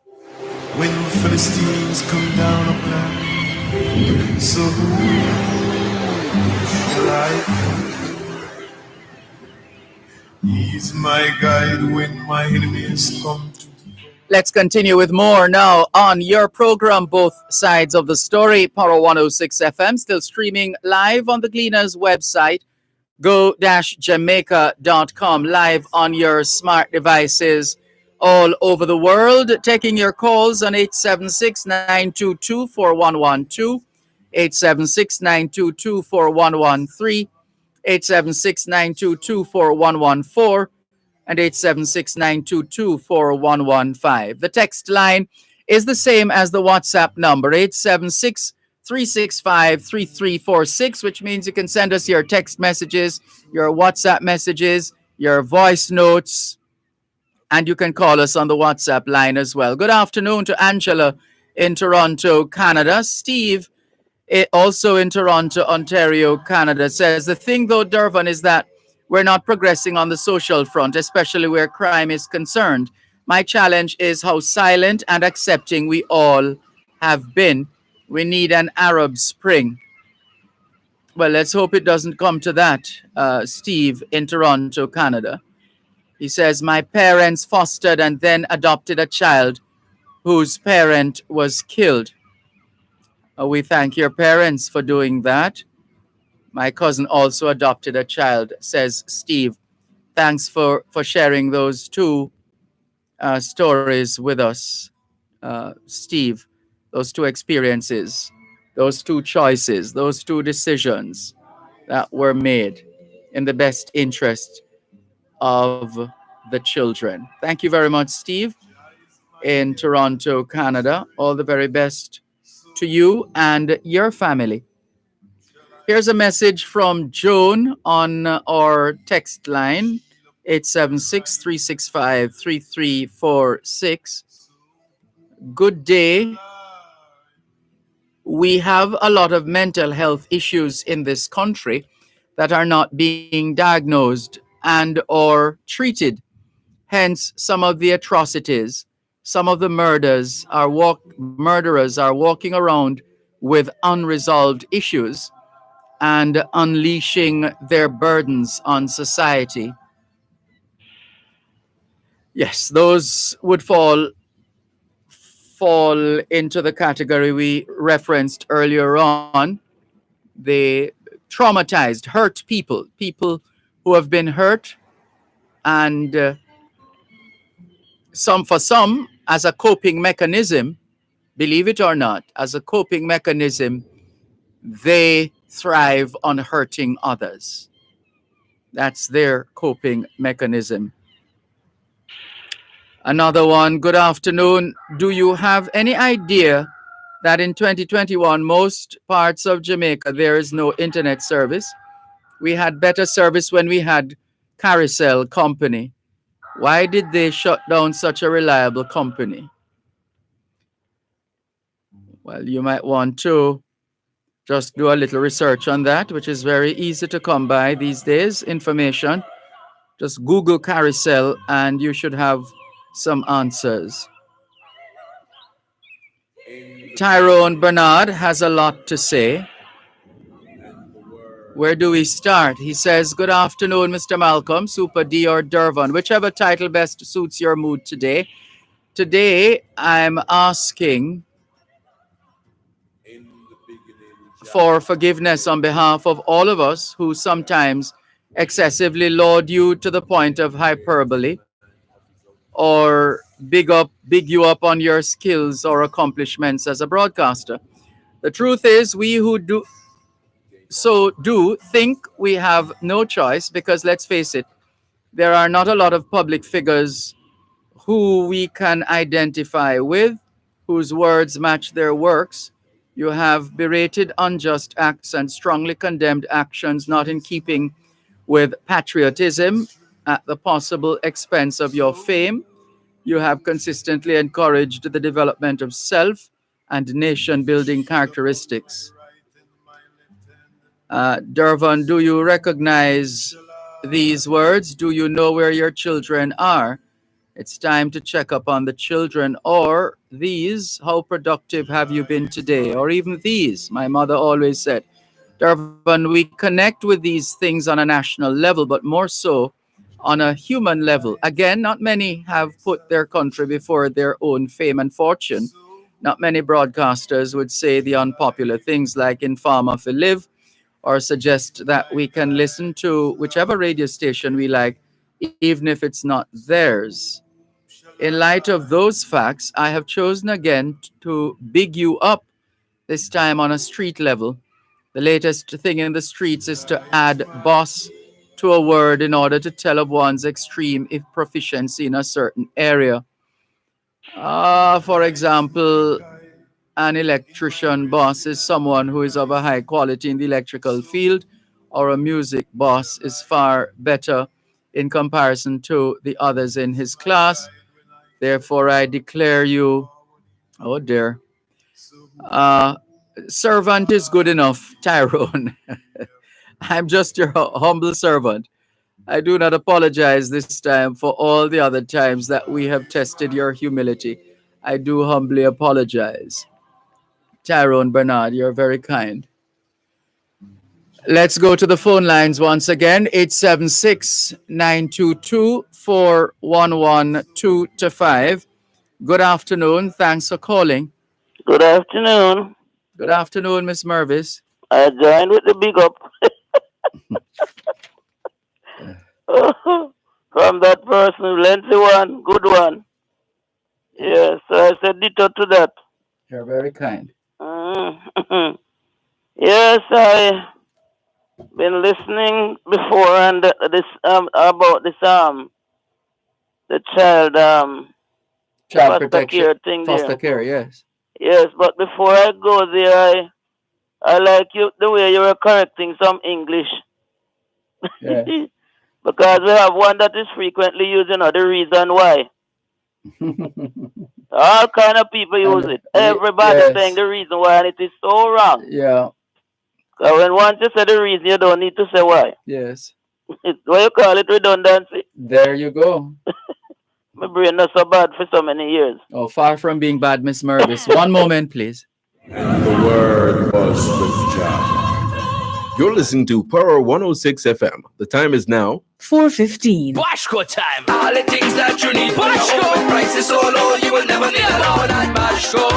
When Philistines come down upon, so like He's my guide when my enemies come to. Let's continue with more now on your program, Both Sides of the Story, Power 106 FM, still streaming live on the Gleaners website, go-jamaica.com, live on your smart devices all over the world, taking your calls on 876-922-4112, 876-922-4113, 876-922-4114, and 876-922-4115. The text line is the same as the WhatsApp number, 876-365-3346, which means you can send us your text messages, your WhatsApp messages, your voice notes, and you can call us on the WhatsApp line as well. Good afternoon to Angela in Toronto, Canada. Steve, also in Toronto, Ontario, Canada, says, the thing though, Dervan, is that we're not progressing on the social front, especially where crime is concerned. My challenge is how silent and accepting we all have been. We need an Arab Spring. Well, let's hope it doesn't come to that, Steve in Toronto, Canada. He says, my parents fostered and then adopted a child whose parent was killed. We thank your parents for doing that. My cousin also adopted a child, says Steve. Thanks for sharing those two stories with us, Steve. Those two experiences, those two choices, those two decisions that were made in the best interest of the children. Thank you very much, Steve. in Toronto, Canada. All the very best to you and your family. Here's a message from Joan on our text line 876 365 3346. Good day. We have a lot of mental health issues in this country that are not being diagnosed and or treated. Hence, some of the atrocities, some of the murderers are walking around with unresolved issues and unleashing their burdens on society. Yes, those would fall into the category we referenced earlier on. They traumatized, hurt people who have been hurt, and some as a coping mechanism, believe it or not, as a coping mechanism, they thrive on hurting others. That's their coping mechanism. Another one, good afternoon. Do you have any idea that in 2021, most parts of Jamaica, there is no internet service? We had better service when we had Carousel Company. Why did they shut down such a reliable company? Well, you might want to just do a little research on that, which is very easy to come by these days. Information. Just Google Carousel and you should have some answers. Tyrone Bernard has a lot to say. Where do we start? He says, good afternoon, Mr. Malcolm, Super D or Dervan, whichever title best suits your mood today. Today, I'm asking for forgiveness on behalf of all of us who sometimes excessively laud you to the point of hyperbole or big you up on your skills or accomplishments as a broadcaster. The truth is, we who do think we have no choice because let's face it, there are not a lot of public figures who we can identify with, whose words match their works. You have berated unjust acts and strongly condemned actions not in keeping with patriotism at the possible expense of your fame. You have consistently encouraged the development of self and nation building characteristics. Dervan, do you recognize these words? Do you know where your children are? It's time to check up on the children. Or these, how productive have you been today? Or even these, my mother always said. Dervan, we connect with these things on a national level, but more so on a human level. Again, not many have put their country before their own fame and fortune. Not many broadcasters would say the unpopular things like inform if we live, or suggest that we can listen to whichever radio station we like, even if it's not theirs. In light of those facts, I have chosen again to big you up, this time on a street level. The latest thing in the streets is to add boss to a word in order to tell of one's extreme proficiency in a certain area. For example, an electrician boss is someone who is of a high quality in the electrical field, or a music boss is far better in comparison to the others in his class. Therefore, I declare you, oh dear, servant is good enough, Tyrone. I'm just your humble servant. I do not apologize this time for all the other times that we have tested your humility. I do humbly apologize. Tyrone Bernard, you're very kind. Let's go to the phone lines once again. 876-922-4112-5. Good afternoon. Thanks for calling. Good afternoon. Good afternoon, Miss Mervis. I joined with the big up from that person, lengthy one, good one. Yes, so I said ditto to that. You're very kind. Yes, I been listening before, and this about this the child Child foster protection, care thing foster there. care, yes. Yes, but before I go there, I like you the way you were correcting some English. Yeah. Because we have one that is frequently used, the reason why. All kind of people use it. Everybody saying yes. the reason why, and it is so wrong. Yeah. When once you say the reason, you don't need to say why. Yes. It's what you call it redundancy. There you go. My brain not so bad for so many years. Oh, far from being bad, Miss Mervis. One moment, please. And the Word was with Jah. You're listening to Power 106 FM. The time is now 4:15. Bashko time. All the things that you need. Bashko. Prices so low, you will never need alone at Bashko.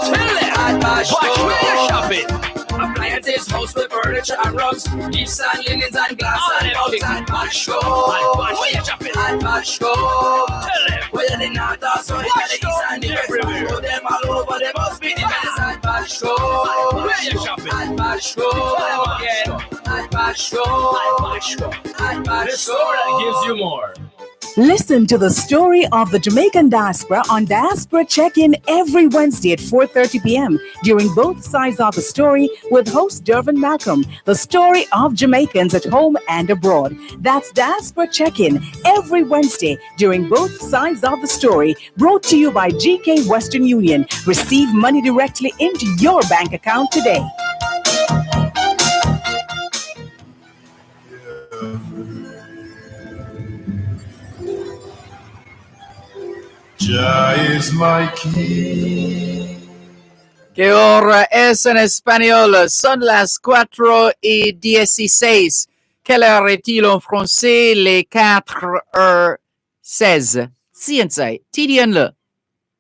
Tell it. At Bashko. Watch where you're shopping. Appliances, houseware, furniture, and rugs. Gifts and linens and glass and mugs at Bashko. Where you shopping? At Bashko. Tell them. Where they not also in the east and the west. Bashko. Them all over, they must be the best at Bashko. Where you shopping? At Bashko. Again. At Bashko. At Bashko. At Bashko. The store that gives you more. Listen to the story of the Jamaican diaspora on Diaspora Check-In every Wednesday at 4:30 p.m. during both sides of the story with host Dervan Malcolm, the story of Jamaicans at home and abroad. That's Diaspora Check-In every Wednesday during both sides of the story, brought to you by GK Western Union. Receive money directly into your bank account today. Jah is my king. Que hora es en español? Son las 4:16. Quelle heure est-il en français? Les 4:16. 现在几点了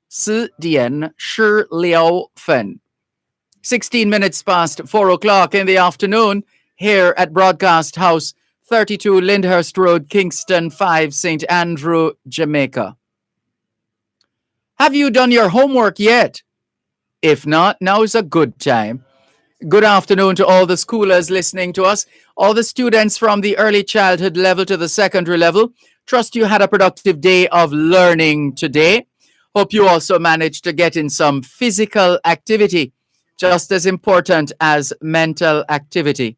？10点16分。16 minutes past 4 o'clock in the afternoon here at Broadcast House, 32 Lyndhurst Road, Kingston 5, St. Andrew, Jamaica. Have you done your homework yet? If not, now is a good time. Good afternoon to all the schoolers listening to us, all the students from the early childhood level to the secondary level. Trust you had a productive day of learning today. Hope you also managed to get in some physical activity, just as important as mental activity.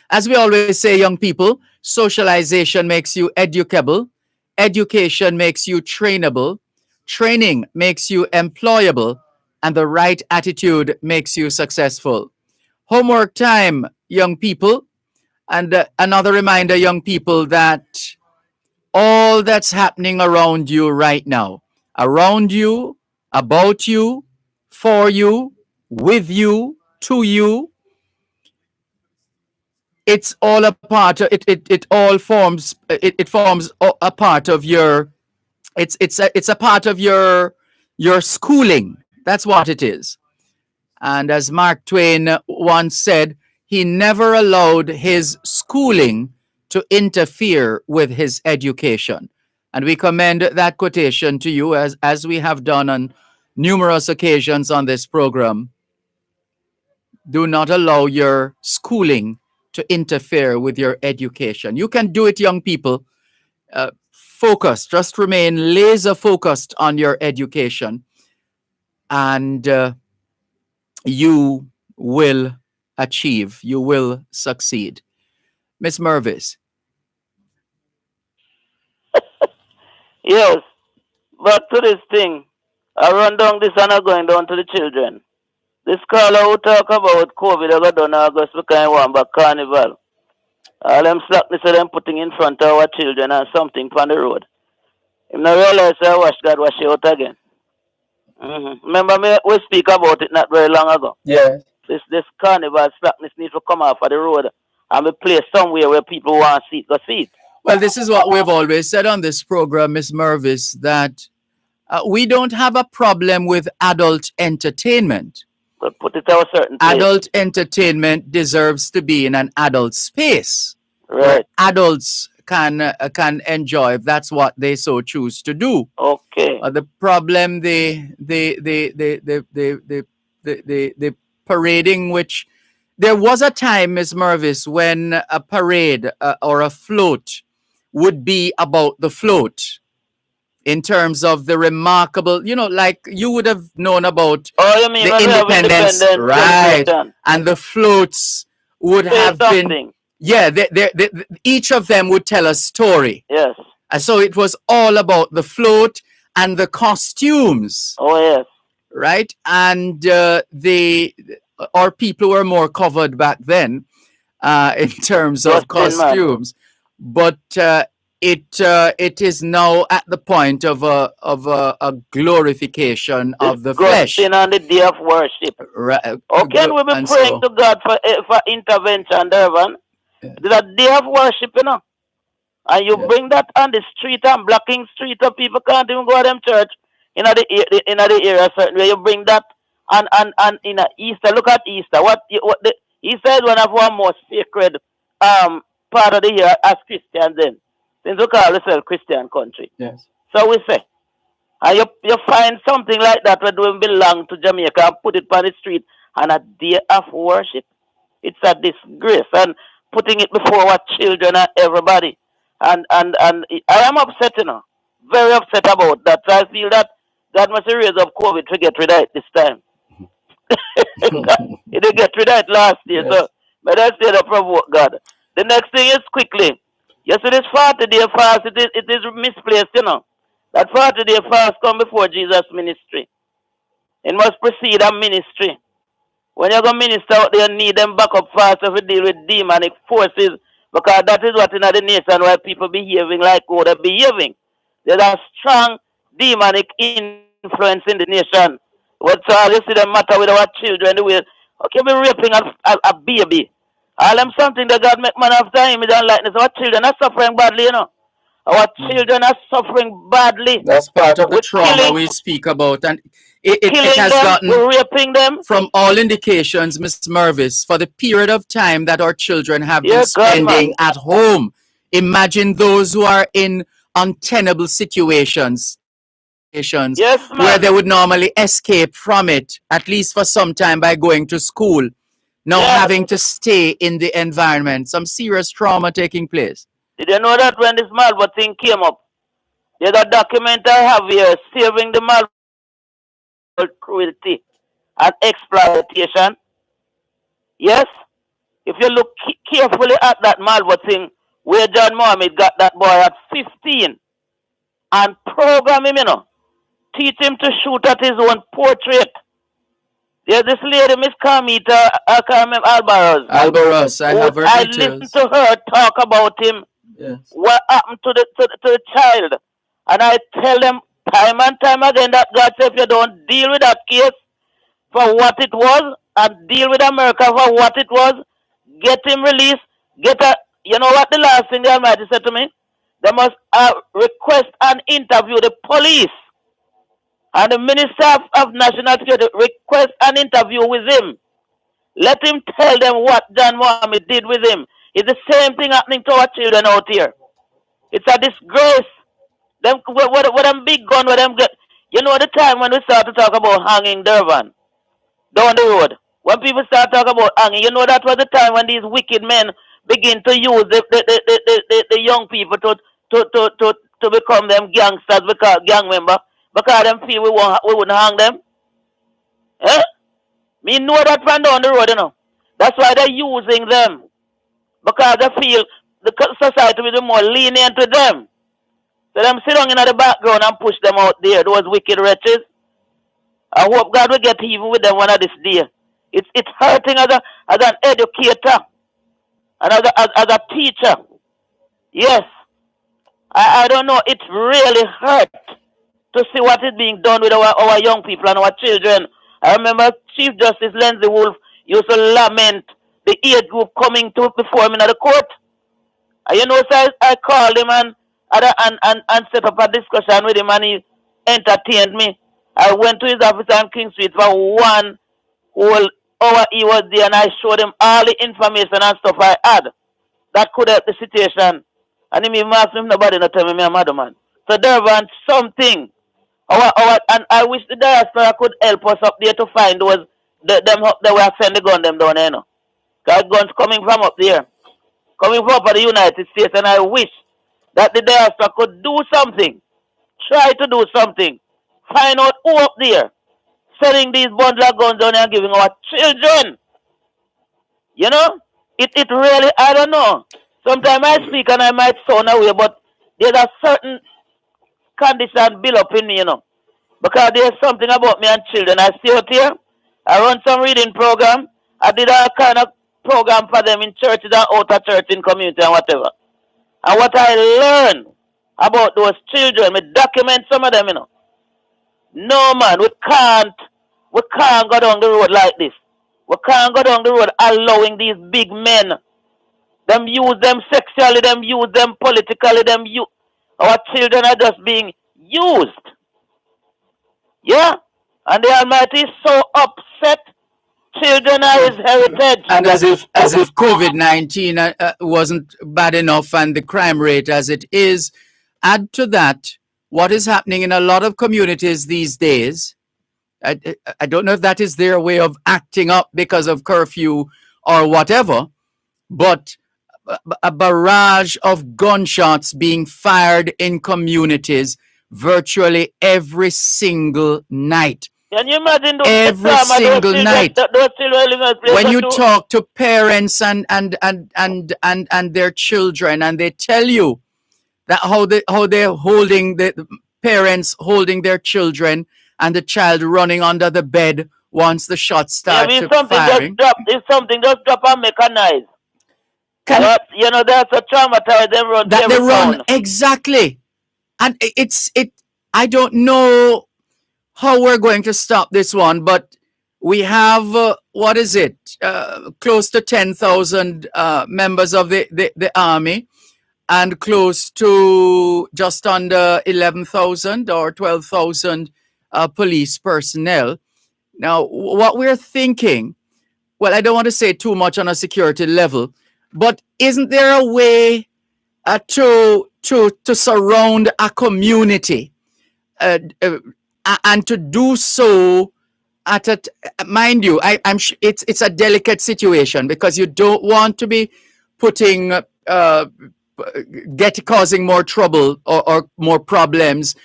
As we always say, young people, socialization makes you educable, education makes you trainable, training makes you employable, and the right attitude makes you successful. Homework time, young people. And another reminder, young people, that all that's happening around you right now, around you, about you, for you, with you, to you, it's all a part of it all forms it forms a part of your it's a part of your schooling. That's what it is. And as Mark Twain once said, he never allowed his schooling to interfere with his education. And we commend that quotation to you, as we have done on numerous occasions on this program. Do not allow your schooling to interfere with your education. You can do it, young people. Focus, just remain laser focused on your education, and you will achieve, you will succeed. Miss Mervis. Yes, back to this thing. I run down this and I'm going down to the children. This caller who talk about COVID, I got done August because I want back carnival. All them slackness of them putting in front of our children and something on the road. Him not realize I watch God wash it out again. Remember me, we speak about it not very long ago. Yeah. This carnival slackness needs to come off of the road and be placed somewhere where people want to see it, go see it. Well, this is what we've always said on this program, Miss Mervis, that we don't have a problem with adult entertainment. But put it at a certain place. Adult entertainment deserves to be in an adult space. Right. Adults can enjoy if that's what they so choose to do. Okay. The problem, the parading, which there was a time, Ms. Mervis, when a parade or a float would be about the float. in terms of the remarkable, like you would have known about you mean the when we have independence, independence right? celebration? And the floats would Say have been, something. yeah, each of them would tell a story. Yes. And so it was all about the float and the costumes. Oh, yes. Right? And our people were more covered back then in terms of costumes. But it is now at the point of a glorification of the flesh. On the day of worship. Right. Okay, we be praying to God for intervention, Dervan. It's a day of worship, And you bring that on the street and blocking street, so people can't even go to them church in the area certain way. You bring that and in Easter. Look at Easter. Easter is one of our most sacred part of the year as Christians then. Since we call ourselves Christian country. Yes. So we say. And you find something like that where don't belong to Jamaica and put it on the street on a day of worship. It's a disgrace and putting it before our children and everybody. And I am upset, very upset about that. So I feel that God must raise up COVID to get rid of it this time. He did get rid of it last year, so but I say to provoke God. The next thing is quickly. You see this 40-day fast, it is misplaced, That 40-day fast come before Jesus' ministry. It must precede a ministry. When you go minister out there, you need them backup fast to deal with demonic forces, because that is what in the nation why people behaving like how they're behaving. There's a strong demonic influence in the nation. What's all you see the matter with our children, the way, okay, we're raping a baby. All them something that God make man after him, he don't like this. Our children are suffering badly, Our children are suffering badly. That's part of the trauma we speak about. And it has them, gotten, raping them. From all indications, Ms. Mervis, for the period of time that our children have been spending at home. Imagine those who are in untenable situations. Where they would normally escape from it, at least for some time by going to school. Now having to stay in the environment. Some serious trauma taking place. Did you know that when this Malva thing came up, there's a document I have here, Saving the Malva Cruelty and Exploitation. Yes? If you look carefully at that Malva thing, where John Mohammed got that boy at 15 and program him, teach him to shoot at his own portrait. There's this lady, Miss Carmita, I can't remember, Albaros, I have her I details. listened to her talk about him. Yes. What happened to the child? And I tell them time and time again that God said, if you don't deal with that case for what it was and deal with America for what it was, get him released, you know what the last thing the Almighty said to me? They must request and interview the police. And the Minister of National Security request an interview with him. Let him tell them what John Mohammed did with him. It's the same thing happening to our children out here. It's a disgrace. Them what them big gun, what them get. You know the time when we start to talk about hanging Dervan down the road. When people start talking about hanging, you know that was the time when these wicked men begin to use the young people to become them gangsters, because gang members. Because them feel we wouldn't hang them. Eh? Me know that from down the road, That's why they're using them. Because they feel the society will be more lenient with them. So them sit down in the background and push them out there, those wicked wretches. I hope God will get even with them one of this day. It's hurting as an educator and as a teacher. Yes. I don't know, it really hurt to see what is being done with our young people and our children. I remember Chief Justice Lindsay Wolf used to lament the age group coming to before him in the court. And so I called him and set up a discussion with him, and he entertained me. I went to his office on King Street for 1 whole hour. He was there, and I showed him all the information and stuff I had that could help the situation. And he asked me, nobody not tell me I'm mad, man. So there was something. And I wish the diaspora could help us up there to find those them up there where send the gun them down there, Because guns coming from up there. Coming from up the United States, and I wish that the diaspora could do something. try to do something. Find out who up there selling these bundle of guns down and giving our children. You know? It really, I don't know. Sometimes I speak and I might sound away, but there's a certain condition built up in me, you know. Because there's something about me and children. I stay out here. I run some reading program. I did all kind of program for them in churches and out of church in community and whatever. And what I learned about those children, we document some of them, you know. No man, we can't go down the road like this. We can't go down the road allowing these big men, them use them sexually, them use them politically, our children are just being used. Yeah? And the Almighty is so upset. Children are his heritage. And as if COVID-19 wasn't bad enough and the crime rate as it is, add to that what is happening in a lot of communities these days. I don't know if that is their way of acting up because of curfew or whatever, but a barrage of gunshots being fired in communities virtually every single night. Can you imagine those Every those single children, night. those children living in a place When that you do- talk to parents and their children, and they tell you that how they're holding the parents holding their children and the child running under the bed once the shots start if to something firing. if something just drop and make a noise. You know, that's a traumatized them run That every they run town. exactly, and I don't know how we're going to stop this one, but we have what is it? Close to 10,000 members of the army, and close to just under 11,000 or 12,000 police personnel. Now, what we're thinking, well, I don't want to say too much on a security level, but isn't there a way to surround a community and to do so at a mind you, I'm it's a delicate situation because you don't want to be putting causing more trouble or more problems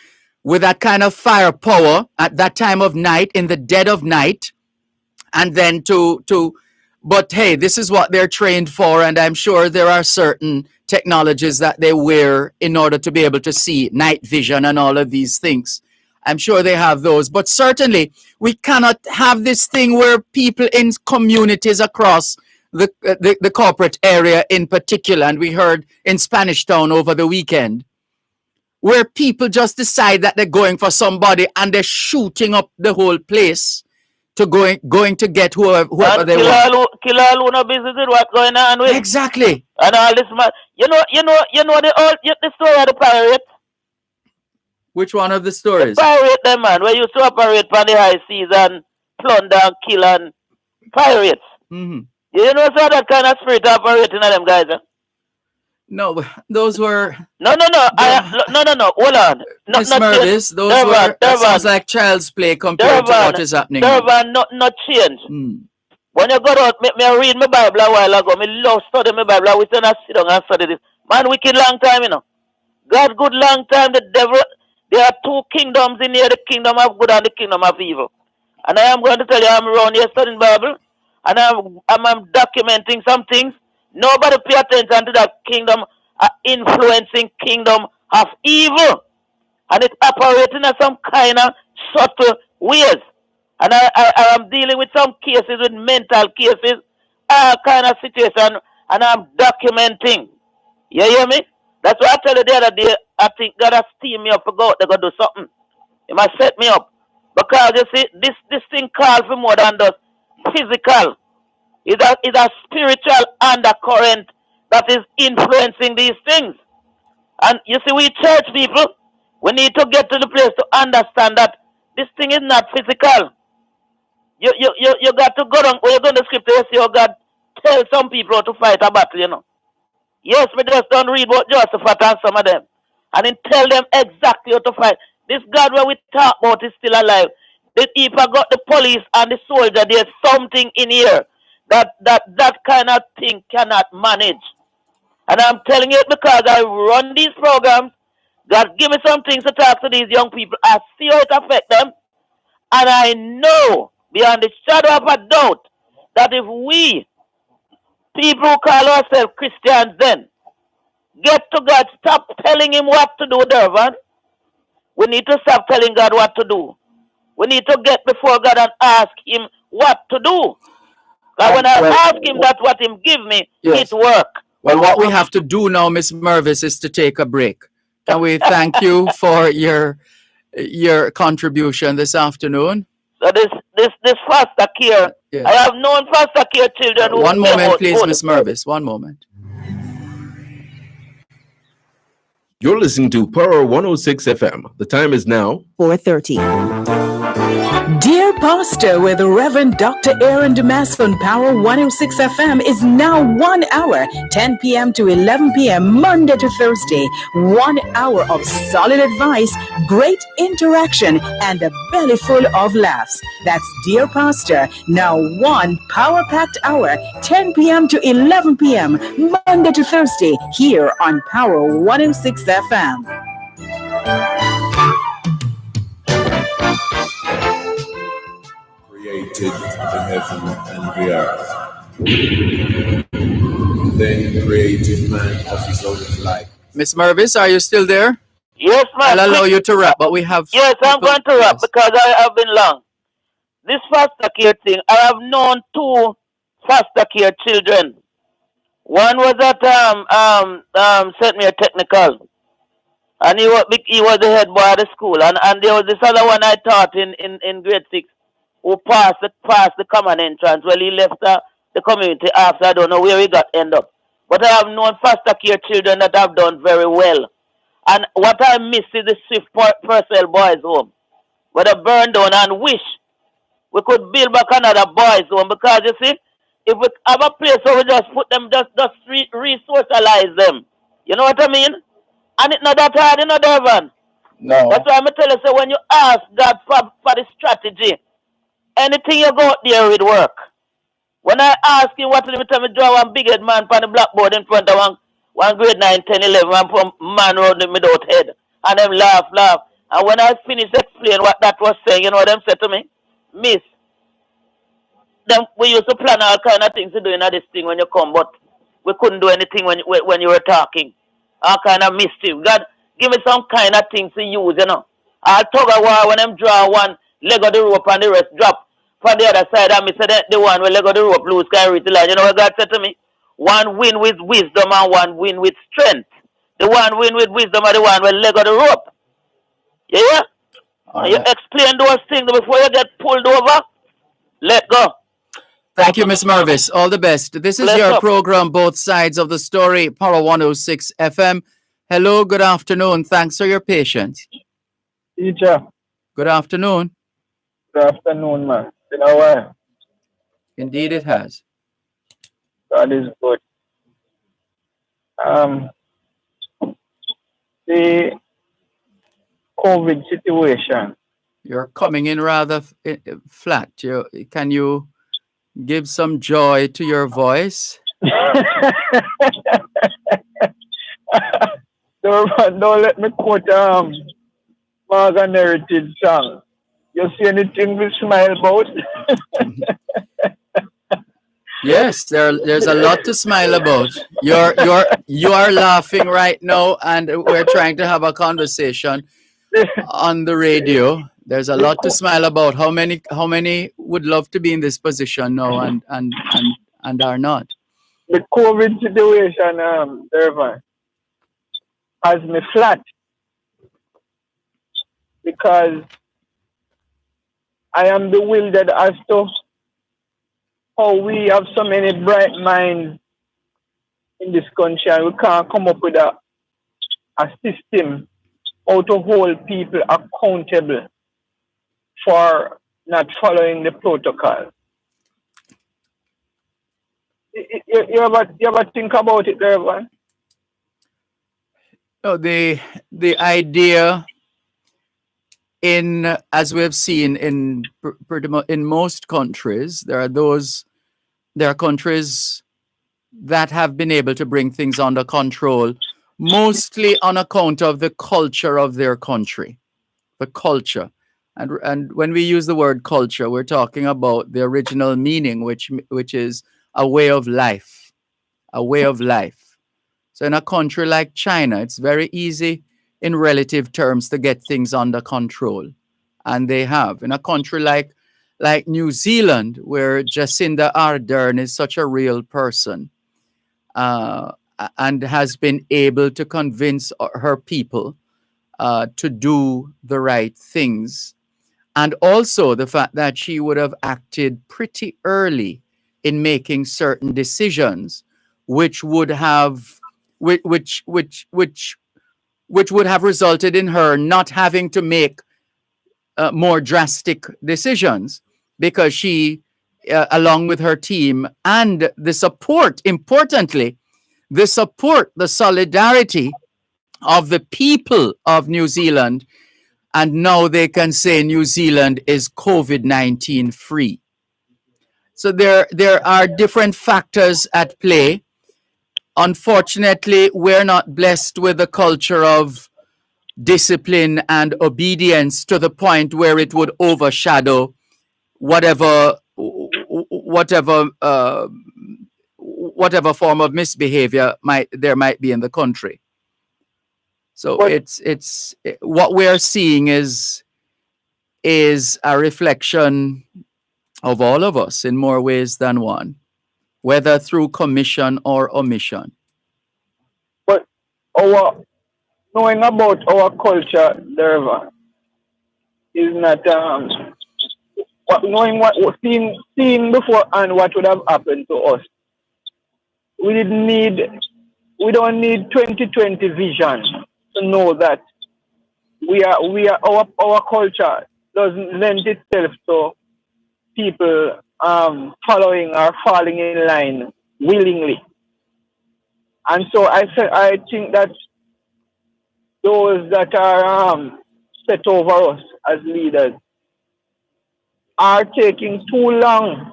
with that kind of firepower at that time of night, in the dead of night, and then but hey, this is what they're trained for, and I'm sure there are certain technologies that they wear in order to be able to see night vision and all of these things. I'm sure they have those, but certainly we cannot have this thing where people in communities across the corporate area in particular, and we heard in Spanish Town over the weekend, where people just decide that they're going for somebody and they're shooting up the whole place to going to get whoever they want. Kill all who no business with what's going on with. Exactly. And all this man, you know the story of the pirate. Which one of the stories? Pirate them man, where you used to operate on the high seas and plunder and kill and pirates. Mm-hmm. You know so that kind of spirit operating on them guys. No, those were no. Hold on. Miss Mervis. Those were that sounds like child's play compared to what is happening. Dervan, not change. When you go out, me read my Bible a while ago. Me love study my Bible. We still not sit down and study this. Man, wicked long time, you know. God good long time. The devil. There are two kingdoms in here: the kingdom of good and the kingdom of evil. And I am going to tell you, I'm around here studying Bible, and I'm documenting some things. Nobody pay attention to that kingdom, influencing kingdom of evil. And it's operating in some kind of subtle ways. And I am dealing with some cases, with mental cases, all kind of situation, and I'm documenting. You hear me? That's why I tell you the other day, I think God has steamed me up for God. They're going to do something. He must set me up. Because you see, this thing calls for more than just physical. It's a spiritual undercurrent that is influencing these things. And you see, we church people, we need to get to the place to understand that this thing is not physical. You got to go down, when you go in the scripture, you see how God tell some people how to fight a battle, you know. Yes, we just don't read about Josephat and some of them. And then tell them exactly how to fight. This God where we talk about is still alive. If I got the police and the soldier, there's something in here that kind of thing cannot manage. And I'm telling you it because I run these programs God, give me some things to talk to these young people. I see how it affects them. And I know, beyond the shadow of a doubt, that if we, people who call ourselves Christians then, get to God, stop telling him what to do, Dervan. We need to stop telling God what to do. We need to get before God and ask him what to do. Like when I ask him that what him give me, it work. Well, what we have to do now, Miss Mervis, is to take a break. Can we thank you for your contribution this afternoon? So this foster care, I have known foster care children who One came moment, out please, good. Miss Mervis. One moment. You're listening to Power 106 FM. The time is now 4:30. Dear Pastor with Reverend Dr. Aaron Damas on Power 106 FM is now 1 hour, 10 p.m. to 11 p.m. Monday to Thursday. 1 hour of solid advice, great interaction, and a belly full of laughs. That's Dear Pastor, now 1 power-packed hour, 10 p.m. to 11 p.m. Monday to Thursday here on Power 106 FM. Created the heaven and the earth. Then created man of his own life. Miss Mervis, are you still there? Yes, ma'am. I'll allow you to wrap, but we have... Yes, I'm going to wrap because I have been long. This foster care thing, I have known 2 foster care children. One was at St. Mary Technical, and he was the head boy of the school, and there was this other one I taught in grade 6 who passed the common entrance. Well, he left the community after. I don't know where he got end up. But I have known foster care children that have done very well. And what I miss is the Swift Purcell Boys Home, where they burned down, and wish we could build back another boys home, because you see, if we have a place where we just put them, just re-socialize them. You know what I mean? And it's not that hard, you know, Dervan. No. That's why I'm telling you, so when you ask God for the strategy, anything you go out there with work. When I ask him what to do, me draw one big head man on the blackboard in front of one grade 9, 10, 11, one man around him without head. And them laugh. And when I finish explain what that was saying, you know what them said to me? Miss, we used to plan all kind of things to do in this thing when you come, but we couldn't do anything when you were talking. All kind of mischief. God, give me some kind of things to use, you know. I'll tug a war when them draw one leg of the rope and the rest drop for the other side, and me say that the one with leg of the rope loose can reach the line. You know what God said to me? One win with wisdom and one win with strength. The one win with wisdom and the one with leg of the rope. Yeah? You explain those things before you get pulled over. Let go. Thank you, Miss Mervis. All the best. This is your program, Both Sides of the Story, Power 106 FM. Hello, good afternoon. Thanks for your patience. Teacher. Good afternoon. Good afternoon, man. Been a while. Indeed it has. God is good. The COVID situation. You're coming in rather flat. Can you give some joy to your voice? Don't let me quote Morgan Heritage song. You see anything we smile about? Yes, there's a lot to smile about. You are laughing right now, and we're trying to have a conversation on the radio. There's a lot to smile about. How many would love to be in this position now and are not? The COVID situation, Dervan, has me flat because I am bewildered as to how we have so many bright minds in this country and we can't come up with a system how to hold people accountable for not following the protocol. You ever think about it, Dervan? No, the idea as we have seen in pretty much in most countries, there are countries that have been able to bring things under control mostly on account of the culture of their country, the culture. And when we use the word culture, we're talking about the original meaning, which is a way of life, a way of life. So in a country like China, it's very easy in relative terms to get things under control. And they have. In a country like New Zealand, where Jacinda Ardern is such a real person, and has been able to convince her people to do the right things. And also the fact that she would have acted pretty early in making certain decisions, which would have which would have resulted in her not having to make more drastic decisions, because she, along with her team and the support, importantly, the support, the solidarity of the people of New Zealand, and now they can say New Zealand is COVID-19 free. So there are different factors at play. Unfortunately, we're not blessed with a culture of discipline and obedience to the point where it would overshadow whatever form of misbehavior there might be in the country. So it's what we're seeing is a reflection of all of us in more ways than one, whether through commission or omission. But knowing about our culture, Dervan, is not knowing seeing before and what would have happened to us. We don't need 2020 vision to know that our culture doesn't lend itself to people following or falling in line willingly. And so I think that those that are set over us as leaders are taking too long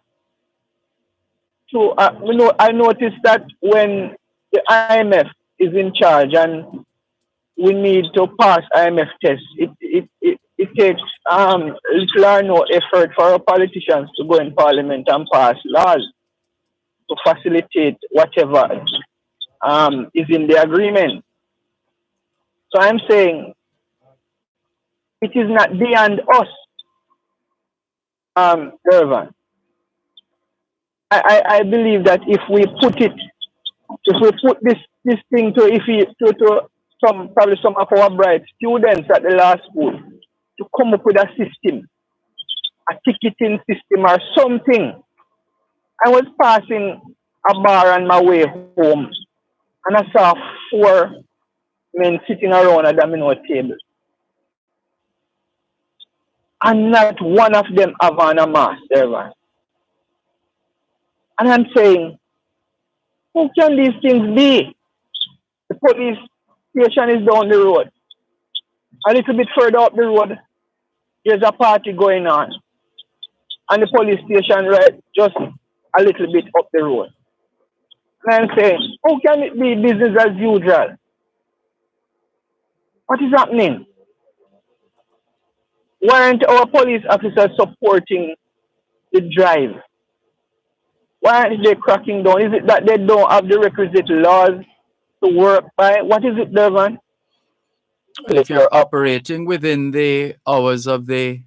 to, I noticed that when the IMF is in charge and we need to pass IMF tests, it takes little or no effort for our politicians to go in parliament and pass laws to facilitate whatever is in the agreement. So I'm saying it is not beyond us, Dervan. I believe that if we put this thing to some of our bright students at the law school to come up with a system, a ticketing system or something. I was passing a bar on my way home and I saw 4 men sitting around a domino table. And not one of them have on a mask, Dervan. And I'm saying, who can these things be? The police station is down the road. A little bit further up the road, there's a party going on. And the police station right just a little bit up the road. And I'm saying, how can it be business as usual? What is happening? Why aren't our police officers supporting the drive? Why aren't they cracking down? Is it that they don't have the requisite laws to work by? What is it, Dervan? Well, if you're operating within the hours of the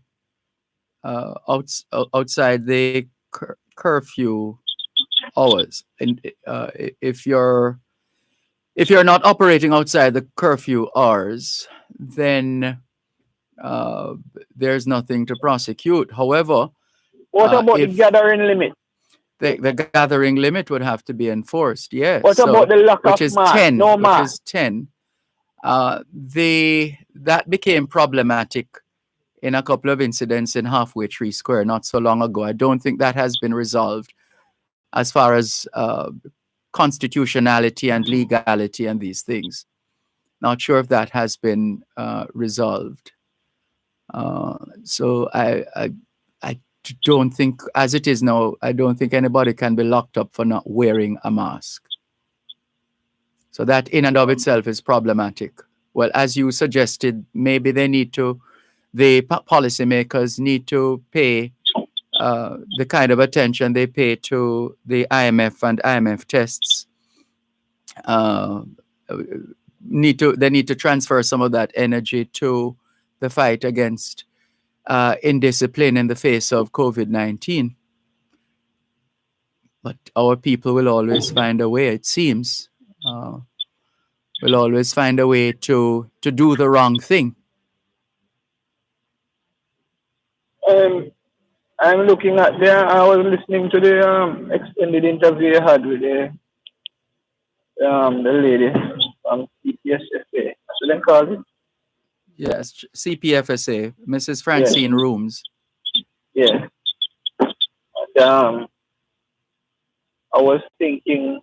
outside the curfew hours, and if you're not operating outside the curfew hours, then there's nothing to prosecute. However, what about the gathering limit? The gathering limit would have to be enforced. Yes. What about the lack of mask? 10, no which mask. is 10. That became problematic in a couple of incidents in Halfway Tree Square not so long ago. I don't think that has been resolved as far as constitutionality and legality and these things. Not sure if that has been resolved. So I don't think, as it is now, I don't think anybody can be locked up for not wearing a mask. So that in and of itself is problematic. Well, as you suggested, maybe they need to, the policymakers need to pay the kind of attention they pay to the IMF and IMF tests. They need to transfer some of that energy to the fight against indiscipline in the face of COVID-19. But our people will always find a way, it seems. Will always find a way to do the wrong thing. I'm looking at I was listening to the extended interview you had with the lady from CPSFA. So they call it? Yes, CPFSA, Mrs. Francine Rooms. Yeah. And, I was listening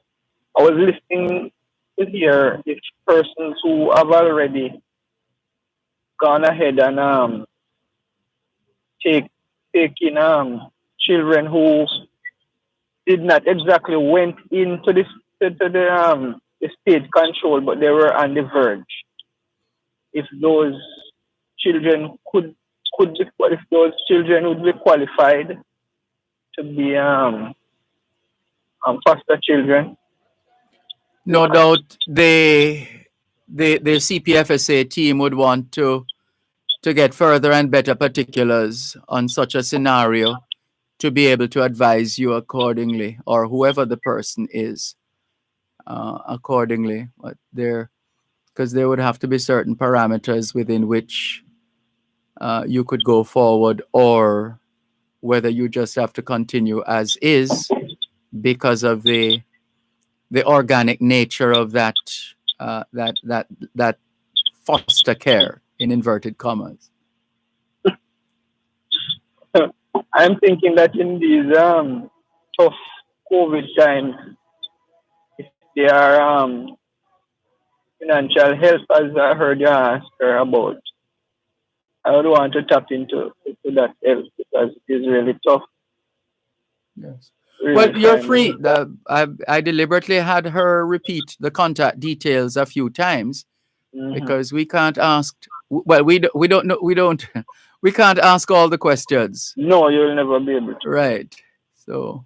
to hear if persons who have already gone ahead and taking children who did not exactly went into the state control, but they were on the verge. If those children if those children would be qualified to be foster children. No doubt the CPFSA team would want to get further and better particulars on such a scenario to be able to advise you accordingly, or whoever the person is accordingly. But because there would have to be certain parameters within which you could go forward, or whether you just have to continue as is because of the organic nature of that foster care, in inverted commas. I'm thinking that in these tough COVID times, if there are financial help, as I heard you ask her about, I would want to tap into that help because it is really tough. Yes. Really Well, you're finding- free. I deliberately had her repeat the contact details a few times because we can't ask. Well, we don't know. We can't ask all the questions. No, you'll never be able to. Right. So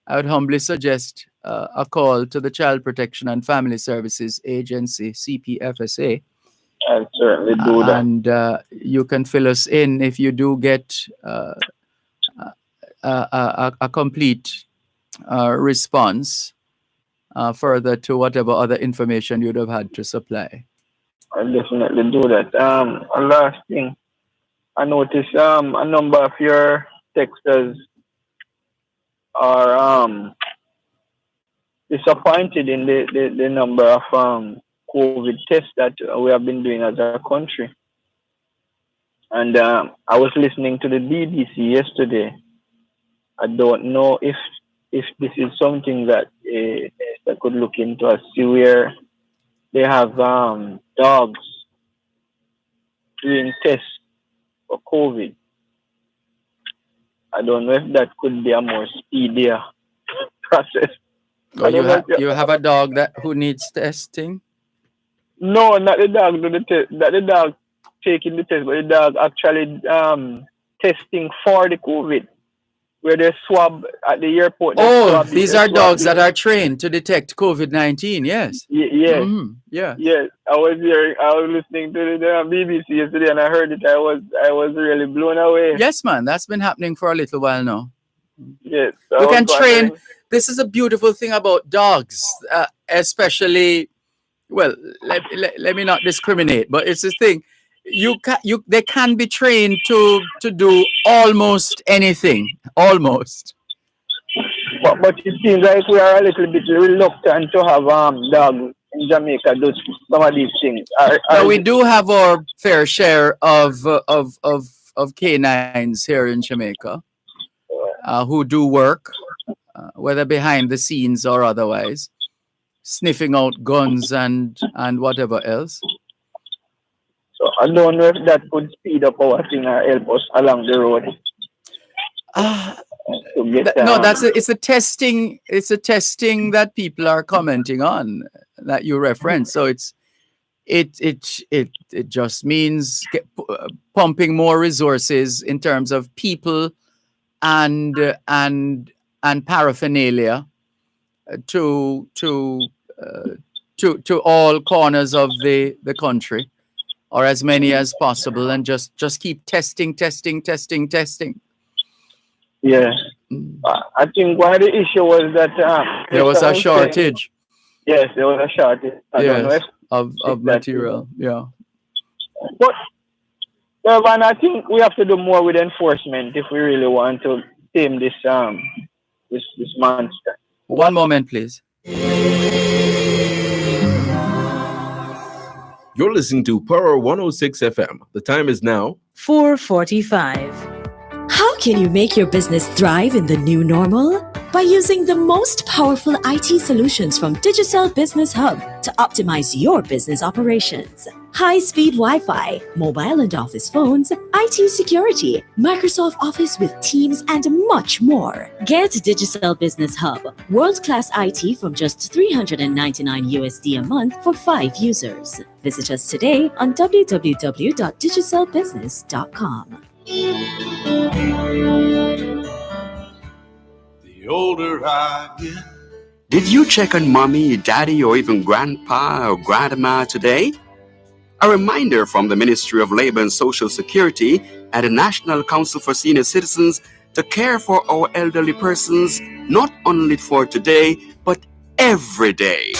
I would humbly suggest a call to the Child Protection and Family Services Agency, CPFSA. I'll certainly do that. And you can fill us in if you do get a complete response further to whatever other information you'd have had to supply. I'll definitely do that. A last thing, I noticed a number of your texters are disappointed in the number of COVID tests that we have been doing as a country. And I was listening to the BBC yesterday. I don't know if this is something that that could look into and see where they have dogs doing tests for COVID. I don't know if that could be a more speedier process. Oh, you have a dog who needs testing? No, not the dog do the test. Not the dog taking the test, but the dog actually testing for the COVID, where they swab at the airport. Oh, these are dogs that are trained to detect COVID-19. Yes. Yes. Mm-hmm. Yeah. Yes. I was listening to the BBC yesterday, and I heard it. I was really blown away. Yes, man. That's been happening for a little while now. Yes. We can train. This is a beautiful thing about dogs, especially. Well, let me not discriminate, but it's a thing. They can be trained to do almost anything, almost. But it seems like we are a little bit reluctant to have dogs in Jamaica do some of these things. Now, we do have our fair share of canines here in Jamaica who do work, whether behind the scenes or otherwise, sniffing out guns and whatever else. So I don't know if that could speed up our thing or help us along the road. No, it's a testing. It's a testing that people are commenting on. that you reference. So it just means pumping more resources in terms of people and paraphernalia to all corners of the country, or as many as possible, and just keep testing. Yeah. I think one of the issue was that there was a shortage. Yes, there was a shortage. I don't know if of material. Yeah. But Dervan, I think we have to do more with enforcement if we really want to tame this this monster. One moment, please. You're listening to Power 106 FM. The time is now 4:45. How can you make your business thrive in the new normal? By using the most powerful IT solutions from Digicel Business Hub to optimize your business operations. High-speed Wi-Fi, mobile and office phones, IT security, Microsoft Office with Teams, and much more. Get Digicel Business Hub, world-class IT from just $399 USD a month for 5 users. Visit us today on www.digicelbusiness.com. The older I get. Did you check on mommy, daddy, or even grandpa or grandma today? A reminder from the Ministry of Labor and Social Security and the National Council for Senior Citizens to care for our elderly persons, not only for today, but every day.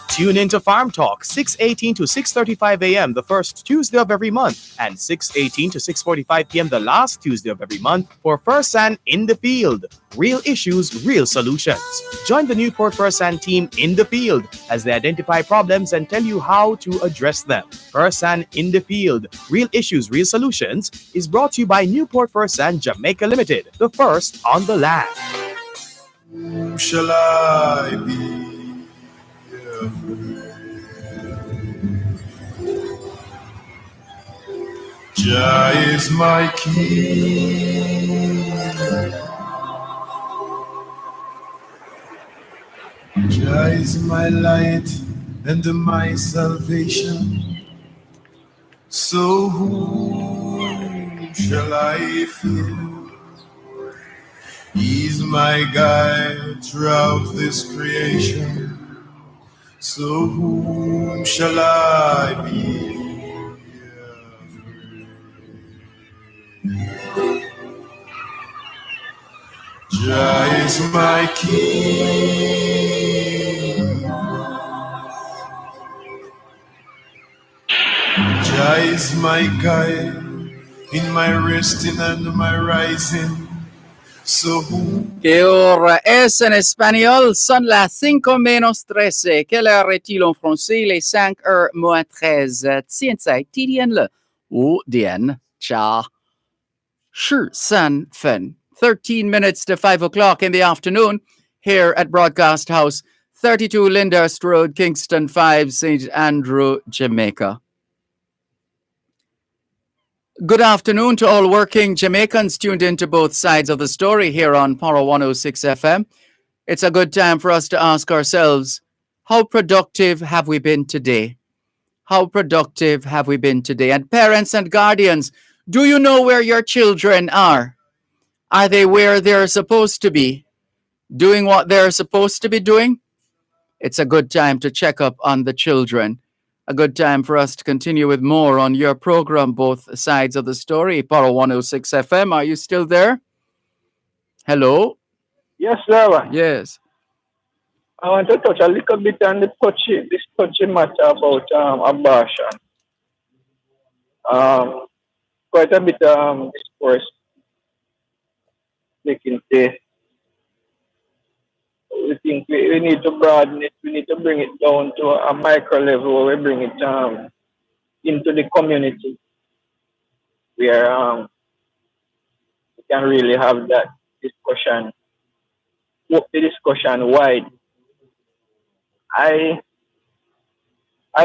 Tune into Farm Talk, 6:18 to 6:35 a.m. the first Tuesday of every month, and 6:18 to 6:45 p.m. the last Tuesday of every month for First San in the Field. Real issues, real solutions. Join the Newport First San team in the field as they identify problems and tell you how to address them. First San in the Field, real issues, real solutions is brought to you by Newport First San Jamaica Limited, the first on the land. Whom shall I be? Jah is my king. Jah is my light and my salvation. So whom shall I fear? He's my guide throughout this creation. So whom shall I be? Jah is my king. Jah is my guide in my resting and my rising. So whom ¿Qué hora es en español? Son las 5:13. Quelle heure est-il en français? Les 5:13. 现在地点了5点加13分. 13 minutes to 5 o'clock in the afternoon here at Broadcast House, 32 Lyndhurst Road, Kingston 5, St. Andrew, Jamaica. Good afternoon to all working Jamaicans tuned into both sides of the story here on Power 106 FM. It's a good time for us to ask ourselves, how productive have we been today? How productive have we been today? And parents and guardians, do you know where your children are? Are they where they're supposed to be? Doing what they're supposed to be doing? It's a good time to check up on the children. A good time for us to continue with more on your program, both sides of the story. Power 106 FM, are you still there? Hello? Yes, sir. Yes. I want to touch a little bit on this touchy matter about abortion. Quite a bit discourse taking place. We think we need to broaden it. We need to bring it down to a micro level where we bring it into the community where we can really have that discussion, walk the discussion wide. I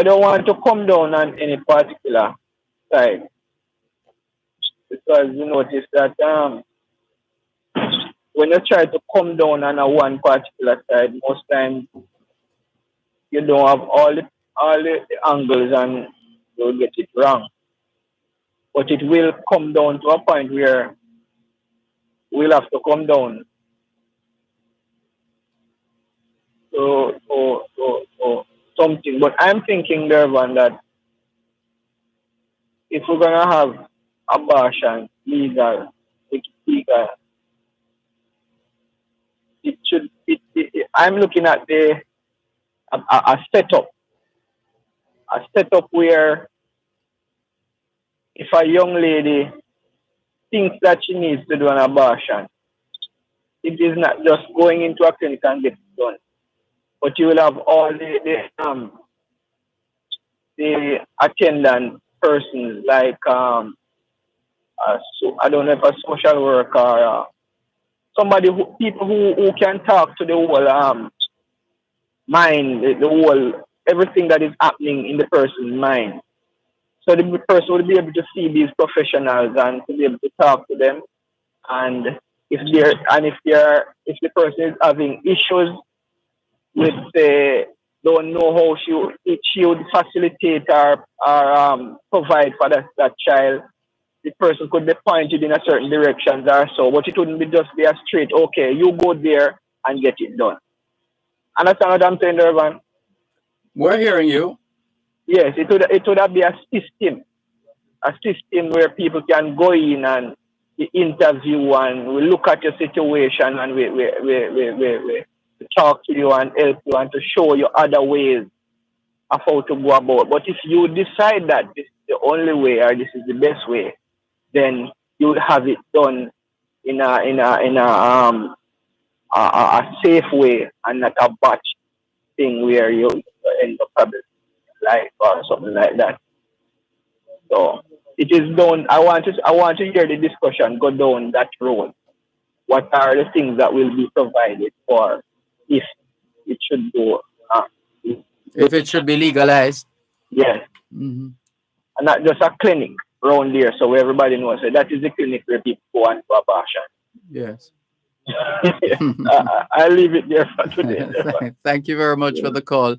don't want to come down on any particular side because you notice that when you try to come down on a one particular side, most times you don't have all the angles and you'll get it wrong. But it will come down to a point where we'll have to come down. So something. But I'm thinking, Dervan, that if we're gonna have abortion legal, it's legal. It should. I'm looking at a setup where if a young lady thinks that she needs to do an abortion, it is not just going into a clinic and get it done, but you will have all the attendant persons like so I don't know if a social worker or people who can talk to the whole mind, the whole everything that is happening in the person's mind. So the person will be able to see these professionals and to be able to talk to them. And if the person is having issues with don't know how she would facilitate or provide for that child, the person could be pointed in a certain directions or so, but it wouldn't just be a straight, okay, you go there and get it done. Understand what I'm saying, Dervan? We're hearing you. Yes, it would be a system where people can go in and interview and we look at your situation and we talk to you and help you and to show you other ways of how to go about. But if you decide that this is the only way or this is the best way, then you would have it done in a safe way and not a batch thing where you end up having life or something like that. So it is done. I want to hear the discussion go down that road. What are the things that will be provided for if it should go? If it should be legalized. Yes. Mm-hmm. And not just a clinic around there, so everybody knows that is the clinic where people go and do abortion. Yes. I'll leave it there for today. Thank you very much for the call.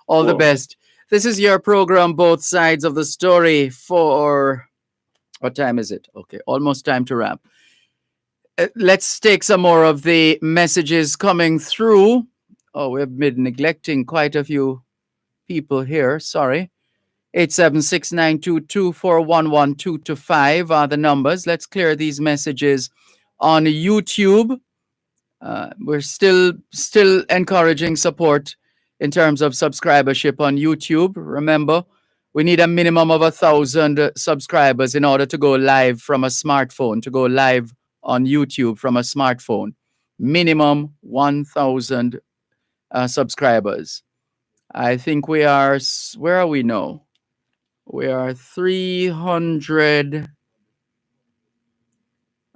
All the best. This is your program, Both Sides of the Story, for what time is it? Okay, almost time to wrap. Let's take some more of the messages coming through. Oh, we've been neglecting quite a few people here. Sorry. 876-922-4112-5 are the numbers. Let's clear these messages on YouTube. We're still encouraging support in terms of subscribership on YouTube. Remember, we need a minimum of 1,000 subscribers in order to go live from a smartphone, to go live on YouTube from a smartphone. Minimum 1,000 subscribers. I think we are, where are we now? We are 300.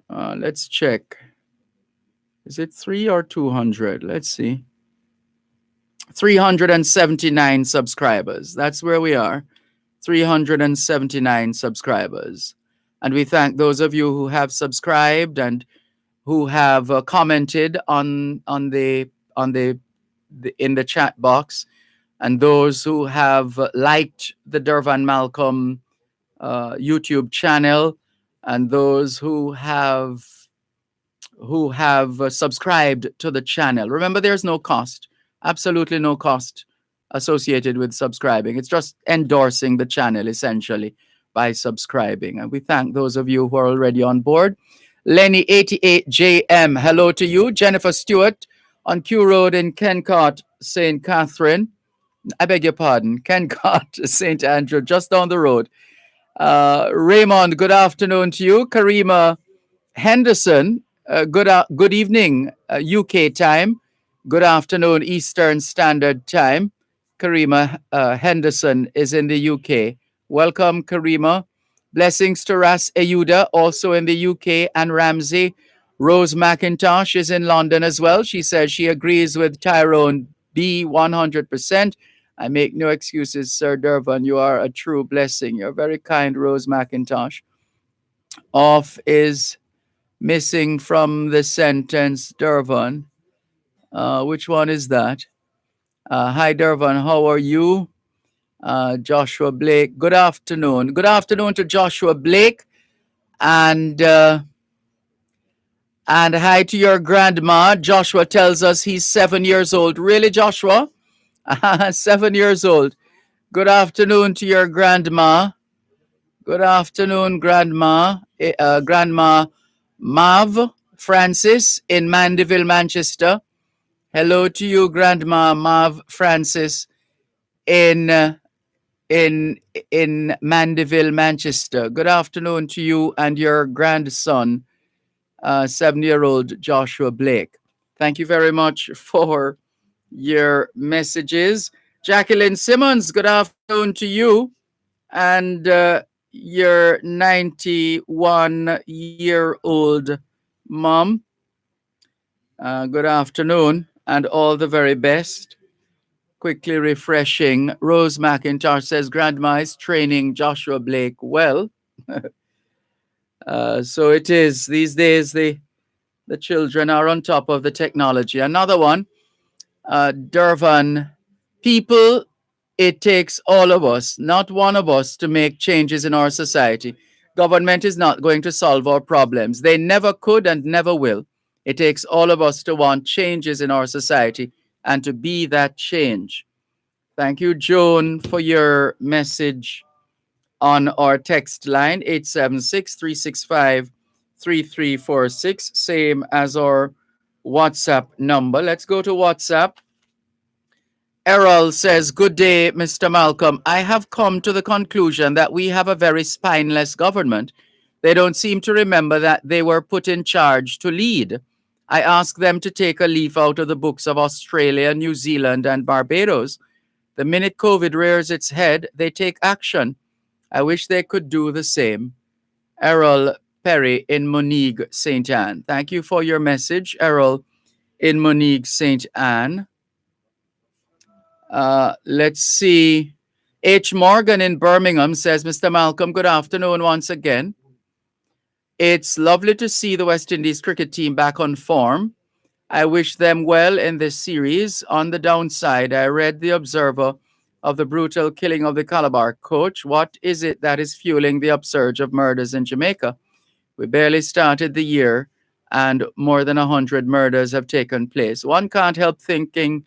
Let's check. Is it 3 or 200? Let's see. 379 subscribers. That's where we are. 379 subscribers. And we thank those of you who have subscribed and who have commented in the chat box, and those who have liked the Dervan Malcolm YouTube channel, and those who have subscribed to the channel. Remember, there's no cost, absolutely no cost associated with subscribing. It's just endorsing the channel essentially by subscribing. And we thank those of you who are already on board. Lenny88JM, hello to you. Jennifer Stewart on Q Road in Kencott, St. Catherine. I beg your pardon, Kencott, St. Andrew, just down the road. Raymond, good afternoon to you. Karima Henderson, good evening, UK time. Good afternoon, Eastern Standard Time. Karima Henderson is in the UK. Welcome, Karima. Blessings to Ras Ayuda, also in the UK, and Ramsey. Rose McIntosh is in London as well. She says she agrees with Tyrone B 100%. I make no excuses, Sir Dervan. You are a true blessing. You're very kind, Rose McIntosh. Off is missing from the sentence, Dervan. Which one is that? Hi, Dervan. How are you? Joshua Blake. Good afternoon. Good afternoon to Joshua Blake. And hi to your grandma. Joshua tells us he's 7 years old. Really, Joshua? 7 years old. Good afternoon to your grandma. Good afternoon, Grandma. Grandma Mav Francis in Mandeville, Manchester. Hello to you, Grandma Mav Francis in in Mandeville, Manchester. Good afternoon to you and your grandson, 7-year-old Joshua Blake. Thank you very much for your messages. Jacqueline Simmons, good afternoon to you and your 91-year-old mom. Good afternoon and all the very best. Quickly refreshing. Rose McIntosh says Grandma is training Joshua Blake well. So it is. These days, the children are on top of the technology. Another one, Dervan. People, it takes all of us, not one of us, to make changes in our society. Government is not going to solve our problems. They never could and never will. It takes all of us to want changes in our society and to be that change. Thank you, Joan, for your message on our text line, 876-365-3346, same as our WhatsApp number. Let's go to WhatsApp. Errol says, good day, Mr. Malcolm. I have come to the conclusion that we have a very spineless government. They don't seem to remember that they were put in charge to lead. I ask them to take a leaf out of the books of Australia, New Zealand, and Barbados. The minute COVID rears its head, they take action. I wish they could do the same. Errol Perry in Monique, St. Anne. Thank you for your message, Errol in Monique, St. Anne. Let's see. H. Morgan in Birmingham says, Mr. Malcolm, good afternoon once again. It's lovely to see the West Indies cricket team back on form. I wish them well in this series. On the downside, I read The Observer of the brutal killing of the Calabar coach. What is it that is fueling the upsurge of murders in Jamaica? We barely started the year and more than 100 murders have taken place. One can't help thinking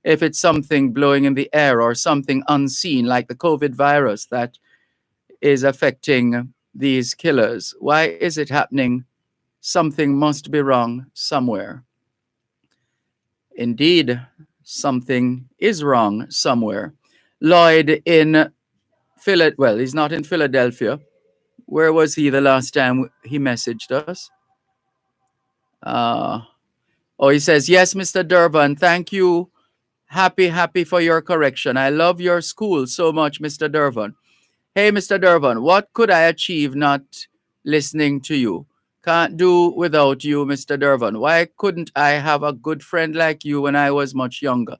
if it's something blowing in the air or something unseen like the COVID virus that is affecting these killers. Why is it happening? Something must be wrong somewhere. Indeed, something is wrong somewhere. Lloyd in Philadelphia, well, he's not in Philadelphia. Where was he the last time he messaged us? He says, yes, Mr. Dervan, thank you. Happy for your correction. I love your school so much, Mr. Dervan. Hey, Mr. Dervan, what could I achieve not listening to you? Can't do without you, Mr. Dervan. Why couldn't I have a good friend like you when I was much younger?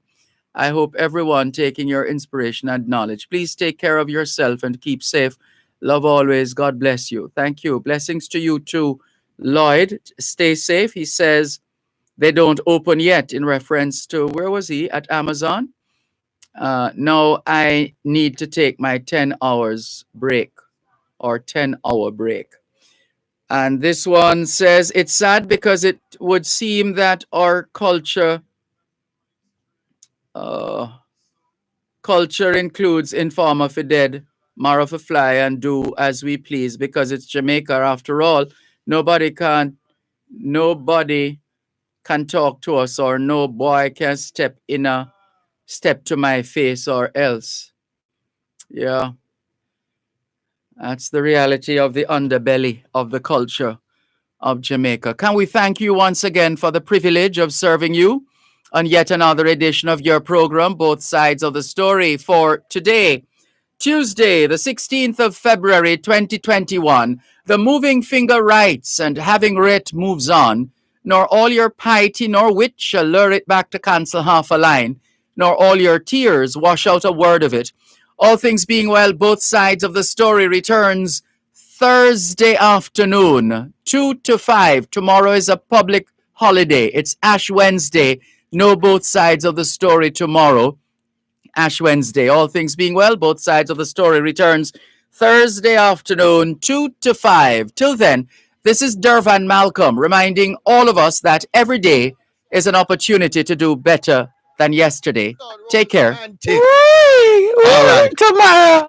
I hope everyone taking your inspiration and knowledge. Please take care of yourself and keep safe. Love always. God bless you. Thank you. Blessings to you too, Lloyd. Stay safe. He says they don't open yet in reference to, where was he? At Amazon? Now I need to take my 10 hours break or 10-hour break. And this one says, it's sad because it would seem that our culture includes inform of a dead, mar of a fly, and do as we please because it's Jamaica after all. Nobody can talk to us, or no boy can step to my face or else. Yeah. That's the reality of the underbelly of the culture of Jamaica. Can we thank you once again for the privilege of serving you on yet another edition of your program, Both Sides of the Story, for today, Tuesday, the 16th of February, 2021. The moving finger writes, and having writ moves on, nor all your piety nor wit shall lure it back to cancel half a line, nor all your tears wash out a word of it. All things being well, Both Sides of the Story returns Thursday afternoon, 2 to 5. Tomorrow is a public holiday. It's Ash Wednesday. No Both Sides of the Story tomorrow. Ash Wednesday. All things being well, both sides of the story returns Thursday afternoon, 2 to 5. Till then, this is Dervan Malcolm reminding all of us that every day is an opportunity to do better than yesterday. Take care. All right. Tomorrow.